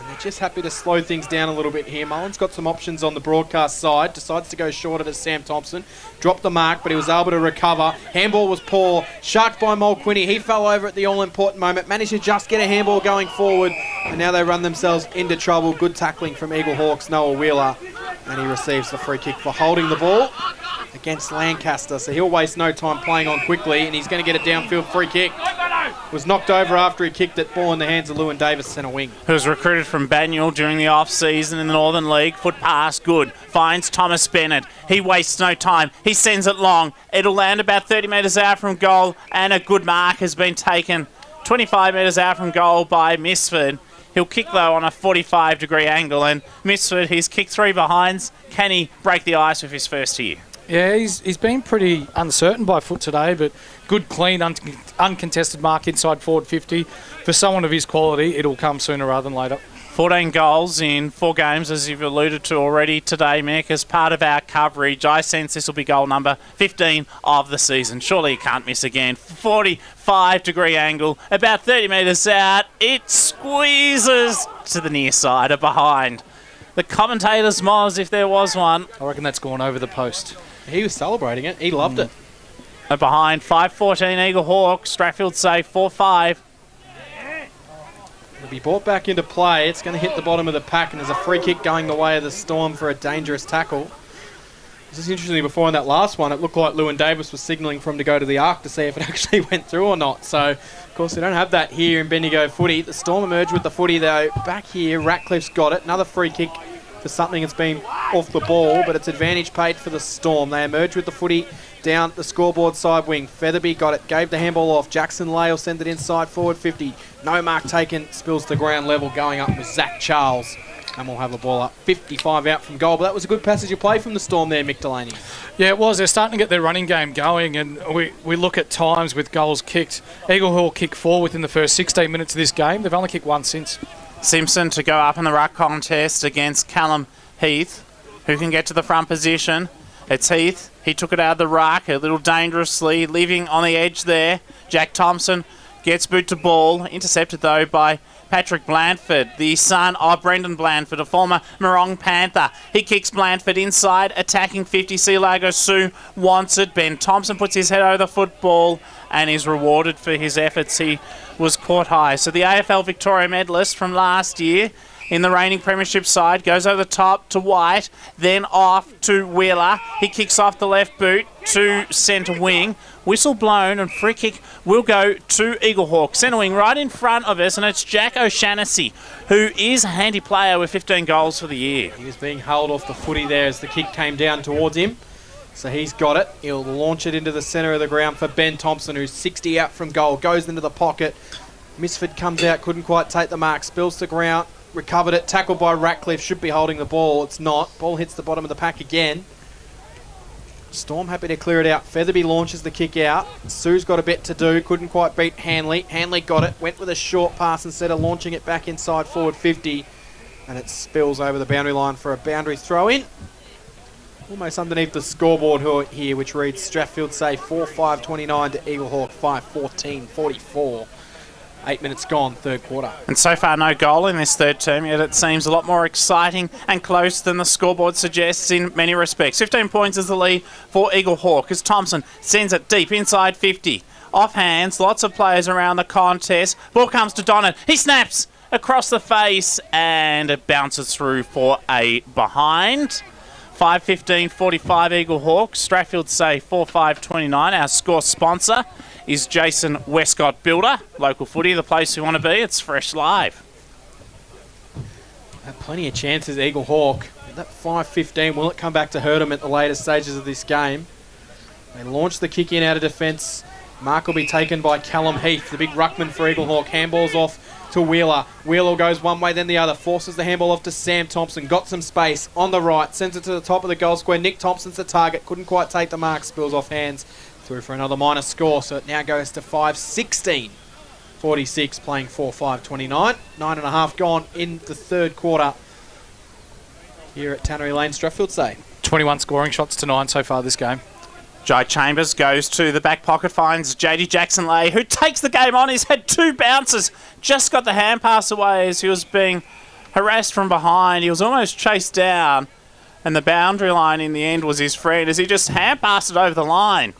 They're just happy to slow things down a little bit here. Mullen's got some options on the broadcast side. Decides to go shorter to Sam Thompson. Dropped the mark, but he was able to recover. Handball was poor. Sharked by Mulquinny. He fell over at the all-important moment. Managed to just get a handball going forward. And now they run themselves into trouble. Good tackling from Eaglehawks' Noah Wheeler. And he receives the free kick for holding the ball against Lancaster. So he'll waste no time playing on quickly. And he's going to get a downfield free kick. Was knocked over after he kicked it. Ball in the hands of Lewin Davis, centre wing. Who was recruited from Banyule during the off-season in the Northern League. Foot pass, good. Finds Thomas Bennett. He wastes no time. He sends it long. It'll land about 30 metres out from goal, and a good mark has been taken 25 metres out from goal by Misford. He'll kick, though, on a 45-degree angle, and Misford, he's kicked 3 behinds. Can he break the ice with his first here? Yeah, he's been pretty uncertain by foot today, but good, clean, uncontested mark inside forward 50. For someone of his quality, it'll come sooner rather than later. 14 goals in 4 games, as you've alluded to already today, Mick, as part of our coverage. I sense this will be goal number 15 of the season. Surely you can't miss again. 45-degree angle, about 30 metres out. It squeezes to the near side or behind. The commentator's moz, if there was one. I reckon that's gone over the post. He was celebrating it. He loved it. Behind 5-14 Eaglehawk. Strathfieldsaye 4-5. It'll be brought back into play. It's going to hit the bottom of the pack, and there's a free kick going the way of the Storm for a dangerous tackle. This is interesting. Before in that last one, it looked like Lewin Davis was signalling for him to go to the arc to see if it actually went through or not. So, of course, we don't have that here in Bendigo footy. The Storm emerged with the footy, though. Back here, Ratcliffe's got it. Another free kick for something that's been off the ball, but it's advantage paid for the Storm. They emerge with the footy down the scoreboard side wing. Featherby got it, gave the handball off. Jackson Lay will send it inside forward 50. No mark taken, spills to ground level. Going up with Zach Charles. And we'll have a ball up 55 out from goal. But that was a good passage of play from the Storm there, Mick Delaney. Yeah, it was. They're starting to get their running game going, and we look at times with goals kicked. Eaglehawk kicked 4 within the first 16 minutes of this game. They've only kicked 1 since. Simpson to go up in the ruck contest against Callum Heath, who can get to the front position. It's Heath. He took it out of the ruck a little dangerously, leaving on the edge there. Jack Thompson gets boot to ball, intercepted though by Patrick Blandford, the son of Brendan Blandford, a former Morong Panther. He kicks Blandford inside, attacking 50. Sealago Sue wants it. Ben Thompson puts his head over the football and is rewarded for his efforts. He was caught high. So the AFL Victoria medalist from last year in the reigning premiership side goes over the top to White, then off to Wheeler. He kicks off the left boot to centre wing. Whistle blown and free kick will go to Eaglehawk. Centre wing right in front of us, and it's Jack O'Shaughnessy, who is a handy player with 15 goals for the year. He was being held off the footy there as the kick came down towards him. So he's got it. He'll launch it into the centre of the ground for Ben Thompson, who's 60 out from goal. Goes into the pocket. Misford comes out, couldn't quite take the mark. Spills to ground, recovered it. Tackled by Ratcliffe, should be holding the ball. It's not. Ball hits the bottom of the pack again. Storm happy to clear it out. Featherby launches the kick out. Sue's got a bit to do. Couldn't quite beat Hanley. Hanley got it. Went with a short pass instead of launching it back inside forward 50. And it spills over the boundary line for a boundary throw in. Almost underneath the scoreboard here, which reads Strathfieldsaye 4-5-29 to Eaglehawk 5-14-44. 8 minutes gone, third quarter. And so far no goal in this third term, yet it seems a lot more exciting and close than the scoreboard suggests in many respects. 15 points is the lead for Eaglehawk as Thompson sends it deep inside 50. Off hands, lots of players around the contest. Ball comes to Donnan. He snaps across the face and it bounces through for a behind. 5-15-45 Eaglehawk. Strathfieldsaye 4-5-29. Our score sponsor is Jason Westcott Builder. Local footy, the place we want to be. It's Fresh Live. Plenty of chances, Eaglehawk. That 5-15, will it come back to hurt them at the later stages of this game? They launch the kick in out of defence. Mark will be taken by Callum Heath, the big ruckman for Eaglehawk. Handball's off to Wheeler. Wheeler goes one way, then the other. Forces the handball off to Sam Thompson. Got some space on the right. Sends it to the top of the goal square. Nick Thompson's the target. Couldn't quite take the mark. Spills off hands. Through for another minor score. So it now goes to 5-16. 46 playing 4-5-29. 9.5 gone in the third quarter here at Tannery Lane, Strathfieldsaye. 21 scoring shots to 9 so far this game. Jai Chambers goes to the back pocket, finds JD Jackson-Leigh, who takes the game on. He's had 2 bounces. Just got the hand pass away as he was being harassed from behind. He was almost chased down, and the boundary line in the end was his friend as he just hand passed it over the line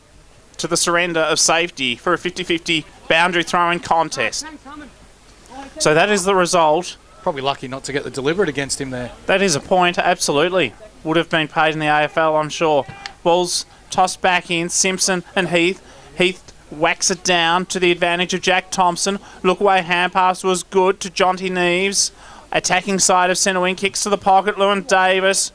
to the surrender of safety for a 50-50 boundary throwing contest. So that is the result. Probably lucky not to get the deliberate against him there. That is a point, absolutely. Would have been paid in the AFL, I'm sure. Ball's tossed back in, Simpson and Heath. Heath whacks it down to the advantage of Jack Thompson. Look away hand pass was good to Jonty Neves. Attacking side of centre wing, kicks to the pocket, Lewin Davis.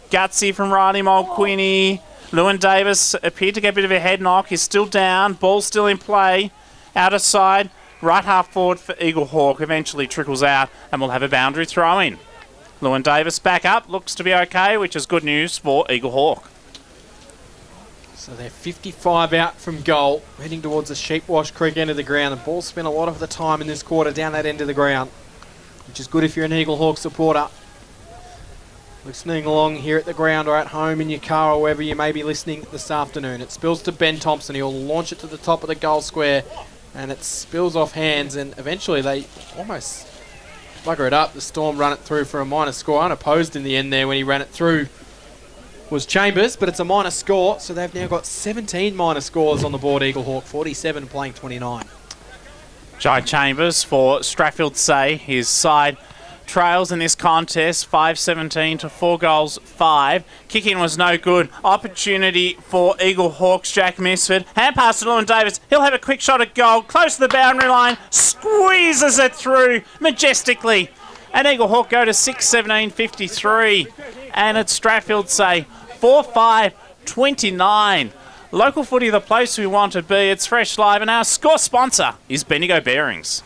Gutsy from Riley Mulqueeney. Lewin Davis appeared to get a bit of a head knock. He's still down. Ball still in play. Outer side. Right half forward for Eaglehawk. Eventually trickles out and we'll have a boundary throw in. Lewin Davis back up. Looks to be okay, which is good news for Eaglehawk. So they're 55 out from goal. Heading towards the Sheepwash Creek end of the ground. The ball spent a lot of the time in this quarter down that end of the ground, which is good if you're an Eaglehawk supporter. Listening along here at the ground or at home in your car or wherever you may be listening this afternoon. It spills to Ben Thompson. He'll launch it to the top of the goal square and it spills off hands and eventually they almost bugger it up. The Storm run it through for a minor score. Unopposed in the end there when he ran it through was Chambers, but it's a minor score, so they've now got 17 minor scores on the board, Eaglehawk, 47 playing 29. Jai Chambers for Strathfieldsaye. His side trails in this contest, 5-17 to 4 goals, 5. Kick-in was no good. Opportunity for Eaglehawks, Jack Misford. Hand pass to Lewin Davis. He'll have a quick shot at goal, close to the boundary line, squeezes it through majestically. And Eaglehawk go to 6-17-53. And it's Strathfieldsaye 4-5-29. Local footy, the place we want to be. It's Fresh Live, and our score sponsor is Bendigo Bearings.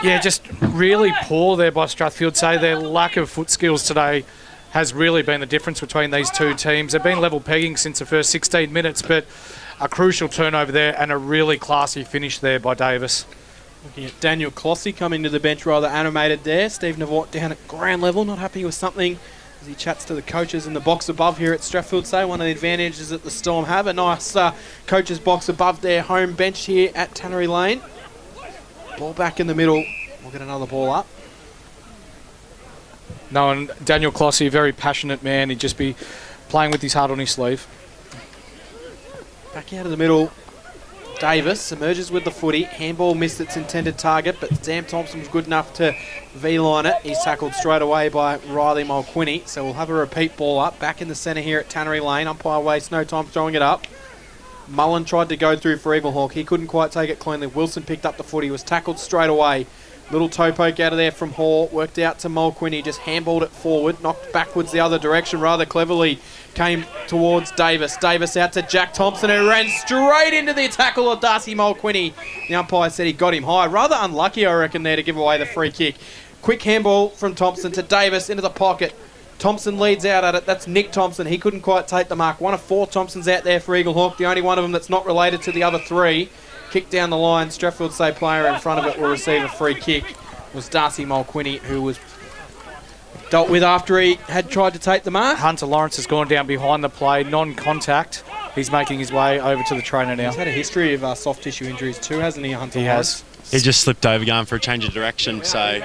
Yeah, just really poor there by Strathfieldsaye. Their lack of foot skills today has really been the difference between these two teams. They've been level pegging since the first 16 minutes, but a crucial turnover there and a really classy finish there by Davis. Looking at Daniel Clossy coming to the bench rather animated there. Steve Navort down at ground level, not happy with something as he chats to the coaches in the box above here at Strathfieldsaye. One of the advantages that the Storm have, a nice coaches box above their home bench here at Tannery Lane. Ball back in the middle. We'll get another ball up. No, and Daniel Clossy, a very passionate man. He'd just be playing with his heart on his sleeve. Back out of the middle. Davis emerges with the footy. Handball missed its intended target, but Sam Thompson was good enough to V-line it. He's tackled straight away by Riley Mulquinny. So we'll have a repeat ball up. Back in the centre here at Tannery Lane. Umpire wastes no time throwing it up. Mullen tried to go through for Eaglehawk. He couldn't quite take it cleanly. Wilson picked up the footy. Was tackled straight away. Little toe poke out of there from Hall. Worked out to Mulquinny. Just handballed it forward. Knocked backwards the other direction rather cleverly. Came towards Davis. Davis out to Jack Thompson, who ran straight into the tackle of Darcy Mulquinny. The umpire said he got him high. Rather unlucky, I reckon, there to give away the free kick. Quick handball from Thompson to Davis into the pocket. Thompson leads out at it. That's Nick Thompson. He couldn't quite take the mark. One of 4 Thompsons out there for Eaglehawk. The only one of them that's not related to the other 3. Kick down the line. Strathfieldsaye player in front of it will receive a free kick. It was Darcy Mulquinny, who was dealt with after he had tried to take the mark. Hunter Lawrence has gone down behind the play, non-contact. He's making his way over to the trainer now. He's had a history of soft tissue injuries too, hasn't he, Hunter? He has. He just slipped over going for a change of direction, so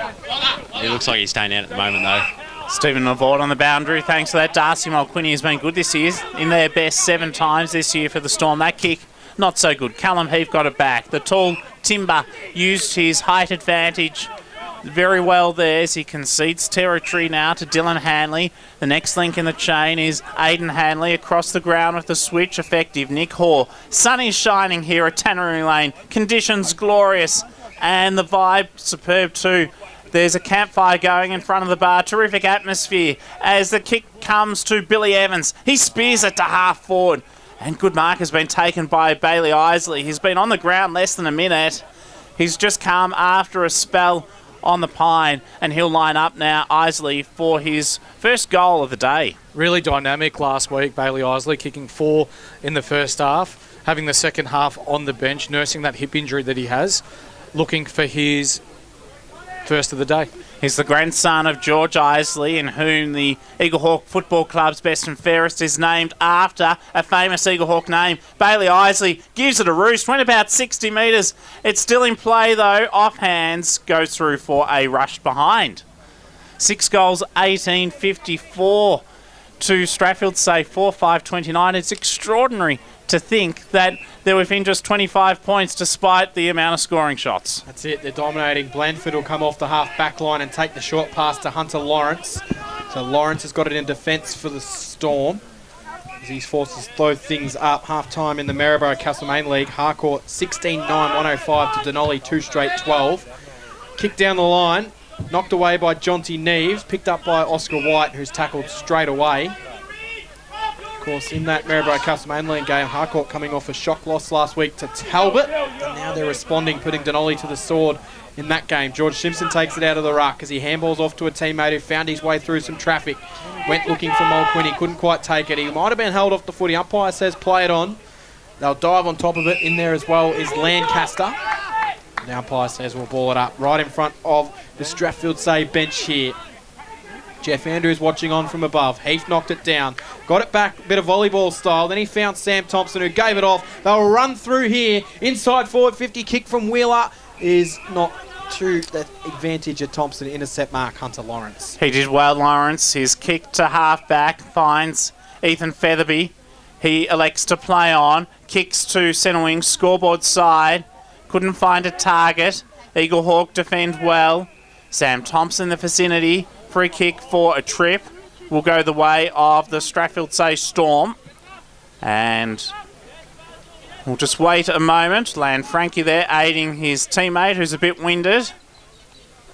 it looks like he's staying out at the moment though. Stephen Navort on the boundary. Thanks for that. Darcy Mulquinny has been good this year. In their best 7 times this year for the Storm. That kick, not so good. Callum Heath got it back. The tall Timber used his height advantage very well there as he concedes territory now to Dylan Hanley. The next link in the chain is Aidan Hanley across the ground with the switch effective. Nick Hoare. Sun is shining here at Tannery Lane. Conditions glorious and the vibe superb too. There's a campfire going in front of the bar. Terrific atmosphere as the kick comes to Billy Evans. He spears it to half forward. And good mark has been taken by Bailey Isley. He's been on the ground less than a minute. He's just come after a spell on the pine, and he'll line up now, Isley, for his first goal of the day. Really dynamic last week, Bailey Isley, kicking 4 in the first half, having the second half on the bench, nursing that hip injury that he has, looking for his first of the day. He's the grandson of George Isley, in whom the Eaglehawk Football Club's best and fairest is named after a famous Eaglehawk name. Bailey Isley gives it a roost, went about 60 metres. It's still in play though, off hands, goes through for a rush behind. 6 goals, 18.54 to Strathfieldsaye, 4-5-29. It's extraordinary to think that they're within just 25 points despite the amount of scoring shots. That's it, they're dominating. Blandford will come off the half back line and take the short pass to Hunter Lawrence. So Lawrence has got it in defence for the Storm as he's forced to throw things up. Half time in the Maryborough Castlemaine League. Harcourt 16-9, 105 to Denali, 2 straight 12. Kick down the line, knocked away by Jonty Neves, picked up by Oscar White, who's tackled straight away. Of course, in that Maryborough Castlemaine League game, Harcourt coming off a shock loss last week to Talbot, and now they're responding, putting Denali to the sword in that game. George Simpson takes it out of the ruck as he handballs off to a teammate who found his way through some traffic. Went looking for Mulquinny, couldn't quite take it. He might have been held off the footy. Umpire says play it on. They'll dive on top of it. In there as well is Lancaster. The umpire says we'll ball it up right in front of the Strathfieldsaye bench here. Jeff Andrews watching on from above. Heath knocked it down. Got it back, a bit of volleyball style. Then he found Sam Thompson, who gave it off. They'll run through here. Inside forward 50 kick from Wheeler is not to the advantage of Thompson. Intercept mark, Hunter Lawrence. He did well, Lawrence. His kick to half back finds Ethan Featherby. He elects to play on. Kicks to centre wing, scoreboard side. Couldn't find a target. Eaglehawk defend well. Sam Thompson in the vicinity. Free kick for a trip will go the way of the Strathfieldsaye Storm. And we'll just wait a moment. Land Frankie there aiding his teammate who's a bit winded.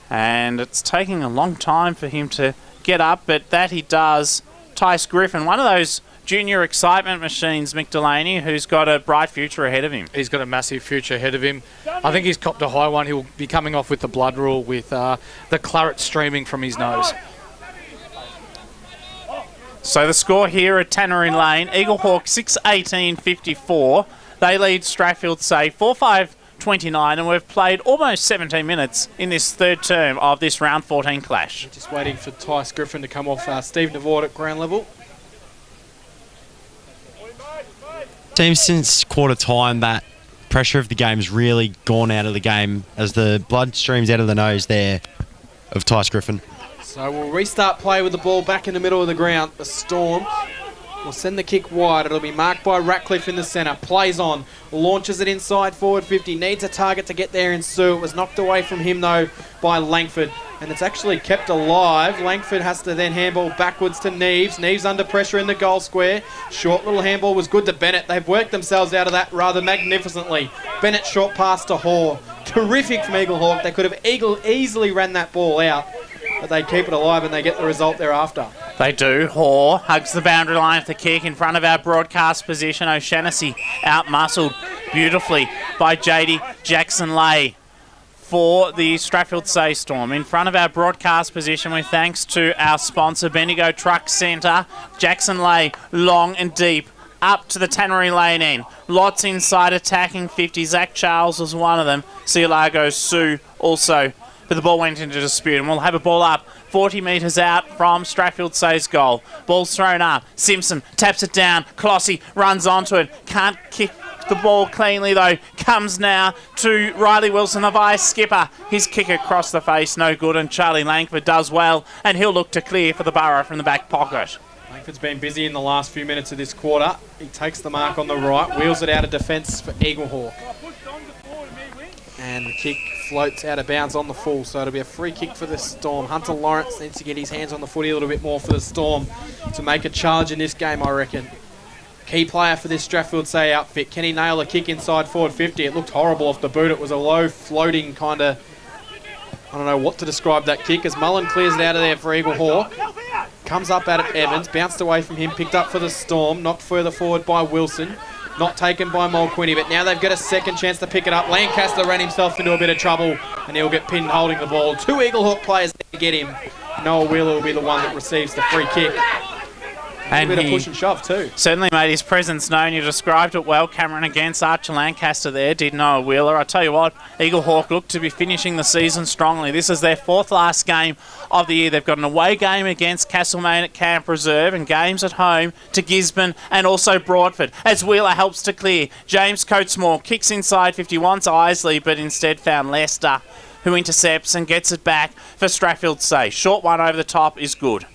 And it's taking a long time for him to get up, but that he does. Tice Griffin, one of those junior excitement machines, Mick Delaney, who's got a bright future ahead of him. He's got a massive future ahead of him. I think he's copped a high one. He'll be coming off with the blood rule with the claret streaming from his nose. So the score here at Tannery Lane, Eaglehawk 6-18-54. They lead Strathfieldsaye 4-5-29, and we've played almost 17 minutes in this third term of this round 14 clash. Just waiting for Tice Griffin to come off Steve Navard at ground level. Seems since quarter time that pressure of the game's really gone out of the game as the blood streams out of the nose there of Tice Griffin. So we'll restart play with the ball back in the middle of the ground. The Storm will send the kick wide. It'll be marked by Ratcliffe in the centre. Plays on. Launches it inside forward 50. Needs a target to get there in Sue. It was knocked away from him though by Langford. And it's actually kept alive. Langford has to then handball backwards to Neves. Neves under pressure in the goal square. Short little handball was good to Bennett. They've worked themselves out of that rather magnificently. Bennett short pass to Hoare. Terrific from Eaglehawk. They could have easily ran that ball out. But they keep it alive and they get the result thereafter. They do. Hoare hugs the boundary line with the kick in front of our broadcast position. O'Shannessy out-muscled beautifully by JD Jackson-Lay for the Strathfieldsaye Storm. In front of our broadcast position with thanks to our sponsor, Bendigo Truck Centre. Jackson-Lay, long and deep, up to the Tannery Lane end. Lots inside attacking 50. Zach Charles was one of them. Cielago Sue also. But the ball went into dispute, and we'll have a ball up 40 metres out from Strathfieldsaye's goal. Ball's thrown up. Simpson taps it down. Clossy runs onto it. Can't kick the ball cleanly, though. Comes now to Riley Wilson, the vice skipper. His kick across the face, no good, and Charlie Langford does well, and he'll look to clear for the Borough from the back pocket. Langford's been busy in the last few minutes of this quarter. He takes the mark on the right, wheels it out of defence for Eaglehawk. And the kick floats out of bounds on the full, so it'll be a free kick for the Storm. Hunter Lawrence needs to get his hands on the footy a little bit more for the Storm to make a charge in this game, I reckon. Key player for this Strathfieldsaye outfit. Can he nail a kick inside forward 50? It looked horrible off the boot. It was a low floating kind of, I don't know what to describe that kick, as Mullen clears it out of there for Eaglehawk. Comes up at it, Evans, bounced away from him, picked up for the Storm, knocked further forward by Wilson. Not taken by Mulqueeney, but now they've got a second chance to pick it up. Lancaster ran himself into a bit of trouble, and he'll get pinned holding the ball. Two Eaglehawk players there to get him. Noah Wheeler will be the one that receives the free kick. And a bit of push and shove too. Certainly made his presence known. You described it well. Cameron against Archer Lancaster there. Did Noah Wheeler. I tell you what, Eaglehawk look to be finishing the season strongly. This is their fourth last game of the year. They've got an away game against Castlemaine at Camp Reserve and games at home to Gisborne and also Broadford. As Wheeler helps to clear, James Coatesmore kicks inside 50, wants Isley, but instead found Lester, who intercepts and gets it back for Strathfieldsaye. Short one over the top is good.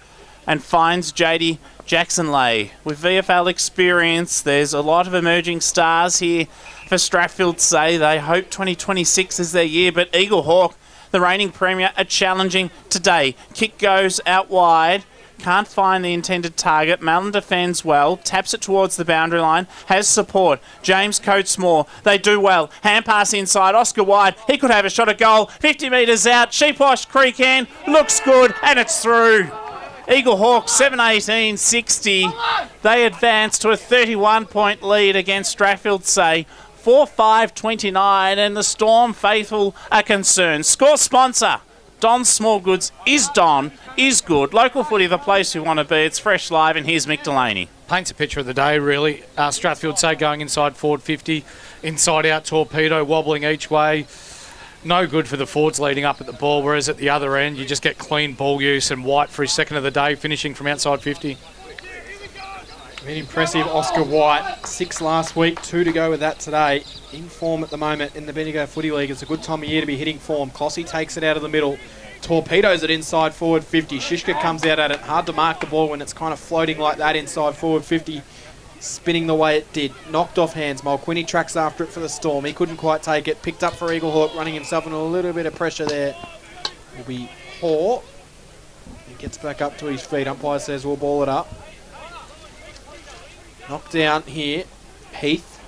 And finds JD Jackson-Lay. With VFL experience, there's a lot of emerging stars here for Strathfieldsaye. They hope 2026 is their year, but Eaglehawk, the reigning premier, are challenging today. Kick goes out wide. Can't find the intended target. Mallon defends well. Taps it towards the boundary line. Has support. James Coatesmore. They do well. Hand pass inside. Oscar Wide. He could have a shot at goal. 50 metres out. Sheepwash Creek end. Looks good. And it's through. Eaglehawk 7-18-60. They advance to a 31-point lead against Strathfieldsaye. 4-5-29, and the Storm faithful are concerned. Score sponsor, Don Smallgoods, is good. Local footy, the place we want to be. It's fresh live, and here's Mick Delaney. Paints a picture of the day, really. Strathfieldsaye going inside forward 50, inside out Torpedo, wobbling each way. No good for the forwards leading up at the ball, whereas at the other end, you just get clean ball use, and White for his second of the day, finishing from outside 50. Been impressive, Oscar White. 6 last week, 2 to go with that today. In form at the moment in the Bendigo Footy League. It's a good time of year to be hitting form. Clossy takes it out of the middle. Torpedoes it inside forward 50. Shishka comes out at it. Hard to mark the ball when it's kind of floating like that inside forward 50. Spinning the way it did. Knocked off hands. Mulqueeney tracks after it for the Storm. He couldn't quite take it. Picked up for Eaglehawk, running himself into a little bit of pressure there. Will be Hoare. He gets back up to his feet. Umpire says we'll ball it up. Knocked down here. Heath.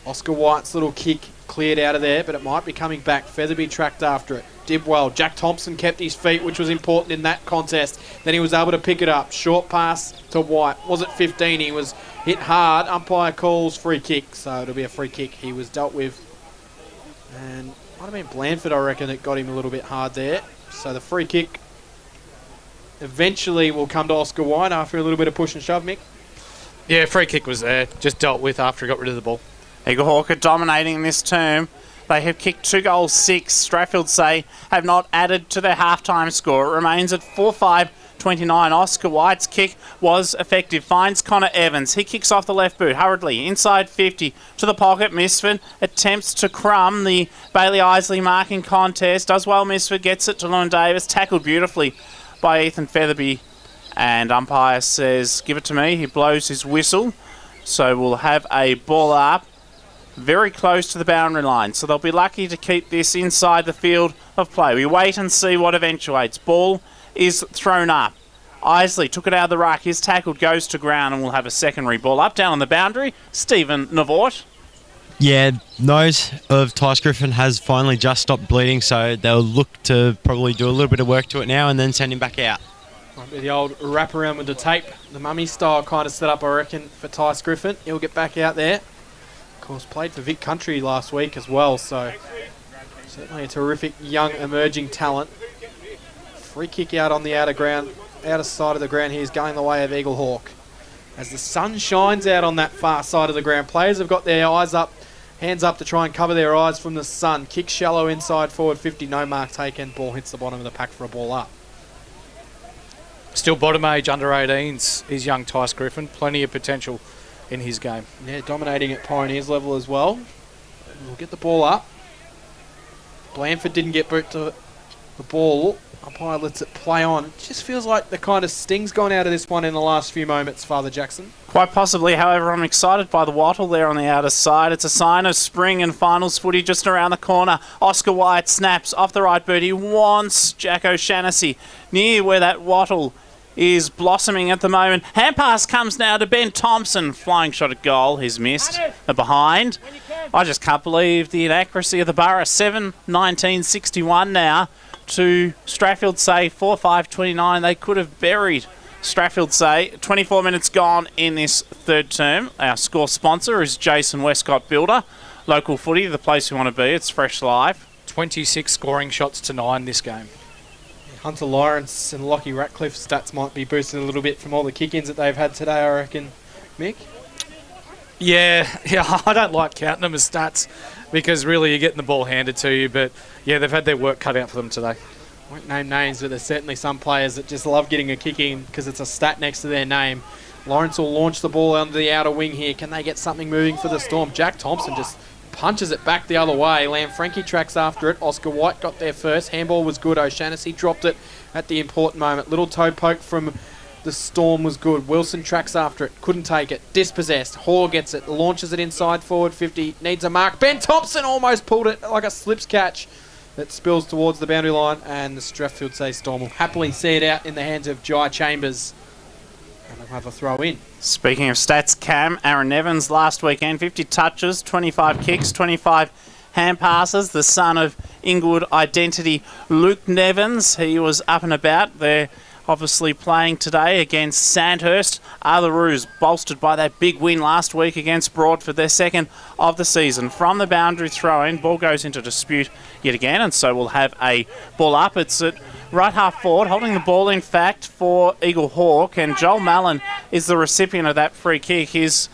Oscar White's little kick cleared out of there, but it might be coming back. Featherby tracked after it. Did well. Jack Thompson kept his feet, which was important in that contest. Then he was able to pick it up. Short pass to White. Was it 15? He was hit hard. Umpire calls free kick, so it'll be a free kick. He was dealt with And might have been Blandford, I reckon, that got him a little bit hard there. So the free kick eventually will come to Oscar White after a little bit of push and shove, Mick. Yeah, free kick was there. Just dealt with after he got rid of the ball. Eaglehawk are dominating this term. They have kicked 2 goals, 6. Strathfieldsaye have not added to their half-time score. It remains at 4-5-29. Oscar White's kick was effective. Finds Connor Evans. He kicks off the left boot hurriedly. Inside 50 to the pocket. Misford attempts to crumb the Bailey Isley marking contest. Does well, Misford. Gets it to Lewin Davis. Tackled beautifully by Ethan Featherby. And umpire says, give it to me. He blows his whistle. So we'll have a ball up very close to the boundary line. So they'll be lucky to keep this inside the field of play. We wait and see what eventuates. Ball is thrown up. Isley took it out of the ruck. His tackled, goes to ground, and we'll have a secondary ball up down on the boundary. Stephen Navort. Yeah, nose of Tice Griffin has finally just stopped bleeding, so they'll look to probably do a little bit of work to it now and then send him back out. Might be the old wrap around with the tape, the mummy style kind of setup, I reckon, for Tice Griffin. He'll get back out there. Of course, played for Vic Country last week as well, so certainly a terrific young emerging talent. Free kick out on the outer side of the ground here is going the way of Eaglehawk. As the sun shines out on that far side of the ground, players have got their eyes up, hands up to try and cover their eyes from the sun. Kick shallow inside forward 50, no mark taken. Ball hits the bottom of the pack for a ball up. Still bottom age, under 18s, is young Tice Griffin. Plenty of potential in his game. Yeah, dominating at Pioneers level as well. We'll get the ball up. Blandford didn't get boot to the ball. Umpire lets it play on. It just feels like the kind of sting's gone out of this one in the last few moments, Father Jackson. Quite possibly, however, I'm excited by the wattle there on the outer side. It's a sign of spring and finals footy just around the corner. Oscar White snaps off the right boot. He wants Jack O'Shannessy near where that wattle is blossoming at the moment. Hand pass comes now to Ben Thompson. Flying shot at goal. He's missed. The behind. I just can't believe the inaccuracy of the Borough. 7-19-61 now to Strathfieldsaye 4-5-29. They could have buried Strathfieldsaye. 24 minutes gone in this third term. Our score sponsor is Jason Westcott Builder. Local footy, the place we want to be. It's Fresh Live. 26 scoring shots to 9 this game. Hunter Lawrence and Lockie Ratcliffe's stats might be boosted a little bit from all the kick-ins that they've had today, I reckon. Mick? Yeah, I don't like counting them as stats because really you're getting the ball handed to you, but yeah, they've had their work cut out for them today. I won't name names, but there's certainly some players that just love getting a kick in because it's a stat next to their name. Lawrence will launch the ball under the outer wing here. Can they get something moving for the Storm? Jack Thompson just punches it back the other way. Frankie tracks after it. Oscar White got there first. Handball was good. O'Shannessy dropped it at the important moment. Little toe poke from the Storm was good. Wilson tracks after it. Couldn't take it. Dispossessed. Hoare gets it. Launches it inside forward 50. Needs a mark. Ben Thompson almost pulled it like a slips catch. That spills towards the boundary line, and the Strathfieldsaye Storm will happily see it out in the hands of Jai Chambers. And they'll have a throw in. Speaking of stats, Cam, Aaron Nevins last weekend, 50 touches, 25 kicks, 25 hand passes. The son of Inglewood identity, Luke Nevins. He was up and about. They're obviously playing today against Sandhurst. Are the Roos bolstered by that big win last week against Broadford, their second of the season. From the boundary throw-in, ball goes into dispute yet again, and so we'll have a ball up. It's at right half forward, holding the ball, in fact, for Eaglehawk, and Joel Mallon is the recipient of that free kick. He's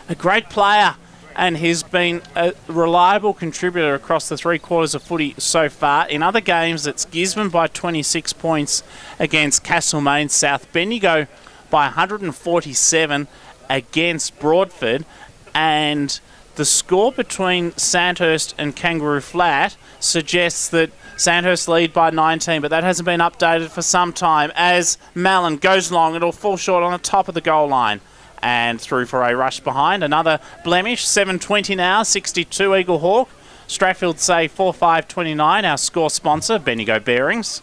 a great player, and he's been a reliable contributor across the three quarters of footy so far. In other games, it's Gisborne by 26 points against Castlemaine South, Bendigo by 147 against Broadford, and the score between Sandhurst and Kangaroo Flat suggests that Sandhurst lead by 19, but that hasn't been updated for some time. As Mallon goes long, it'll fall short on the top of the goal line. And through for a rush behind. Another blemish. 7:20 now. 62 Eaglehawk. Strathfieldsaye 4-5-29. Our score sponsor, Bendigo Bearings.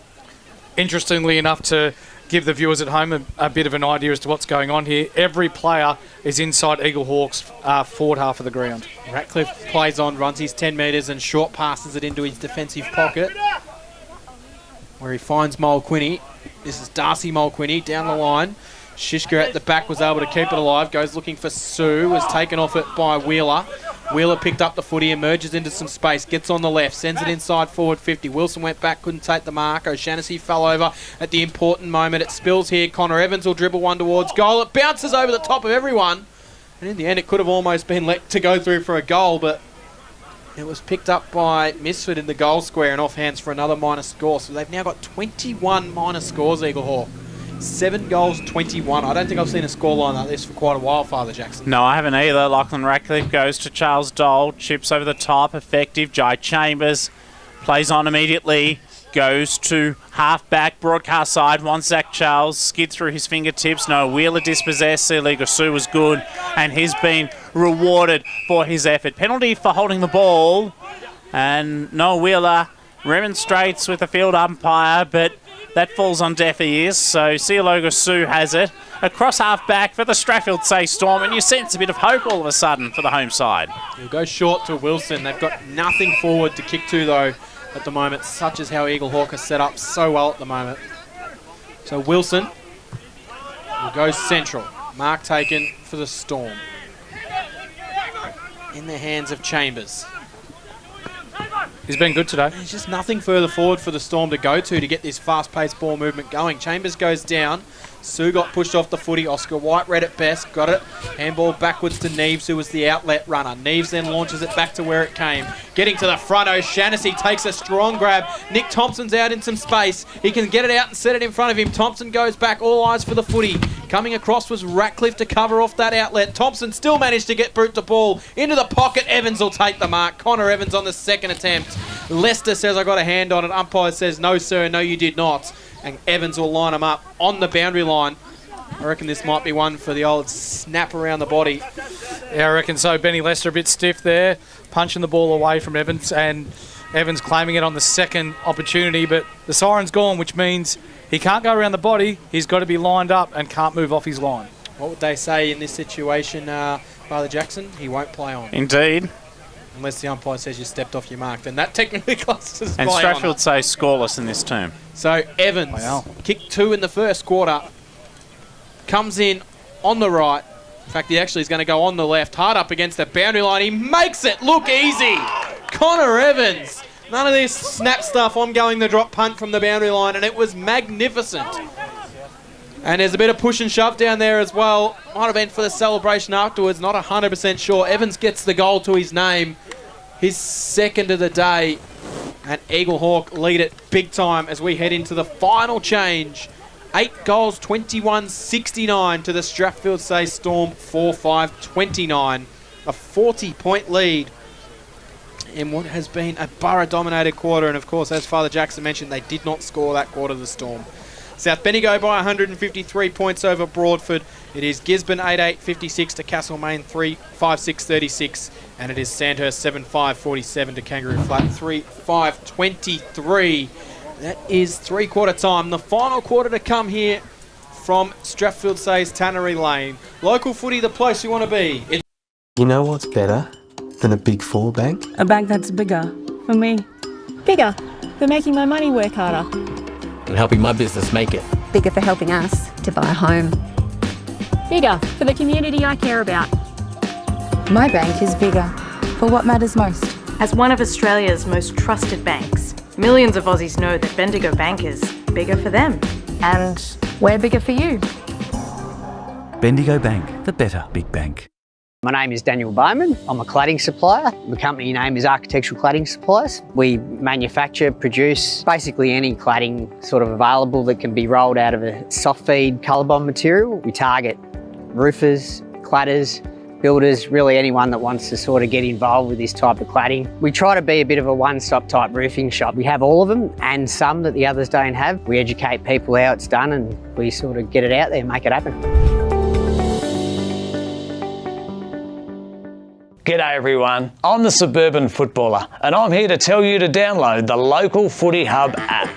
Interestingly enough, to give the viewers at home a bit of an idea as to what's going on here, every player is inside Eaglehawk's forward half of the ground. Ratcliffe plays on, runs his 10 metres and short passes it into his defensive pocket, where he finds Mulquinny. This is Darcy Mulquinny down the line. Shishka at the back was able to keep it alive. Goes looking for Sue. Was taken off it by Wheeler. Wheeler picked up the footy, emerges into some space, gets on the left, sends it inside forward 50. Wilson went back, couldn't take the mark. O'Shannessy fell over at the important moment. It spills here. Connor Evans will dribble one towards goal. It bounces over the top of everyone. And in the end, it could have almost been let to go through for a goal, but it was picked up by Misford in the goal square and off hands for another minus score. So they've now got 21 minus scores, Eaglehawk. 7 goals, 21. I don't think I've seen a scoreline like this for quite a while, Father Jackson. No, I haven't either. Lachlan Ratcliffe goes to Charles Dole, chips over the top, effective. Jai Chambers plays on immediately, goes to half-back, broadcast side, wants Zach Charles, skid through his fingertips. No, Wheeler dispossessed. Iliga Sue was good, and he's been rewarded for his effort. Penalty for holding the ball, and Noah Wheeler remonstrates with the field umpire, but that falls on deaf ears, so Iliga Sue has it. Across half-back for the Strathfieldsaye Storm, and you sense a bit of hope all of a sudden for the home side. He'll go short to Wilson. They've got nothing forward to kick to, though, at the moment, such as how Eaglehawk is set up so well at the moment. So Wilson will go central. Mark taken for the Storm. In the hands of Chambers. He's been good today. There's just nothing further forward for the Storm to go to get this fast-paced ball movement going. Chambers goes down. Sue got pushed off the footy. Oscar White read it best. Got it. Handball backwards to Neves, who was the outlet runner. Neves then launches it back to where it came. Getting to the front, O'Shannessy takes a strong grab. Nick Thompson's out in some space. He can get it out and set it in front of him. Thompson goes back. All eyes for the footy. Coming across was Ratcliffe to cover off that outlet. Thompson still managed to get Brute the ball into the pocket. Evans will take the mark. Connor Evans on the second attempt. Lester says, I got a hand on it. Umpire says, no, sir, no, you did not. And Evans will line him up on the boundary line. I reckon this might be one for the old snap around the body. Yeah, I reckon so. Benny Lester a bit stiff there, punching the ball away from Evans, and Evans claiming it on the second opportunity, but the siren's gone, which means he can't go around the body. He's got to be lined up and can't move off his line. What would they say in this situation, Father Jackson? He won't play on. Indeed. Unless the umpire says you stepped off your mark, then that technically classes and play Strathfieldsaye scoreless in this term. So Evans, kicked 2 in the first quarter, comes in on the right. In fact, he actually is going to go on the left, hard up against the boundary line. He makes it look easy. Connor Evans. None of this snap stuff. I'm going the drop punt from the boundary line, and it was magnificent. And there's a bit of push and shove down there as well. Might have been for the celebration afterwards, not 100% sure. Evans gets the goal to his name, his second of the day. And Eaglehawk lead it big time as we head into the final change. 8 goals, 21-69 to the Strathfieldsaye Storm, 4-5-29. A 40-point lead in what has been a Borough-dominated quarter. And, of course, as Father Jackson mentioned, they did not score that quarter, the Storm. South Bendigo by 153 points over Broadford. It is Gisborne 8-8-56 to Castlemaine 3-5-6-36. And it is Sandhurst 7-5-47 to Kangaroo Flat 3-5-23. That is three-quarter time. The final quarter to come here from Strathfieldsaye's Tannery Lane. Local footy, the place you want to be. You know what's better than a Big Four bank? A bank that's bigger for me. Bigger for making my money work harder. And helping my business make it. Bigger for helping us to buy a home. Bigger for the community I care about. My bank is bigger for what matters most. As one of Australia's most trusted banks, millions of Aussies know that Bendigo Bank is bigger for them. And we're bigger for you. Bendigo Bank, the better big bank. My name is Daniel Bowman. I'm a cladding supplier. The company name is Architectural Cladding Suppliers. We manufacture, produce basically any cladding sort of available that can be rolled out of a soft feed colour bond material. We target roofers, cladders, builders, really anyone that wants to sort of get involved with this type of cladding. We try to be a bit of a one-stop type roofing shop. We have all of them and some that the others don't have. We educate people how it's done and we sort of get it out there and make it happen. G'day everyone, I'm the Suburban Footballer and I'm here to tell you to download the Local Footy Hub app.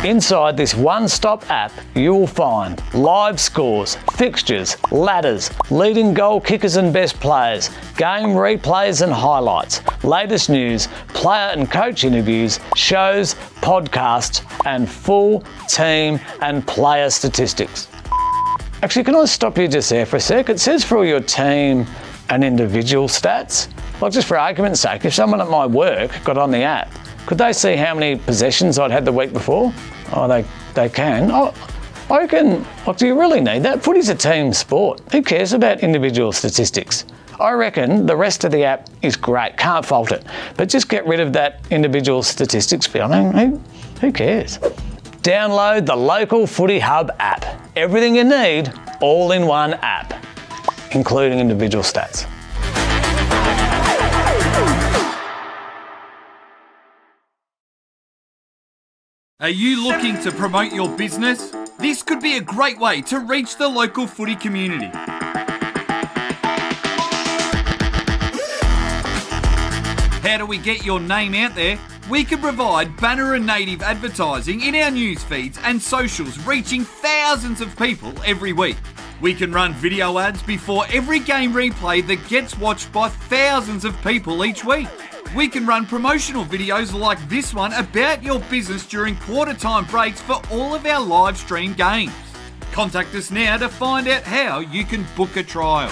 Inside this one-stop app, you will find live scores, fixtures, ladders, leading goal kickers and best players, game replays and highlights, latest news, player and coach interviews, shows, podcasts, and full team and player statistics. Actually, can I stop you just there for a sec? It says for all your team and individual stats. Like, just for argument's sake, if someone at my work got on the app, could they see how many possessions I'd had the week before? Oh, they can. Oh, I reckon, like, do you really need that? Footy's a team sport. Who cares about individual statistics? I reckon the rest of the app is great, can't fault it. But just get rid of that individual statistics bit. I mean, who cares? Download the local Footy Hub app. Everything you need, all in one app, including individual stats. Are you looking to promote your business? This could be a great way to reach the local footy community. How do we get your name out there? We can provide banner and native advertising in our news feeds and socials, reaching thousands of people every week. We can run video ads before every game replay that gets watched by thousands of people each week. We can run promotional videos like this one about your business during quarter time breaks for all of our live stream games. Contact us now to find out how you can book a trial.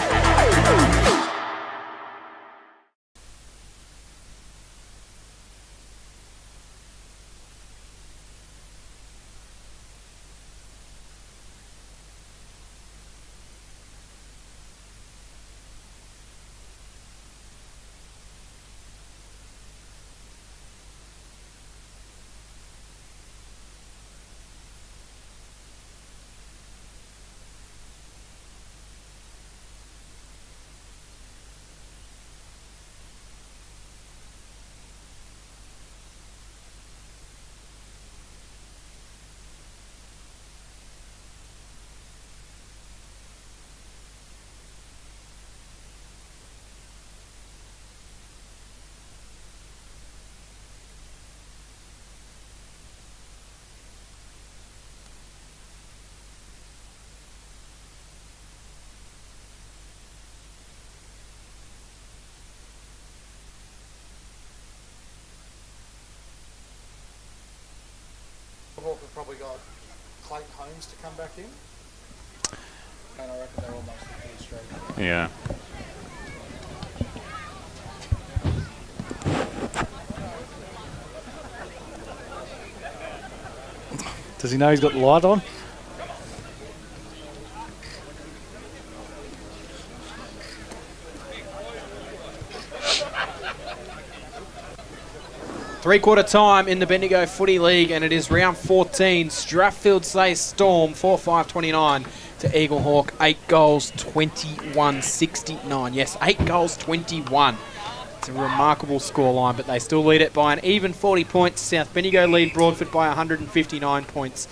We've probably got Clayton Holmes to come back in, and I reckon they're almost pretty straight. Yeah. Does he know he's got the light on? Three-quarter time in the Bendigo Footy League, and it is round 14. Strathfieldsaye Storm 4-5-29 to Eaglehawk. 8 goals, 21-69. Yes, 8 goals, 21. It's a remarkable scoreline, but they still lead it by an even 40 points. South Bendigo lead Broadford by 159 points.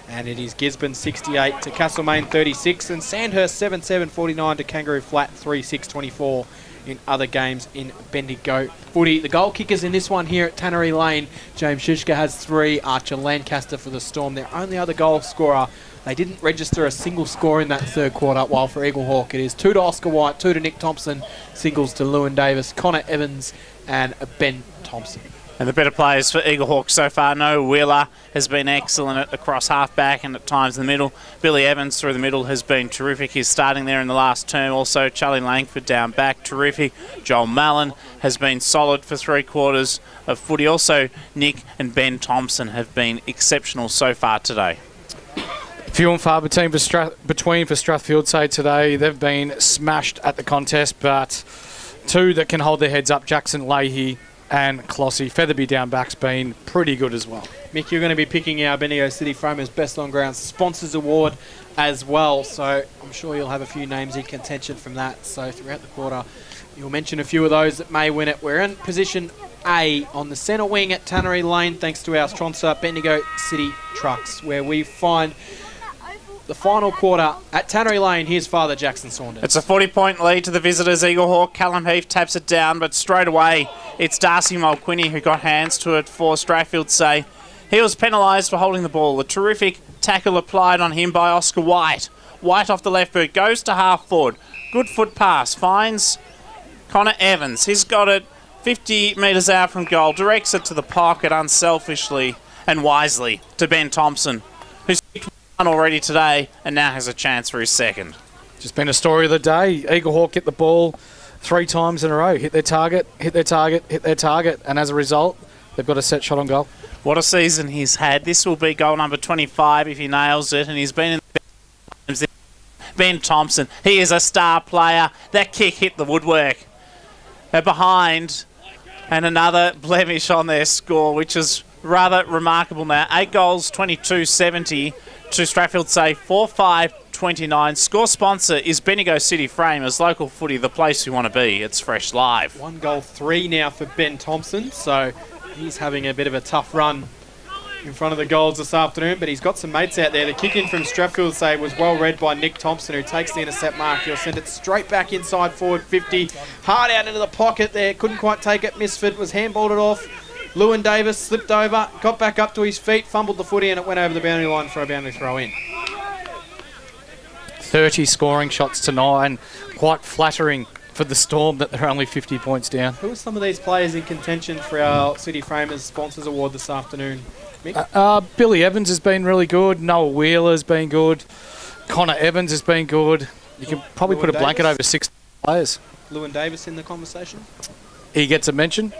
And it is Gisborne 68 to Castlemaine 36, and Sandhurst 7-7-49 to Kangaroo Flat 3-6-24. In other games in Bendigo Footy. The goal kickers in this one here at Tannery Lane. James Shishka has 3. Archer Lancaster for the Storm. Their only other goal scorer. They didn't register a single score in that third quarter, while for Eaglehawk it is 2 to Oscar White, 2 to Nick Thompson, singles to Lewin Davis, Connor Evans and Ben Thompson. And the better players for Eaglehawk so far, Noah Wheeler has been excellent across half-back and at times in the middle. Billy Evans through the middle has been terrific. He's starting there in the last term. Also, Charlie Langford down back, terrific. Joel Mallon has been solid for 3 quarters of footy. Also, Nick and Ben Thompson have been exceptional so far today. Few and far between for Strathfieldsaye today. They've been smashed at the contest, but 2 that can hold their heads up, Jackson Leahy and Clossy. Featherby down back's been pretty good as well. Mick, you're going to be picking our Bendigo City Framers Best On Ground Sponsors Award as well, so I'm sure you'll have a few names in contention from that. So throughout the quarter, you'll mention a few of those that may win it. We're in position A on the centre wing at Tannery Lane, thanks to our sponsor, Bendigo City Trucks, where we find the final quarter at Tannery Lane. Here's Father Jackson Saunders. It's a 40-point lead to the visitors. Eaglehawk. Callum Heath taps it down, but straight away it's Darcy Mulquinny who got hands to it for Strathfieldsaye. He was penalised for holding the ball. A terrific tackle applied on him by Oscar White. White off the left boot, goes to half forward. Good foot pass, finds Connor Evans. He's got it 50 metres out from goal, directs it to the pocket unselfishly and wisely to Ben Thompson, who's already today and now has a chance for his second. Just been a story of the day. Eaglehawk get the ball 3 times in a row. Hit their target, hit their target, hit their target. And as a result, they've got a set shot on goal. What a season he's had. This will be goal number 25 if he nails it. And he's been in the Ben Thompson. He is a star player. That kick hit the woodwork. They're behind. And another blemish on their score, which is rather remarkable now. 8 goals, 22-70 to Strathfieldsaye, 4-5-29. Score sponsor is Bendigo City Framers. Local footy, the place we want to be. It's Fresh Live. 1 goal, 3 now for Ben Thompson. So he's having a bit of a tough run in front of the goals this afternoon, but he's got some mates out there. The kick in from Strathfieldsaye was well read by Nick Thompson, who takes the intercept mark. He'll send it straight back inside forward 50. Hard out into the pocket there. Couldn't quite take it. Misford was handballed it off. Lewin Davis slipped over, got back up to his feet, fumbled the footy, and it went over the boundary line for a boundary throw in. 30 scoring shots to 9. Quite flattering for the Storm that they're only 50 points down. Who are some of these players in contention for our City Framers Sponsors Award this afternoon, Mick? Billy Evans has been really good. Noah Wheeler's been good. Connor Evans has been good. You can probably Lewin put a blanket Davis? over 6 players. Lewin Davis in the conversation? He gets a mention.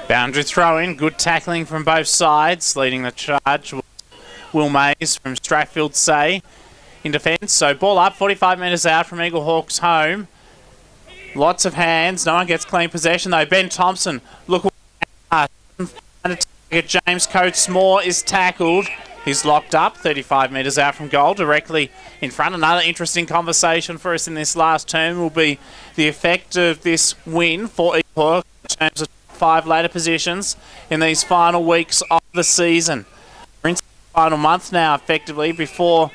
Boundary throw in. Good tackling from both sides. Leading the charge, Will Mays from Strathfieldsaye in defence. So ball up, 45 metres out from Eaglehawks home. Lots of hands. No one gets clean possession though. Ben Thompson, look. James Coates-Moore is tackled. He's locked up 35 metres out from goal, directly in front. Another interesting conversation for us in this last term will be the effect of this win for Eaglehawk in terms of 5 later positions in these final weeks of the season. We're into the final month now, effectively, before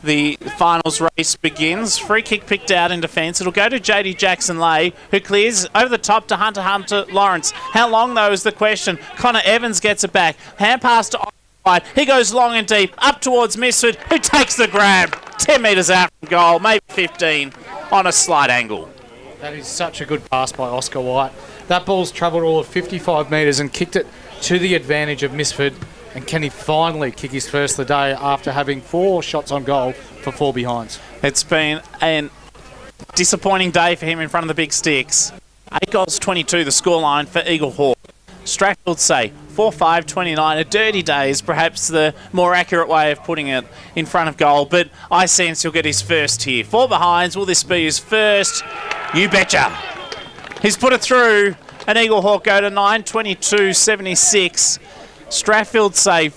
the finals race begins. Free kick picked out in defence. It'll go to JD Jackson-Leigh, who clears over the top to Hunter Lawrence. How long, though, is the question. Connor Evans gets it back. Hand pass to Wide. He goes long and deep, up towards Misford, who takes the grab. 10 metres out from goal, maybe 15, on a slight angle. That is such a good pass by Oscar White. That ball's travelled all of 55 metres and kicked it to the advantage of Misford. And can he finally kick his first of the day after having 4 shots on goal for 4 behinds? It's been a disappointing day for him in front of the big sticks. 8 goals, 22 the scoreline for Eaglehawk. Strathfieldsaye, 4-5-29. A dirty day is perhaps the more accurate way of putting it in front of goal, but I sense he'll get his first here. 4 behinds, will this be his first? You betcha. He's put it through, and Eaglehawk go to 9-22-76. Strathfieldsaye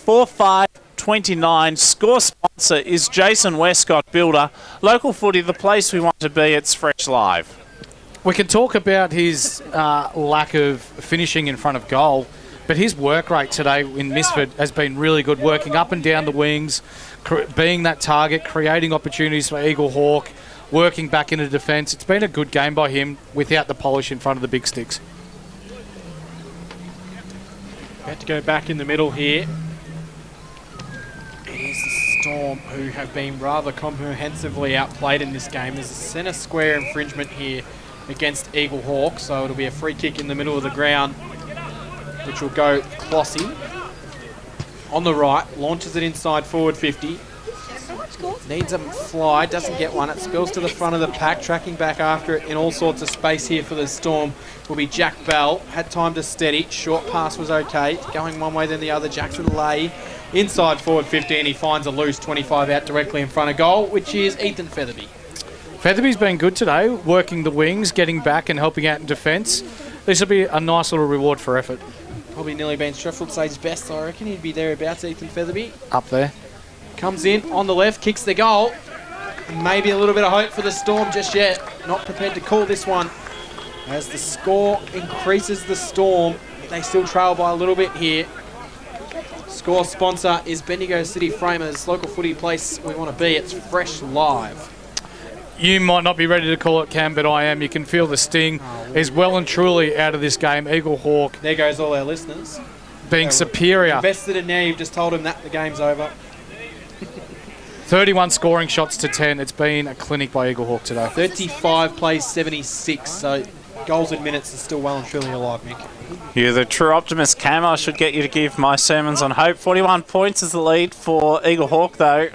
4-5-29. Score sponsor is Jason Westcott Builder. Local footy, the place we want to be. It's Fresh Live. We can talk about his lack of finishing in front of goal, but his work rate today in Misford has been really good, working up and down the wings, being that target, creating opportunities for Eaglehawk, working back into defence. It's been a good game by him without the polish in front of the big sticks. About to go back in the middle here. It is the Storm who have been rather comprehensively outplayed in this game. There's a centre square infringement here against Eaglehawk, so it'll be a free kick in the middle of the ground, which will go Clossy. On the right, launches it inside forward 50. Needs a fly, doesn't get one. It spills to the front of the pack, tracking back after it in all sorts of space here for the Storm will be Jack Bell. Had time to steady. Short pass was okay. Going one way then the other. Jackson-Leigh inside forward 50, and he finds a loose 25 out directly in front of goal, which is Ethan Featherby. Featherby's been good today, working the wings, getting back and helping out in defence. This will be a nice little reward for effort. Probably nearly been Strathfieldsaye's best, I reckon. He'd be thereabouts, Ethan Featherby. Up there. Comes in on the left, kicks the goal. Maybe a little bit of hope for the Storm just yet. Not prepared to call this one. As the score increases the Storm, they still trail by a little bit here. Score sponsor is Bendigo City Framers, local footy place we want to be. It's Fresh Live. You might not be ready to call it, Cam, but I am. You can feel the sting is well and truly out of this game. Eaglehawk. There goes all our listeners. Being superior. Invested in now, you've just told them that the game's over. 31 scoring shots to 10. It's been a clinic by Eaglehawk today. 35 plays 76, so goals in minutes is still well and truly alive, Mick. You're the true optimist, Cam. I should get you to give my sermons on hope. 41 points is the lead for Eaglehawk, though.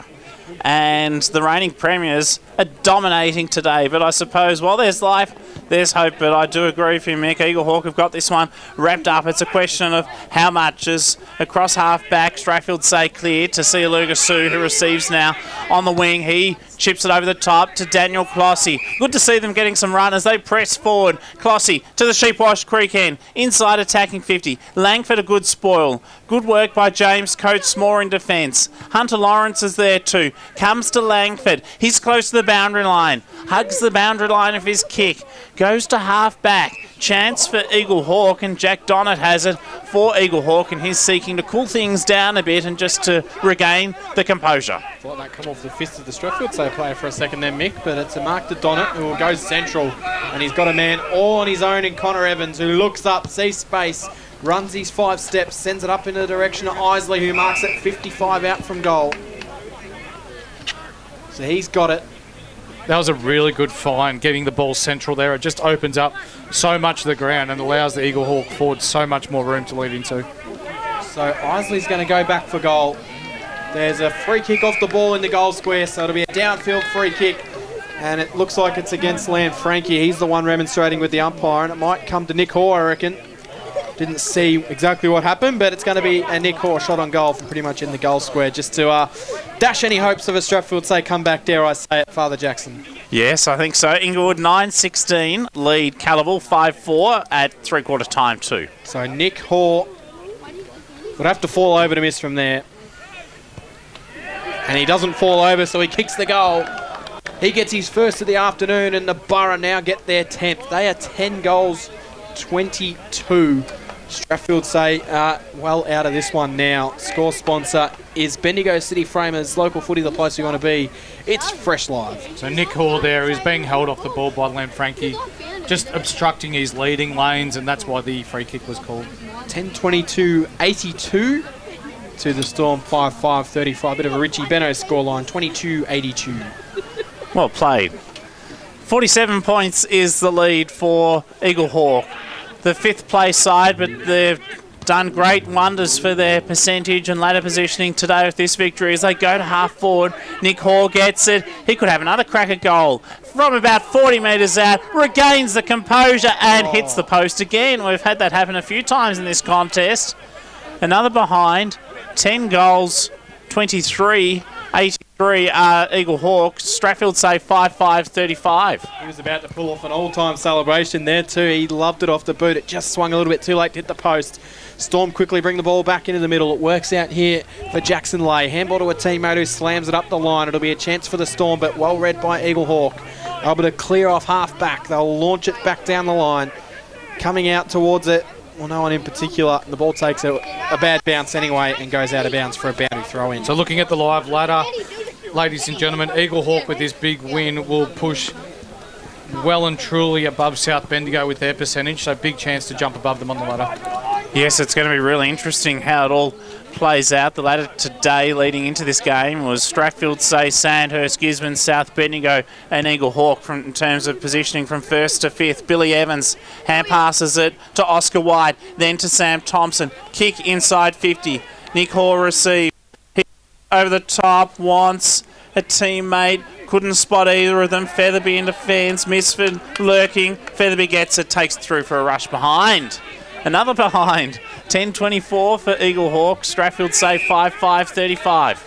And the reigning premiers are dominating today. But I suppose while there's life, there's hope. But I do agree with you, Mick. Eaglehawk have got this one wrapped up. It's a question of how much is across half-back. Strathfieldsaye clear to see Aluga Sue, who receives now on the wing. He chips it over the top to Daniel Clossy. Good to see them getting some run as they press forward. Clossy to the Sheepwash Creek end. Inside attacking 50. Langford a good spoil. Good work by James Coates-Moore in defence. Hunter Lawrence is there too. Comes to Langford. He's close to the boundary line. Hugs the boundary line of his kick. Goes to half-back. Chance for Eaglehawk, and Jack Donnett has it for Eaglehawk, and he's seeking to cool things down a bit and just to regain the composure. Thought that come off the fist of the Strathfieldsaye player for a second there, Mick, but it's a mark to Donnett, who will go central, and he's got a man all on his own in Connor Evans, who looks up, sees space, runs his 5 steps, sends it up in the direction of Isley, who marks it 55 out from goal. So he's got it. That was a really good find, getting the ball central there. It just opens up so much of the ground and allows the Eaglehawk forward so much more room to lead into. So Isley's going to go back for goal. There's a free kick off the ball in the goal square, so it'll be a downfield free kick. And it looks like it's against Lamb Frankie. He's the one remonstrating with the umpire, and it might come to Nick Hoare, I reckon. Didn't see exactly what happened, but it's going to be a Nick Hoare shot on goal from pretty much in the goal square, just to dash any hopes of a Strathfieldsaye comeback, dare I say it, Father Jackson. Yes, I think so. Inglewood 9-16, lead Calible 5-4 at three-quarter time too. So Nick Hoare would have to fall over to miss from there. And he doesn't fall over, so he kicks the goal. He gets his first of the afternoon, and the Borough now get their 10th. They are 10 goals, 22. Strathfieldsaye are well out of this one now. Score sponsor is Bendigo City Framers, local footy, the place you want to be. It's Fresh Live. So Nick Hoare there is being held off the ball by Lamb Frankie, just obstructing his leading lanes, and that's why the free kick was called. 10-22-82 to the Storm, 5-5-35. Bit of a Richie Benno scoreline, 22-82. Well played. 47 points is the lead for Eaglehawk. The 5th place side, but they've done great wonders for their percentage and ladder positioning today with this victory as they go to half forward. Nick Hoare gets it. He could have another crack at goal. From about 40 metres out, regains the composure and hits the post again. We've had that happen a few times in this contest. Another behind. 10 goals, 23, 83 Eaglehawk. Strathfieldsaye 5-5-35. He was about to pull off an all-time celebration there too. He loved it off the boot. It just swung a little bit too late to hit the post. Storm quickly bring the ball back into the middle. It works out here for Jackson Lay. Handball to a teammate who slams it up the line. It'll be a chance for the Storm, but well read by Eaglehawk. Able to clear off half back. They'll launch it back down the line. Coming out towards it, well, no one in particular. The ball takes a bad bounce anyway and goes out of bounds for a boundary throw in. So looking at the live ladder, ladies and gentlemen, Eaglehawk with this big win will push well and truly above South Bendigo with their percentage, so big chance to jump above them on the ladder. Yes, it's going to be really interesting how it all plays out. The ladder today leading into this game was Strathfieldsaye, Sandhurst, Gisborne, South Bendigo and Eaglehawk in terms of positioning from 1st to 5th. Billy Evans hand passes it to Oscar White, then to Sam Thompson. Kick inside 50. Nick Hoare receives. Over the top, wants a teammate. Couldn't spot either of them. Featherby in defence. Misford lurking. Featherby gets it, takes it through for a rush behind. Another behind. 10-24 for Eaglehawk. Strathfieldsaye 5-5-35.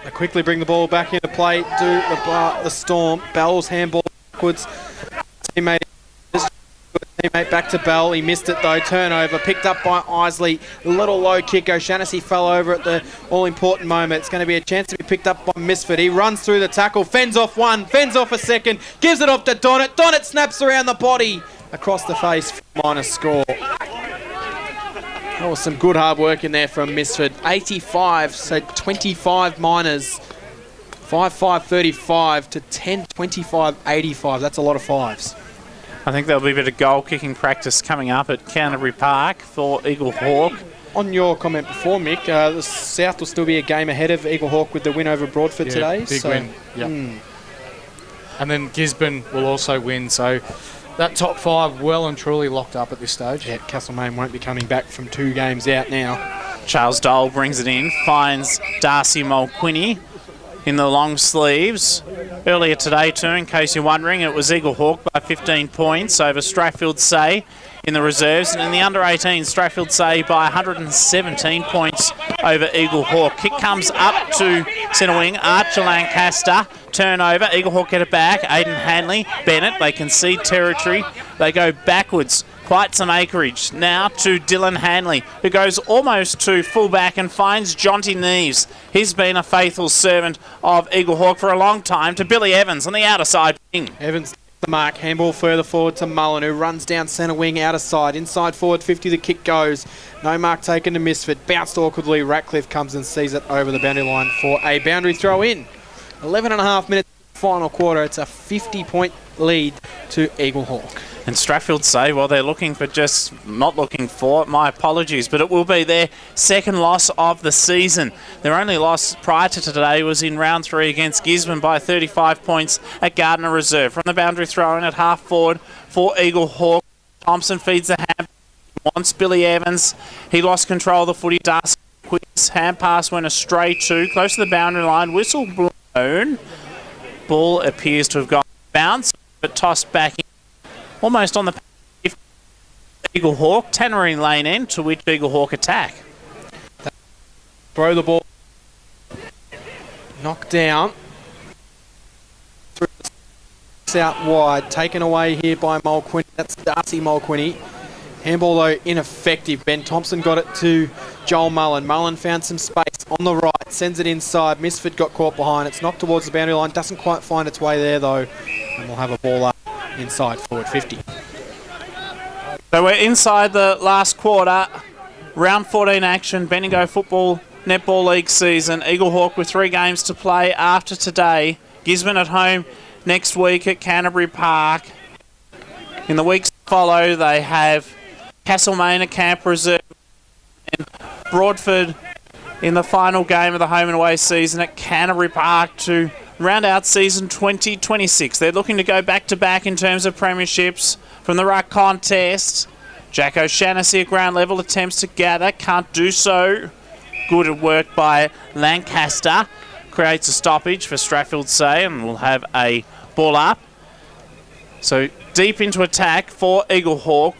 They quickly bring the ball back into play. Do the Storm. Bell's handball backwards. Teammate back to Bell. He missed it though. Turnover picked up by Isley. A little low kick. O'Shaughnessy fell over at the all-important moment. It's going to be a chance to be picked up by Misford. He runs through the tackle. Fends off one. Fends off a second. Gives it off to Donnett. Donnett snaps around the body. Across the face. Minus score. That was some good hard work in there from Misford. 85, so 25 minors. 5-5-35 to 10-25-85. That's a lot of fives. I think there'll be a bit of goal kicking practice coming up at Canterbury Park for Eaglehawk. On your comment before, Mick, the South will still be a game ahead of Eaglehawk with the win over Broadford today. Big win. Yep. And then Gisborne will also win, so that top 5 well and truly locked up at this stage. Yeah, Castlemaine won't be coming back from 2 games out now. Charles Dole brings it in, finds Darcy Mulquinny in the long sleeves. Earlier today too, in case you're wondering, it was Eaglehawk by 15 points over Strathfieldsaye in the reserves, and in the under-18, Strathfieldsaye by 117 points over Eaglehawk. Kick comes up to centre wing, Archer Lancaster, turnover, Eaglehawk get it back, Aidan Hanley, Bennett, they concede territory, they go backwards, quite some acreage. Now to Dylan Hanley, who goes almost to full-back and finds Jonty Neves. He's been a faithful servant of Eaglehawk for a long time, to Billy Evans on the outer side wing. Evans the mark, handball further forward to Mullen, who runs down centre wing, outer side, inside forward 50, the kick goes. No mark taken to Misfit, bounced awkwardly, Ratcliffe comes and sees it over the boundary line for a boundary throw in. 11 and a half minutes final quarter, it's a 50-point lead to Eaglehawk. And Strathfieldsaye, well, they're not looking for it, my apologies, but it will be their second loss of the season. Their only loss prior to today was in round 3 against Gisborne by 35 points at Gardner Reserve. From the boundary throw in at half forward for Eaglehawk, Thompson feeds the hand, wants Billy Evans. He lost control of the footy. Darcy Quick's hand pass went astray too, close to the boundary line, whistle blown. Ball appears to have gone bounce, but tossed back in. Almost on the Eaglehawk, Tannery Lane end, to which Eaglehawk attack. Throw the ball. Knocked down. Out wide. Taken away here by Mulquinny. That's Darcy Mulquinny. Handball though ineffective. Ben Thompson got it to Joel Mullen. Mullen found some space on the right. Sends it inside. Misfit got caught behind. It's knocked towards the boundary line. Doesn't quite find its way there though. And we'll have a ball up inside forward 50. So we're inside the last quarter. Round 14 action. Bendigo Football Netball League season. Eaglehawk with 3 games to play after today. Gisborne at home next week at Canterbury Park. In the weeks to follow, they have Castlemaine at Camp Reserve and Broadford in the final game of the home and away season at Canterbury Park to round out season 2026. They're looking to go back-to-back in terms of premierships from the ruck contest. Jack O'Shaughnessy at ground level attempts to gather, can't do so. Good work by Lancaster. Creates a stoppage for Strathfieldsaye and will have a ball up. So deep into attack for Eaglehawk.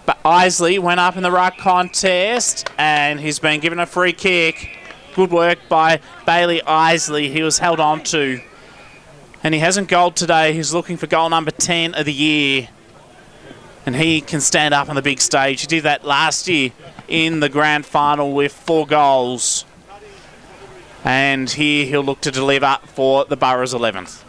But Isley went up in the ruck contest and he's been given a free kick. Good work by Bailey Isley. He was held on to. And he hasn't goaled today. He's looking for goal number 10 of the year. And he can stand up on the big stage. He did that last year in the grand final with 4 goals. And here he'll look to deliver for the Borough's 11th.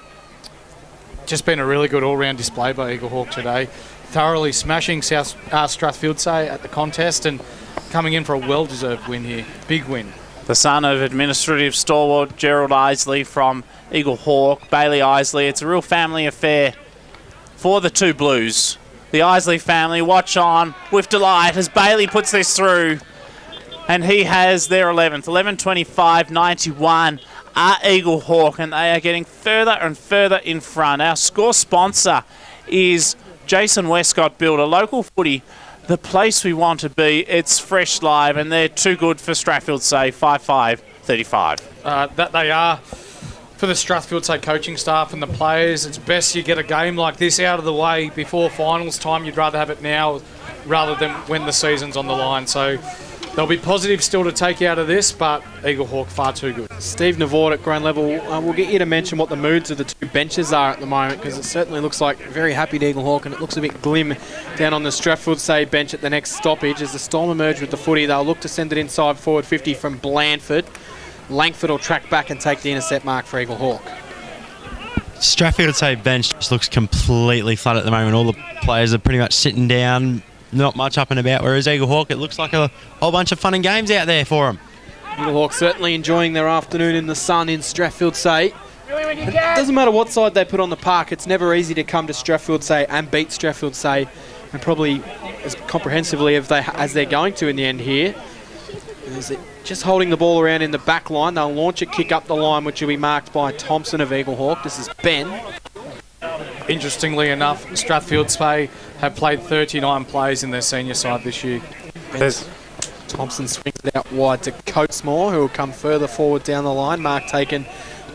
Just been a really good all-round display by Eaglehawk today. Thoroughly smashing Strathfieldsaye at the contest and coming in for a well-deserved win here. Big win. The son of administrative stalwart Gerald Isley from Eaglehawk, Bailey Isley. It's a real family affair for the 2 Blues. The Isley family watch on with delight as Bailey puts this through. And he has their 11th. 11-25-91 are Eaglehawk, and they are getting further and further in front. Our score sponsor is Jason Westcott Builder, local footy, the place we want to be. It's fresh live, and they're too good for Strathfieldsaye, 5-5-35. That they are. For the Strathfieldsaye coaching staff and the players, it's best you get a game like this out of the way before finals time. You'd rather have it now rather than when the season's on the line. So there'll be positives still to take out of this, but Eaglehawk far too good. Steve Navort at ground level, we'll get you to mention what the moods of the 2 benches are at the moment, because it certainly looks like very happy to Eaglehawk, and it looks a bit glim down on the Strathfieldsaye bench at the next stoppage. As the Storm emerge with the footy, they'll look to send it inside forward 50 from Blandford. Langford will track back and take the intercept mark for Eaglehawk. Strathfieldsaye bench just looks completely flat at the moment. All the players are pretty much sitting down, not much up and about, whereas Eaglehawk, it looks like a whole bunch of fun and games out there for them. Eaglehawk certainly enjoying their afternoon in the sun in Strathfieldsaye. It doesn't matter what side they put on the park, it's never easy to come to Strathfieldsaye and beat Strathfieldsaye, and probably as comprehensively as they're going to in the end here. Just holding the ball around in the back line, they'll launch a kick up the line, which will be marked by Thompson of Eaglehawk. This is Ben. Interestingly enough, Strathfieldsaye have played 39 players in their senior side this year. Thompson swings it out wide to Coatesmore, who will come further forward down the line. Mark taken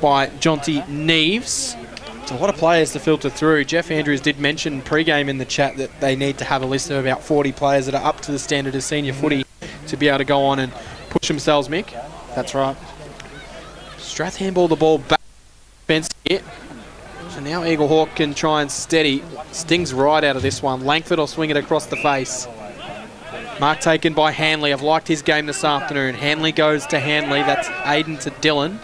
by Jonty Neves. It's a lot of players to filter through. Jeff Andrews did mention pre-game in the chat that they need to have a list of about 40 players that are up to the standard of senior footy to be able to go on and push themselves, Mick. That's right. Strath handball the ball back. Fence here. So now Eaglehawk can try and steady. Stings right out of this one. Langford will swing it across the face. Mark taken by Hanley. I've liked his game this afternoon. Hanley goes to Hanley. That's Aiden to Dylan.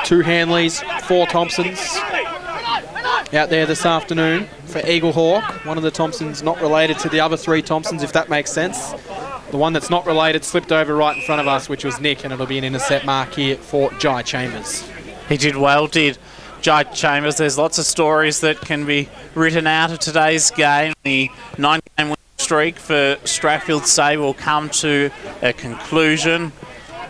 2 Hanleys, 4 Thompsons out there this afternoon for Eaglehawk. One of the Thompsons not related to the other 3 Thompsons, if that makes sense. The one that's not related slipped over right in front of us, which was Nick, and it'll be an intercept mark here for Jai Chambers. He did well, did Jai Chambers. There's lots of stories that can be written out of today's game. The 9-game win streak for Strathfieldsaye will come to a conclusion,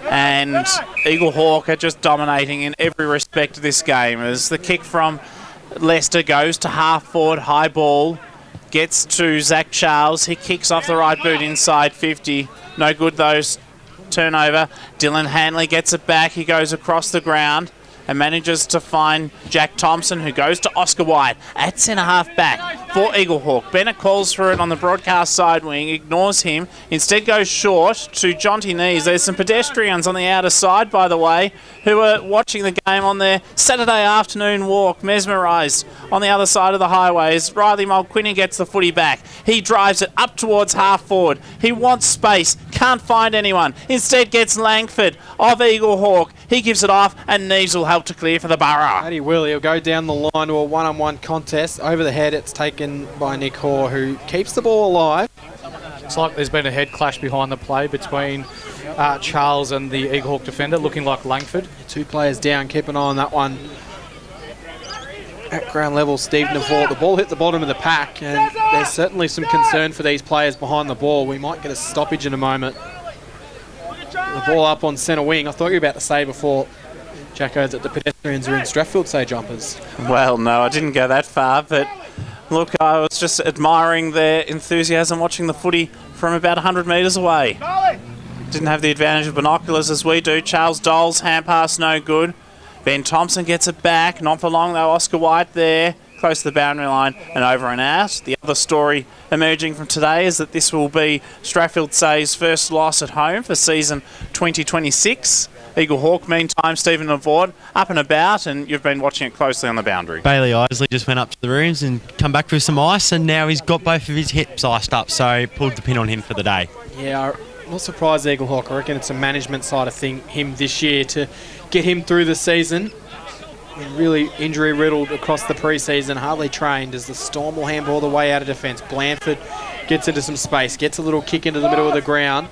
and Eaglehawk are just dominating in every respect of this game as the kick from Leicester goes to half forward, high ball, gets to Zach Charles. He kicks off the right boot inside 50. No good though, turnover. Dylan Hanley gets it back. He goes across the ground and manages to find Jack Thompson, who goes to Oscar White at centre-half back for Eaglehawk. Bennett calls for it on the broadcast side wing, ignores him, instead goes short to Jonty Neves. There's some pedestrians on the outer side, by the way, who are watching the game on their Saturday afternoon walk, mesmerised on the other side of the highways. Riley Mulquinny gets the footy back. He drives it up towards half forward. He wants space, can't find anyone. Instead gets Langford of Eaglehawk. He gives it off, and Neves will help to clear for the Borough. And he will. He'll go down the line to a one-on-one contest. Over the head, it's taken by Nick Hoare, who keeps the ball alive. It's like there's been a head clash behind the play between Charles and the Eaglehawk defender, looking like Langford. 2 players down. Keep an eye on that one. At ground level, Steve Navort. The ball hit the bottom of the pack, and there's certainly some concern for these players behind the ball. We might get a stoppage in a moment. The ball up on centre wing. I thought you were about to say before, Jacko, that the pedestrians are in Strathfieldsaye jumpers. Well, no, I didn't go that far, but look, I was just admiring their enthusiasm watching the footy from about 100 metres away. Didn't have the advantage of binoculars as we do. Charles Dole's hand pass, no good. Ben Thompson gets it back, not for long though. Oscar White there, close to the boundary line and over and out. The other story emerging from today is that this will be Strathfieldsaye's first loss at home for season 2026. Eaglehawk, meantime, Stephen Navort up and about, and you've been watching it closely on the boundary. Bailey Isley just went up to the rooms and come back with some ice, and now he's got both of his hips iced up, so pulled the pin on him for the day. Yeah, I'm not surprised Eaglehawk. I reckon it's a management side of him this year to get him through the season. Really injury-riddled across the pre-season, hardly trained as the Storm will handball the way out of defence. Blandford gets into some space, gets a little kick into the middle of the ground.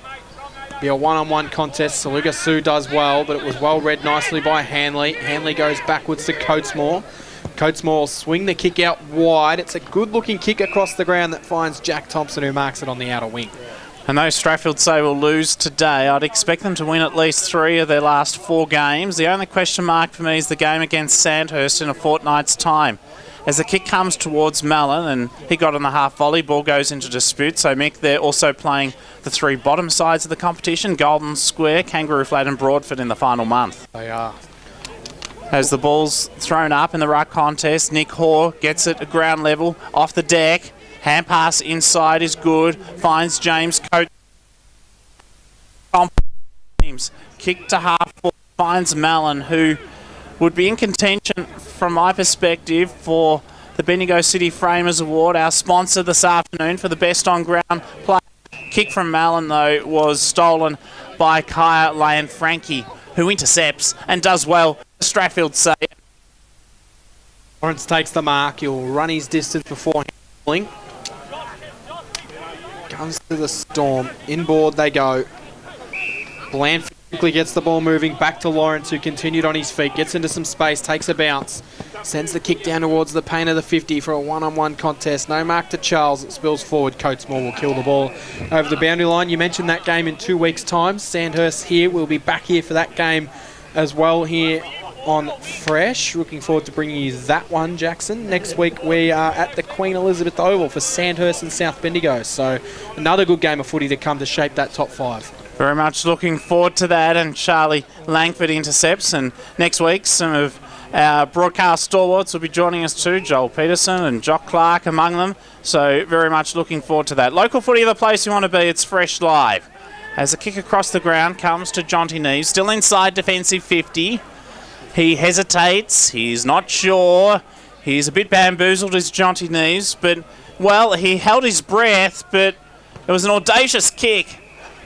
Be a one-on-one contest. Saluga Sue does well, but it was well read nicely by Hanley. Hanley goes backwards to Coatesmore. Coatesmore will swing the kick out wide. It's a good-looking kick across the ground that finds Jack Thompson, who marks it on the outer wing. And though Strathfieldsaye will lose today, I'd expect them to win at least 3 of their last 4 games. The only question mark for me is the game against Sandhurst in a fortnight's time. As the kick comes towards Mallon, and he got on the half volley, ball goes into dispute. So, Mick, they're also playing the 3 bottom sides of the competition, Golden Square, Kangaroo Flat and Broadford in the final month. They are. As the ball's thrown up in the ruck contest, Nick Hoare gets it at ground level, off the deck. Hand pass inside is good, finds James Coates. Kick to half forward, finds Mallon, who would be in contention from my perspective for the Bendigo City Framers Award, our sponsor this afternoon for the best on ground play. Kick from Mallon though was stolen by Kaya Lanfranchi, who intercepts and does well. Strathfieldsaye. Lawrence takes the mark. He'll run his distance before handling. Comes to the Storm. Inboard they go. Blandford quickly gets the ball moving. Back to Lawrence, who continued on his feet. Gets into some space. Takes a bounce. Sends the kick down towards the paint of the 50 for a one-on-one contest. No mark to Charles. It spills forward. Coatesmore will kill the ball over the boundary line. You mentioned that game in 2 weeks' time. Sandhurst here. We'll be back here for that game as well here on Fresh. Looking forward to bringing you that one, Jackson. Next week we are at the Queen Elizabeth Oval for Sandhurst and South Bendigo. So another good game of footy to come to shape that top 5. Very much looking forward to that, and Charlie Langford intercepts. And next week, some of our broadcast stalwarts will be joining us too, Joel Peterson and Jock Clark among them. So very much looking forward to that. Local footy, the place you want to be. It's Fresh Live. As the kick across the ground comes to Jonty Neves, still inside defensive 50. He hesitates. He's not sure. He's a bit bamboozled, is Jonty Neves, but, well, he held his breath, but it was an audacious kick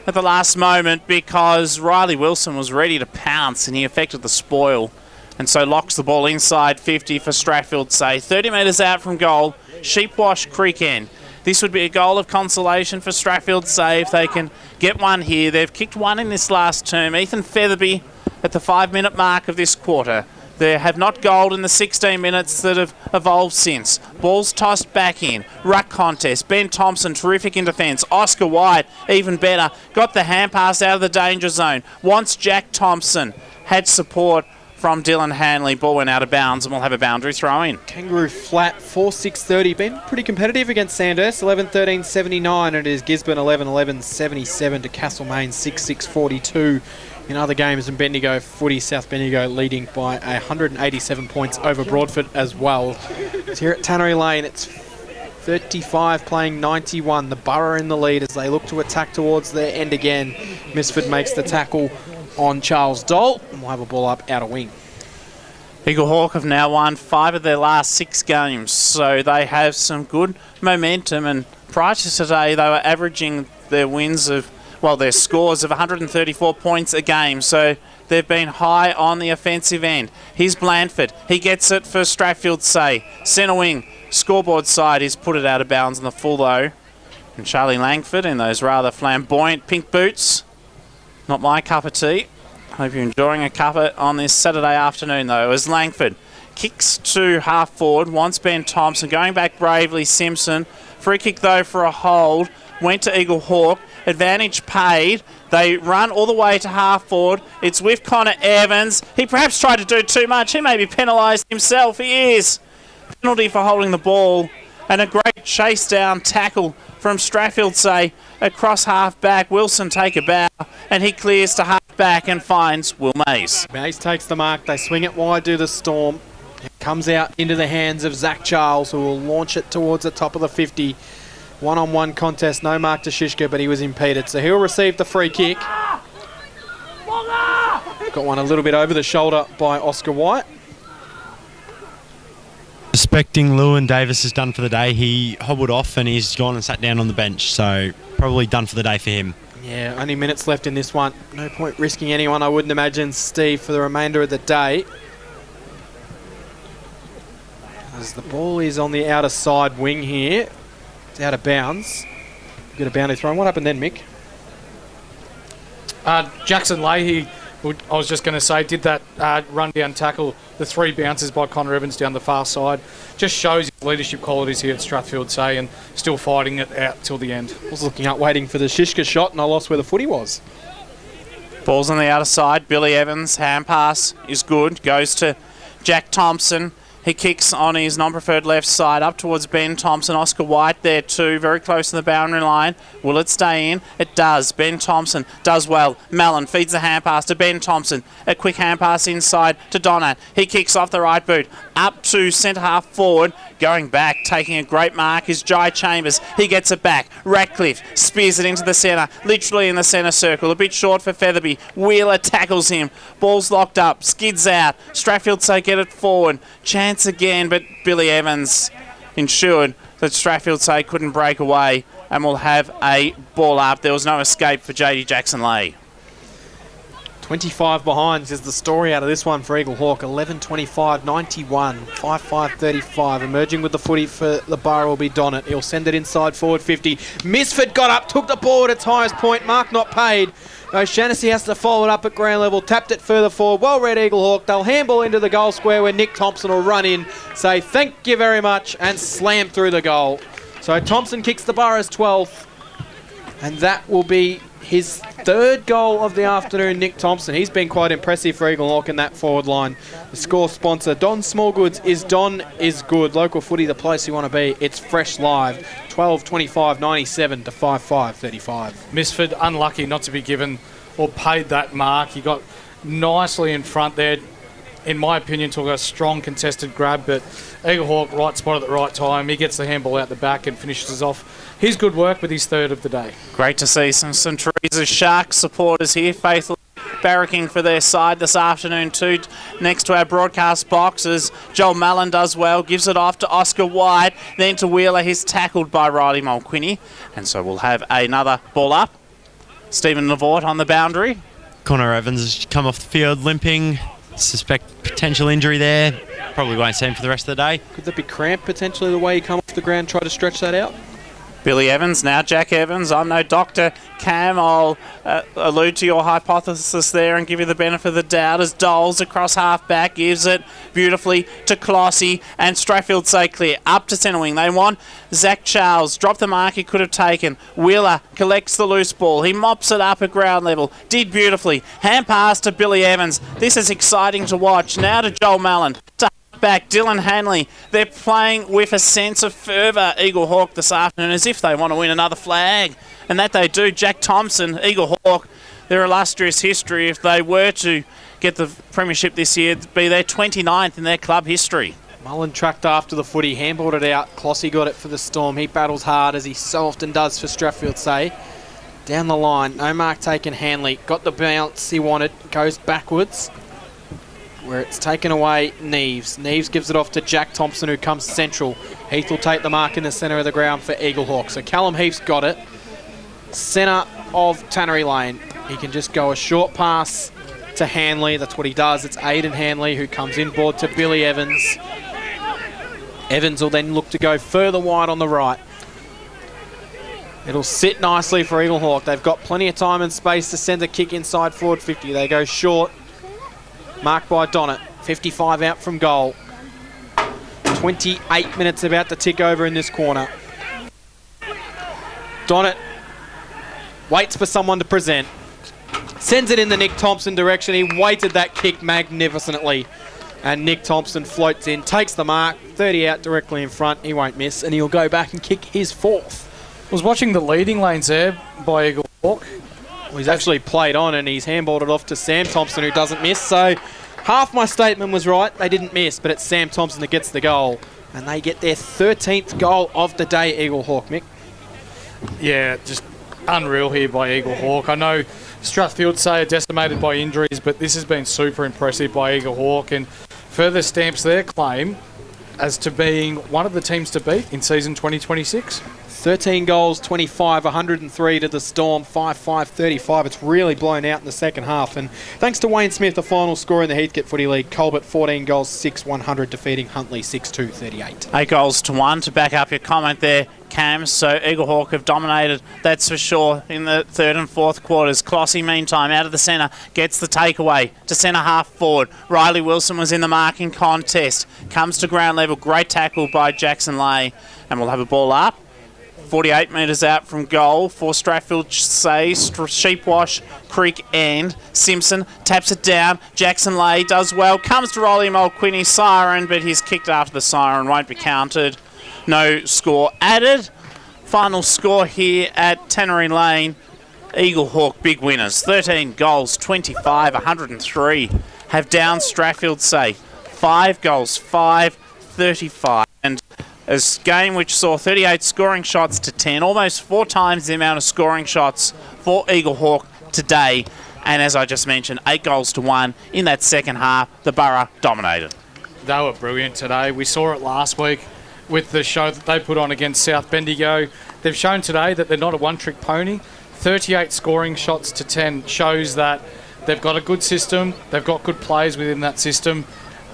at the last moment because Riley Wilson was ready to pounce and he affected the spoil, and so locks the ball inside 50 for Strathfieldsaye. 30 metres out from goal, Sheepwash Creek end. This would be a goal of consolation for Strathfieldsaye if they can get one here. They've kicked one in this last term. Ethan Featherby at the 5-minute mark of this quarter. They have not goaled in the 16 minutes that have evolved since. Ball's tossed back in. Ruck contest. Ben Thompson, terrific in defence. Oscar White, even better. Got the hand pass out of the danger zone. Wants Jack Thompson. Had support from Dylan Hanley. Ball went out of bounds and we'll have a boundary throw in. Kangaroo flat, 4-6-30. Been pretty competitive against Sandhurst, 11-13-79. It is Gisborne 11-11-77 to Castlemaine 6-6-42. In other games in Bendigo footy, South Bendigo leading by 187 points over Broadford as well. It's here at Tannery Lane, it's 35 playing 91. The Borough in the lead as they look to attack towards their end again. Misford makes the tackle on Charles Dole, and we'll have a ball up out of wing. Eaglehawk have now won 5 of their last 6 games, so they have some good momentum, and prior to today they were averaging their wins of, well, their scores of 134 points a game, so they've been high on the offensive end. Here's Blandford. He gets it for Strathfieldsaye. Centre wing, scoreboard side. He's put it out of bounds on the full, though. And Charlie Langford in those rather flamboyant pink boots. Not my cup of tea. Hope you're enjoying a cuppa on this Saturday afternoon, though, as Langford kicks to half forward. Wants Ben Thompson. Going back bravely, Simpson. Free kick, though, for a hold. Went to Eaglehawk. Advantage paid. They run all the way to half forward. It's with Connor Evans. He perhaps tried to do too much. He may be penalised himself. He is. Penalty for holding the ball. And a great chase down tackle from Strathfieldsaye across half back. Wilson take a bow and he clears to half back and finds Will Mays. Mays takes the mark. They swing it wide to the Storm. It comes out into the hands of Zach Charles, who will launch it towards the top of the 50. One-on-one contest, no mark to Shishka, but he was impeded, so he'll receive the free kick. Got one a little bit over the shoulder by Oscar White. Suspecting Lewin Davis is done for the day. He hobbled off and he's gone and sat down on the bench, so probably done for the day for him. Yeah, only minutes left in this one. No point risking anyone, I wouldn't imagine, Steve, for the remainder of the day. As the ball is on the outer side wing here. It's out of bounds. Get a boundary throw. What happened then, Mick? Jackson Leahy, I was just going to say, did that run down tackle, the 3 bounces by Connor Evans down the far side. Just shows his leadership qualities here at Strathfieldsaye and still fighting it out till the end. I was looking up waiting for the Shishka shot and I lost where the footy was. Ball's on the outer side. Billy Evans, hand pass is good. Goes to Jack Thompson. He kicks on his non-preferred left side up towards Ben Thompson. Oscar White there too, very close to the boundary line. Will it stay in? It does. Ben Thompson does well. Mallon feeds the hand pass to Ben Thompson. A quick hand pass inside to Donat. He kicks off the right boot. Up to centre half forward. Going back, taking a great mark is Jai Chambers. He gets it back. Ratcliffe spears it into the centre, literally in the centre circle. A bit short for Featherby. Wheeler tackles him. Ball's locked up. Skids out. Strathfieldsaye get it forward. Chance again, but Billy Evans ensured that Strathfieldsaye couldn't break away and will have a ball up. There was no escape for JD Jackson-Leigh. 25 behind is the story out of this one for Eaglehawk. 11-25-91, 5-5-35. Emerging with the footy for the Borough will be Donat. He'll send it inside forward 50. Misford got up, took the ball at its highest point. Mark not paid. O'Shaughnessy has to follow it up at ground level. Tapped it further forward. Well read Eaglehawk. They'll handball into the goal square where Nick Thompson will run in, say thank you very much, and slam through the goal. So Thompson kicks the Borough's 12th. And that will be his third goal of the afternoon, Nick Thompson. He's been quite impressive for Eaglehawk in that forward line. The score sponsor, Don Smallgoods, is good. Local footy, the place you want to be. It's fresh live. 12-25, 97 to 5-5, 35. Misford unlucky not to be given or paid that mark. He got nicely in front there. In my opinion, took a strong contested grab, but Eaglehawk, right spot at the right time. He gets the handball out the back and finishes off his good work with his third of the day. Great to see some St Teresa's Sharks supporters here, faithfully barracking for their side this afternoon too. Next to our broadcast boxes, Joel Mallon does well, gives it off to Oscar White, then to Wheeler. He's tackled by Riley Mulquinny, and so we'll have another ball up. Stephen Lavort on the boundary. Connor Evans has come off the field limping. Suspect potential injury there. Probably won't see him for the rest of the day. Could that be cramp potentially the way he come off the ground, try to stretch that out? Billy Evans, now Jack Evans. I'm no doctor. Cam, I'll allude to your hypothesis there and give you the benefit of the doubt as Doles across half-back gives it beautifully to Clossy and Strathfieldsaye clear up to centre wing. They want Zach Charles. Drop the mark he could have taken. Wheeler collects the loose ball. He mops it up at ground level. Did beautifully. Hand pass to Billy Evans. This is exciting to watch. Now to Joel Mallon. Back, Dylan Hanley. They're playing with a sense of fervour, Eaglehawk, this afternoon, as if they want to win another flag. And that they do. Jack Thompson, Eaglehawk, their illustrious history, if they were to get the premiership this year, it'd be their 29th in their club history. Mullen tracked after the footy, handballed it out. Clossy got it for the Storm. He battles hard, as he so often does for Strathfieldsaye. Down the line, no mark taken. Hanley got the bounce he wanted, goes backwards, where it's taken away. Neves gives it off to Jack Thompson, who comes central. Heath will take the mark in the centre of the ground for Eaglehawk. So Callum Heath's got it. Centre of Tannery Lane. He can just go a short pass to Hanley. That's what he does. It's Aidan Hanley who comes inboard to Billy Evans. Evans will then look to go further wide on the right. It'll sit nicely for Eaglehawk. They've got plenty of time and space to send a kick inside forward 50. They go short. Marked by Donnett. 55 out from goal. 28 minutes about to tick over in this corner. Donnett waits for someone to present. Sends it in the Nick Thompson direction. He weighted that kick magnificently. And Nick Thompson floats in, takes the mark. 30 out directly in front. He won't miss. And he'll go back and kick his fourth. I was watching the leading lanes there by Eaglehawk. Well, he's actually played on and he's handballed it off to Sam Thompson, who doesn't miss. So half my statement was right. They didn't miss, but it's Sam Thompson that gets the goal. And they get their 13th goal of the day, Eaglehawk, Mick. Yeah, just unreal here by Eaglehawk. I know Strathfieldsaye are decimated by injuries, but this has been super impressive by Eaglehawk and further stamps their claim as to being one of the teams to beat in season 2026. 13 goals, 25, 103 to the Storm, 5-5, 35. It's really blown out in the second half. And thanks to Wayne Smith, the final scorer in the Heathcote Footy League, Colbert 14 goals, 6-100, defeating Huntley 6-2, 38. 8 goals to 1 to back up your comment there, Cam. So Eaglehawk have dominated, that's for sure, in the third and fourth quarters. Clossy, meantime, out of the centre, gets the takeaway to centre half forward. Riley Wilson was in the marking contest. Comes to ground level, great tackle by Jackson Lay. And we'll have a ball up. 48 metres out from goal for Strathfieldsaye, Sheepwash, Creek and Simpson taps it down. Jackson Lay does well, comes to Rolly Mulquinny, siren, but he's kicked after the siren, won't be counted. No score added. Final score here at Tannery Lane. Eaglehawk big winners, 13 goals, 25, 103. Have down Strathfieldsaye, 5 goals, 5, 35. And a game which saw 38 scoring shots to 10, almost 4 times the amount of scoring shots for Eaglehawk today. And as I just mentioned, 8 goals to 1 in that second half. The Borough dominated. They were brilliant today. We saw it last week with the show that they put on against South Bendigo. They've shown today that they're not a one-trick pony. 38 scoring shots to 10 shows that they've got a good system, they've got good players within that system,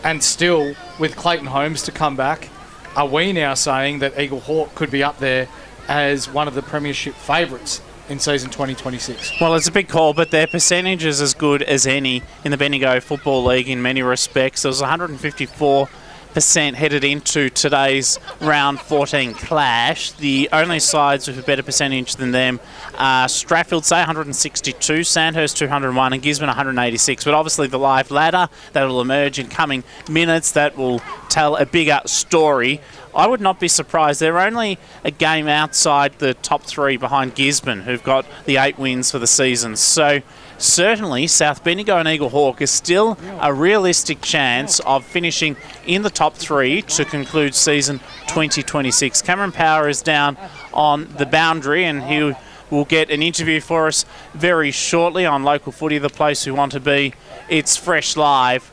and still, with Clayton Holmes to come back, are we now saying that Eaglehawk could be up there as one of the premiership favourites in season 2026? Well, it's a big call, but their percentage is as good as any in the Bendigo Football League in many respects. There was 154 headed into today's round 14 clash. The only sides with a better percentage than them are Strathfieldsaye 162, Sandhurst 201 and Gisborne 186. But obviously the live ladder that will emerge in coming minutes that will tell a bigger story. I would not be surprised. They're only a game outside the top three behind Gisborne, who've got the 8 wins for the season. So certainly South Bendigo and Eaglehawk is still a realistic chance of finishing in the top three to conclude season 2026. Cameron Power is down on the boundary and he will get an interview for us very shortly on Local Footy, the place we want to be. It's Fresh Live.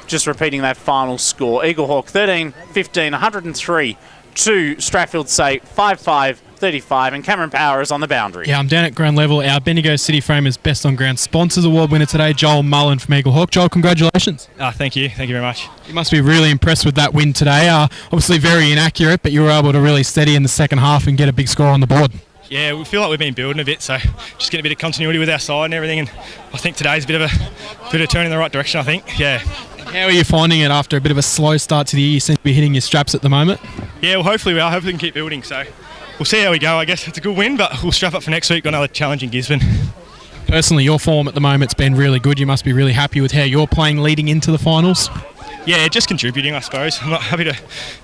Just repeating that final score. Eaglehawk 13-15, 103 to Strathfieldsaye 5-5, 35, and Cameron Power is on the boundary. Yeah, I'm down at ground level. Our Bendigo City Framers Best on Ground Sponsors Award winner today, Joel Mullen from Eaglehawk. Joel, congratulations. Thank you very much. You must be really impressed with that win today. Obviously very inaccurate, but you were able to really steady in the second half and get a big score on the board. Yeah, we feel like we've been building a bit, so just getting a bit of continuity with our side and everything, and I think today's a bit of a turn in the right direction, I think. Yeah. How are you finding it after a bit of a slow start to the year? You seem to be hitting your straps at the moment. Yeah, well, hopefully we are. Hopefully we can keep building, so we'll see how we go. I guess it's a good win, but we'll strap up for next week. Got another challenge in Gisborne. Personally, your form at the moment's been really good. You must be really happy with how you're playing leading into the finals. Yeah, just contributing, I suppose. I'm not happy to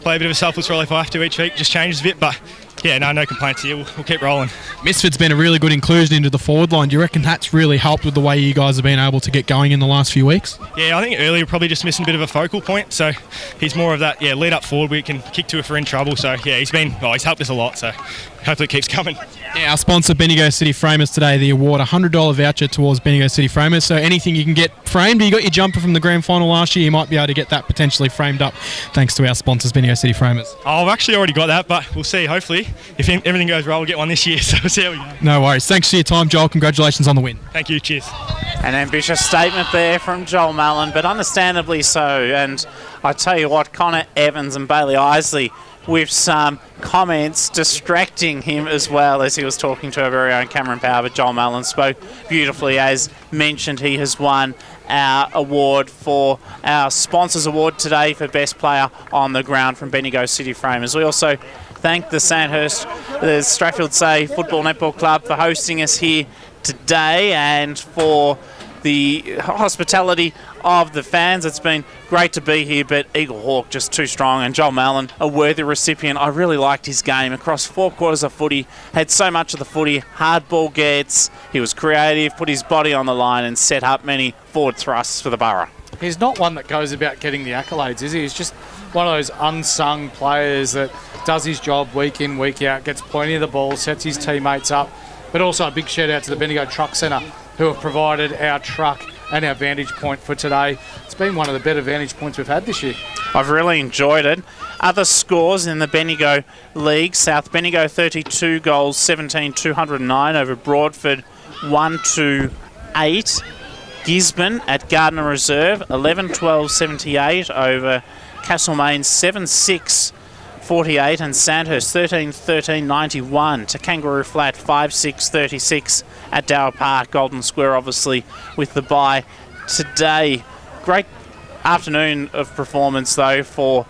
play a bit of a selfless role if I have to each week. Just changes a bit, but yeah, no complaints here. We'll keep rolling. Misford's been a really good inclusion into the forward line. Do you reckon that's really helped with the way you guys have been able to get going in the last few weeks? Yeah, I think earlier we're probably just missing a bit of a focal point. So he's more of that, lead up forward. We can kick to if we're in trouble. So yeah, he's helped us a lot. So hopefully it keeps coming. Yeah, our sponsor, Bendigo City Framers today, the award, a $100 voucher towards Bendigo City Framers. So anything you can get framed. You got your jumper from the grand final last year. You might be able to get that potentially framed up thanks to our sponsors, Bendigo City Framers. I've actually already got that, but we'll see. Hopefully, if everything goes well, we'll get one this year. So we'll see how we go. No worries. Thanks for your time, Joel. Congratulations on the win. Thank you. Cheers. An ambitious statement there from Joel Mullen, but understandably so. And I tell you what, Connor Evans and Bailey Isley with some comments distracting him as well as he was talking to our very own Cameron Power. But Joel Mullen spoke beautifully. As mentioned, he has won our award for our Sponsors Award today for Best Player on the Ground from Bendigo City Framers. We also thank the Strathfieldsaye Football Netball Club for hosting us here today and for the hospitality of the fans. It's been great to be here, but Eaglehawk just too strong, and Joel Mullen, a worthy recipient. I really liked his game across 4 quarters of footy, had so much of the footy, hard ball gets, he was creative, put his body on the line and set up many forward thrusts for the Borough. He's not one that goes about getting the accolades, is he? He's just one of those unsung players that does his job week in, week out, gets plenty of the ball, sets his teammates up. But also a big shout out to the Bendigo Truck Centre who have provided our truck and our vantage point for today. It's been one of the better vantage points we've had this year. I've really enjoyed it. Other scores in the Bendigo League: South Bendigo 32 goals, 17-209 over Broadford 1-8. Gisborne at Gardner Reserve 11-12-78 over Castlemaine 7-6-48, and Sandhurst 13-13-91 to Kangaroo Flat 5-6-36 at Dower Park. Golden Square obviously with the bye today. Great afternoon of performance though for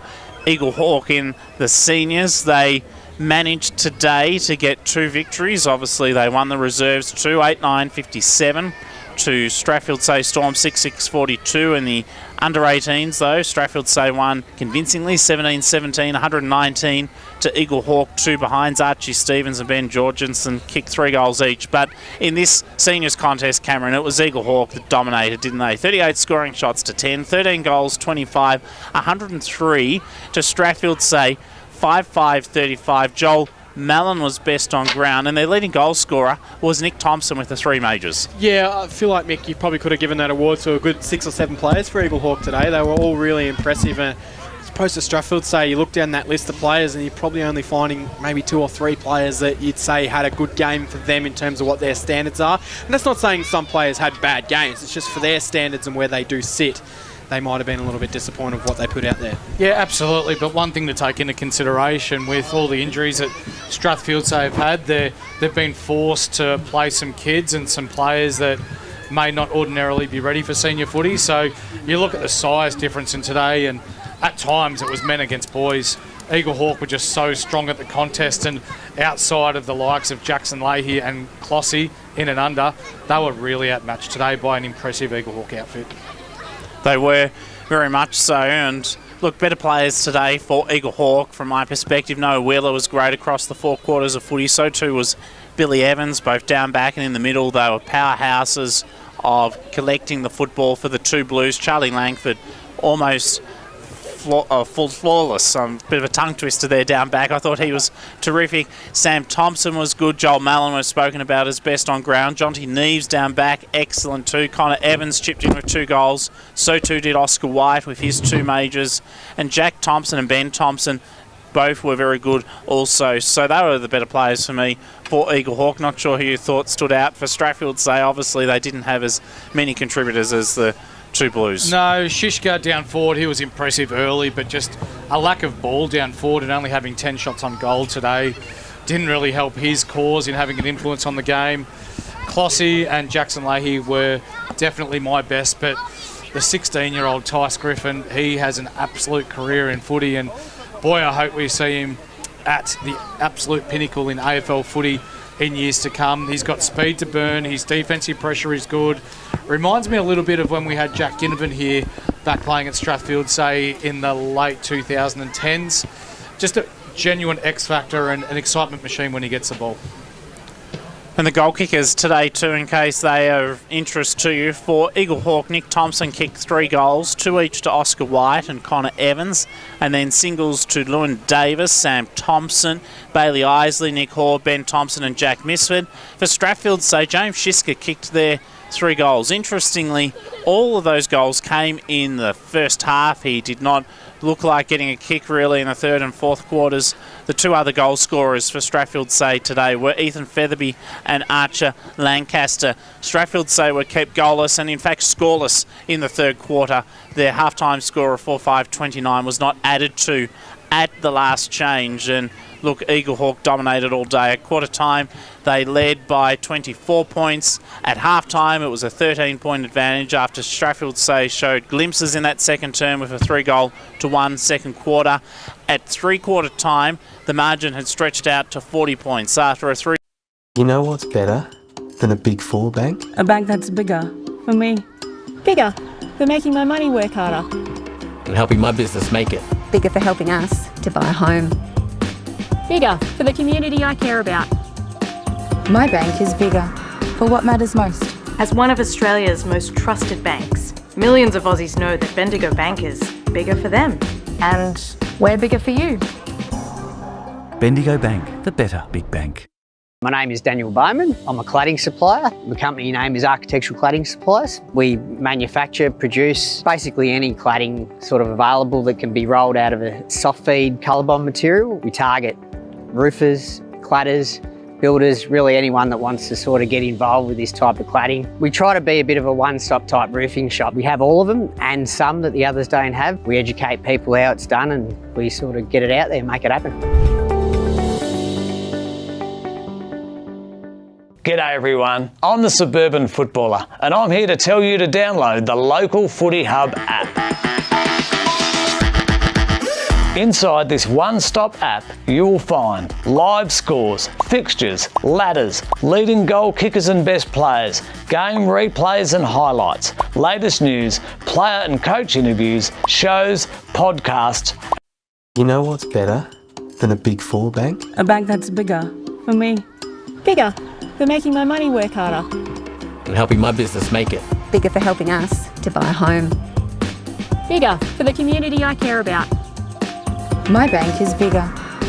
Eaglehawk in the seniors. They managed today to get 2 victories. Obviously they won the reserves 2-8-9-57 to Strathfieldsaye Storm 6-6-42. In the under-18s though, Strathfieldsaye won convincingly 17-17, 119 to Eaglehawk. 2 behinds. Archie Stevens and Ben Jorgensen kicked 3 goals each. But in this seniors contest, Cameron, it was Eaglehawk that dominated, didn't they? 38 scoring shots to 10, 13 goals, 25, 103 to Strathfieldsaye 5-5-35. Joel Mullen was best on ground, and their leading goal scorer was Nick Thompson with the 3 majors. Yeah, I feel like, Mick, you probably could have given that award to a good 6 or 7 players for Eaglehawk today. They were all really impressive. And as opposed to Strathfieldsaye, you look down that list of players and you're probably only finding maybe 2 or 3 players that you'd say had a good game for them in terms of what their standards are. And that's not saying some players had bad games. It's just for their standards and where they do sit, they might have been a little bit disappointed with what they put out there. Yeah, absolutely. But one thing to take into consideration with all the injuries that Strathfieldsaye have had, they've been forced to play some kids and some players that may not ordinarily be ready for senior footy. So you look at the size difference in today, and at times it was men against boys. Eaglehawk were just so strong at the contest, and outside of the likes of Jackson Leahy and Clossy in and under, they were really outmatched today by an impressive Eaglehawk outfit. They were very much so, and look, better players today for Eaglehawk from my perspective. Noah Wheeler was great across the 4 quarters of footy, so too was Billy Evans, both down back and in the middle. They were powerhouses of collecting the football for the two Blues. Charlie Langford almost flawless. Bit of a tongue twister there down back. I thought he was terrific. Sam Thompson was good. Joel Mallon was spoken about as best on ground. Jonty Neves down back, excellent too. Connor Evans chipped in with 2 goals. So too did Oscar White with his 2 majors. And Jack Thompson and Ben Thompson both were very good also. So they were the better players for me for Eaglehawk. Not sure who you thought stood out for Strathfieldsaye. Obviously they didn't have as many contributors as the 2 Blues. No, Shishka down forward, he was impressive early, but just a lack of ball down forward and only having 10 shots on goal today didn't really help his cause in having an influence on the game. Clossy and Jackson Leahy were definitely my best, but the 16-year-old Tice Griffin, he has an absolute career in footy, and boy, I hope we see him at the absolute pinnacle in AFL footy in years to come. He's got speed to burn, his defensive pressure is good. Reminds me a little bit of when we had Jack Ginnivan here back playing at Strathfieldsaye in the late 2010s. Just a genuine X factor and an excitement machine when he gets the ball. And the goal kickers today too, in case they are of interest to you. For Eaglehawk, Nick Thompson kicked 3 goals, 2 each to Oscar White and Connor Evans, and then singles to Lewin Davis, Sam Thompson, Bailey Isley, Nick Hoare, Ben Thompson and Jack Misford. For Strathfieldsaye, James Shiska kicked their 3 goals. Interestingly, all of those goals came in the first half. He did not look like getting a kick really in the 3rd and 4th quarters. The 2 other goal scorers for Strathfieldsaye today were Ethan Featherby and Archer Lancaster. Strathfieldsaye were kept goalless and in fact scoreless in the 3rd quarter. Their half-time score of 4-5-29 was not added to at the last change, and look, Eaglehawk dominated all day. At quarter time, they led by 24 points. At half time, it was a 13-point advantage after Strathfieldsaye showed glimpses in that second term with a 3-1 second quarter. At 3-quarter time, the margin had stretched out to 40 points after a 3. You know what's better than a Big Four bank? A bank that's bigger for me. Bigger for making my money work harder. And helping my business make it. Bigger for helping us to buy a home. Bigger for the community I care about. My bank is bigger for what matters most. As one of Australia's most trusted banks, millions of Aussies know that Bendigo Bank is bigger for them. And we're bigger for you. Bendigo Bank, the better big bank. My name is Daniel Bowman. I'm a cladding supplier. The company name is Architectural Cladding Suppliers. We manufacture, produce basically any cladding sort of available that can be rolled out of a soft feed colorbond material. We target roofers, cladders, builders, really anyone that wants to sort of get involved with this type of cladding. We try to be a bit of a one-stop type roofing shop. We have all of them and some that the others don't have. We educate people how it's done and we sort of get it out there and make it happen. G'day everyone, I'm the Suburban Footballer and I'm here to tell you to download the Local Footy Hub app. Inside this one-stop app, you will find live scores, fixtures, ladders, leading goal kickers and best players, game replays and highlights, latest news, player and coach interviews, shows, podcasts. You know what's better than a Big Four bank? A bank that's bigger for me. Bigger for making my money work harder. And helping my business make it. Bigger for helping us to buy a home. Bigger for the community I care about. My bank is bigger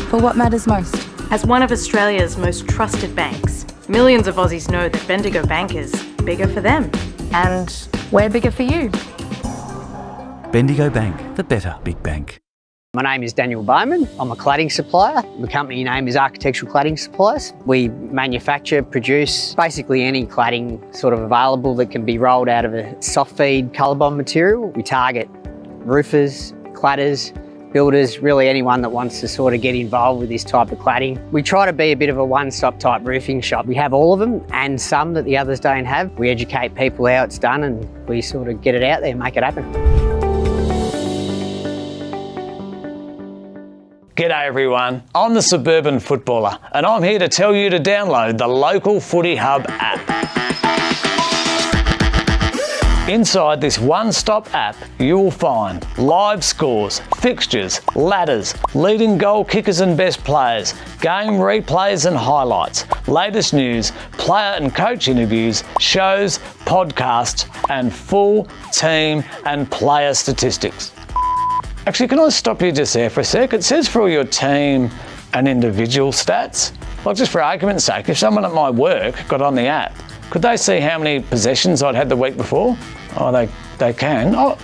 for what matters most. As one of Australia's most trusted banks, millions of Aussies know that Bendigo Bank is bigger for them. And we're bigger for you. Bendigo Bank, the better big bank. My name is Daniel Bowman. I'm a cladding supplier. The company name is Architectural Cladding Suppliers. We manufacture, produce basically any cladding sort of available that can be rolled out of a soft feed colorbond material. We target roofers, cladders, builders, really anyone that wants to sort of get involved with this type of cladding. We try to be a bit of a one-stop type roofing shop. We have all of them and some that the others don't have. We educate people how it's done and we sort of get it out there and make it happen. G'day everyone, I'm the Suburban Footballer and I'm here to tell you to download the Local Footy Hub app. Inside this one-stop app, you will find live scores, fixtures, ladders, leading goal kickers and best players, game replays and highlights, latest news, player and coach interviews, shows, podcasts, and full team and player statistics. Actually, can I stop you just there for a sec? It says for all your team and individual stats. Like, just for argument's sake, if someone at my work got on the app, could they see how many possessions I'd had the week before? Oh, they can. Oh,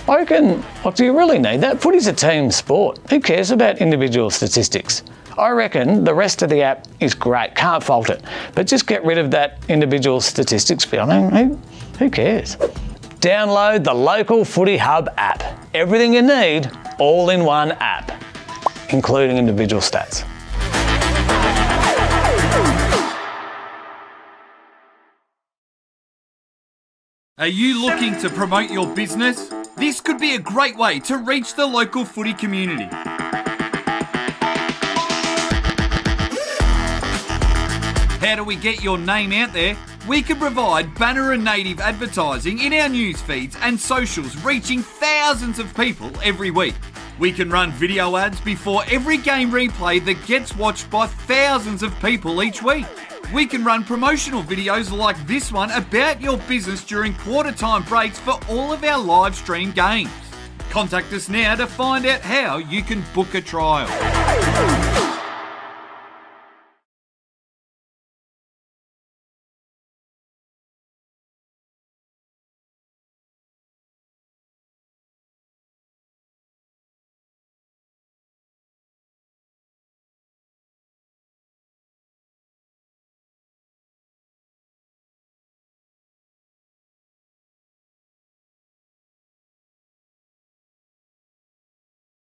I reckon, like, do you really need that? Footy's a team sport. Who cares about individual statistics? I reckon the rest of the app is great, can't fault it. But just get rid of that individual statistics bit. I mean, who cares? Download the Local Footy Hub app. Everything you need, all in one app, including individual stats. Are you looking to promote your business? This could be a great way to reach the local footy community. How do we get your name out there? We can provide banner and native advertising in our news feeds and socials, reaching thousands of people every week. We can run video ads before every game replay that gets watched by thousands of people each week. We can run promotional videos like this one about your business during quarter time breaks for all of our live stream games. Contact us now to find out how you can book a trial.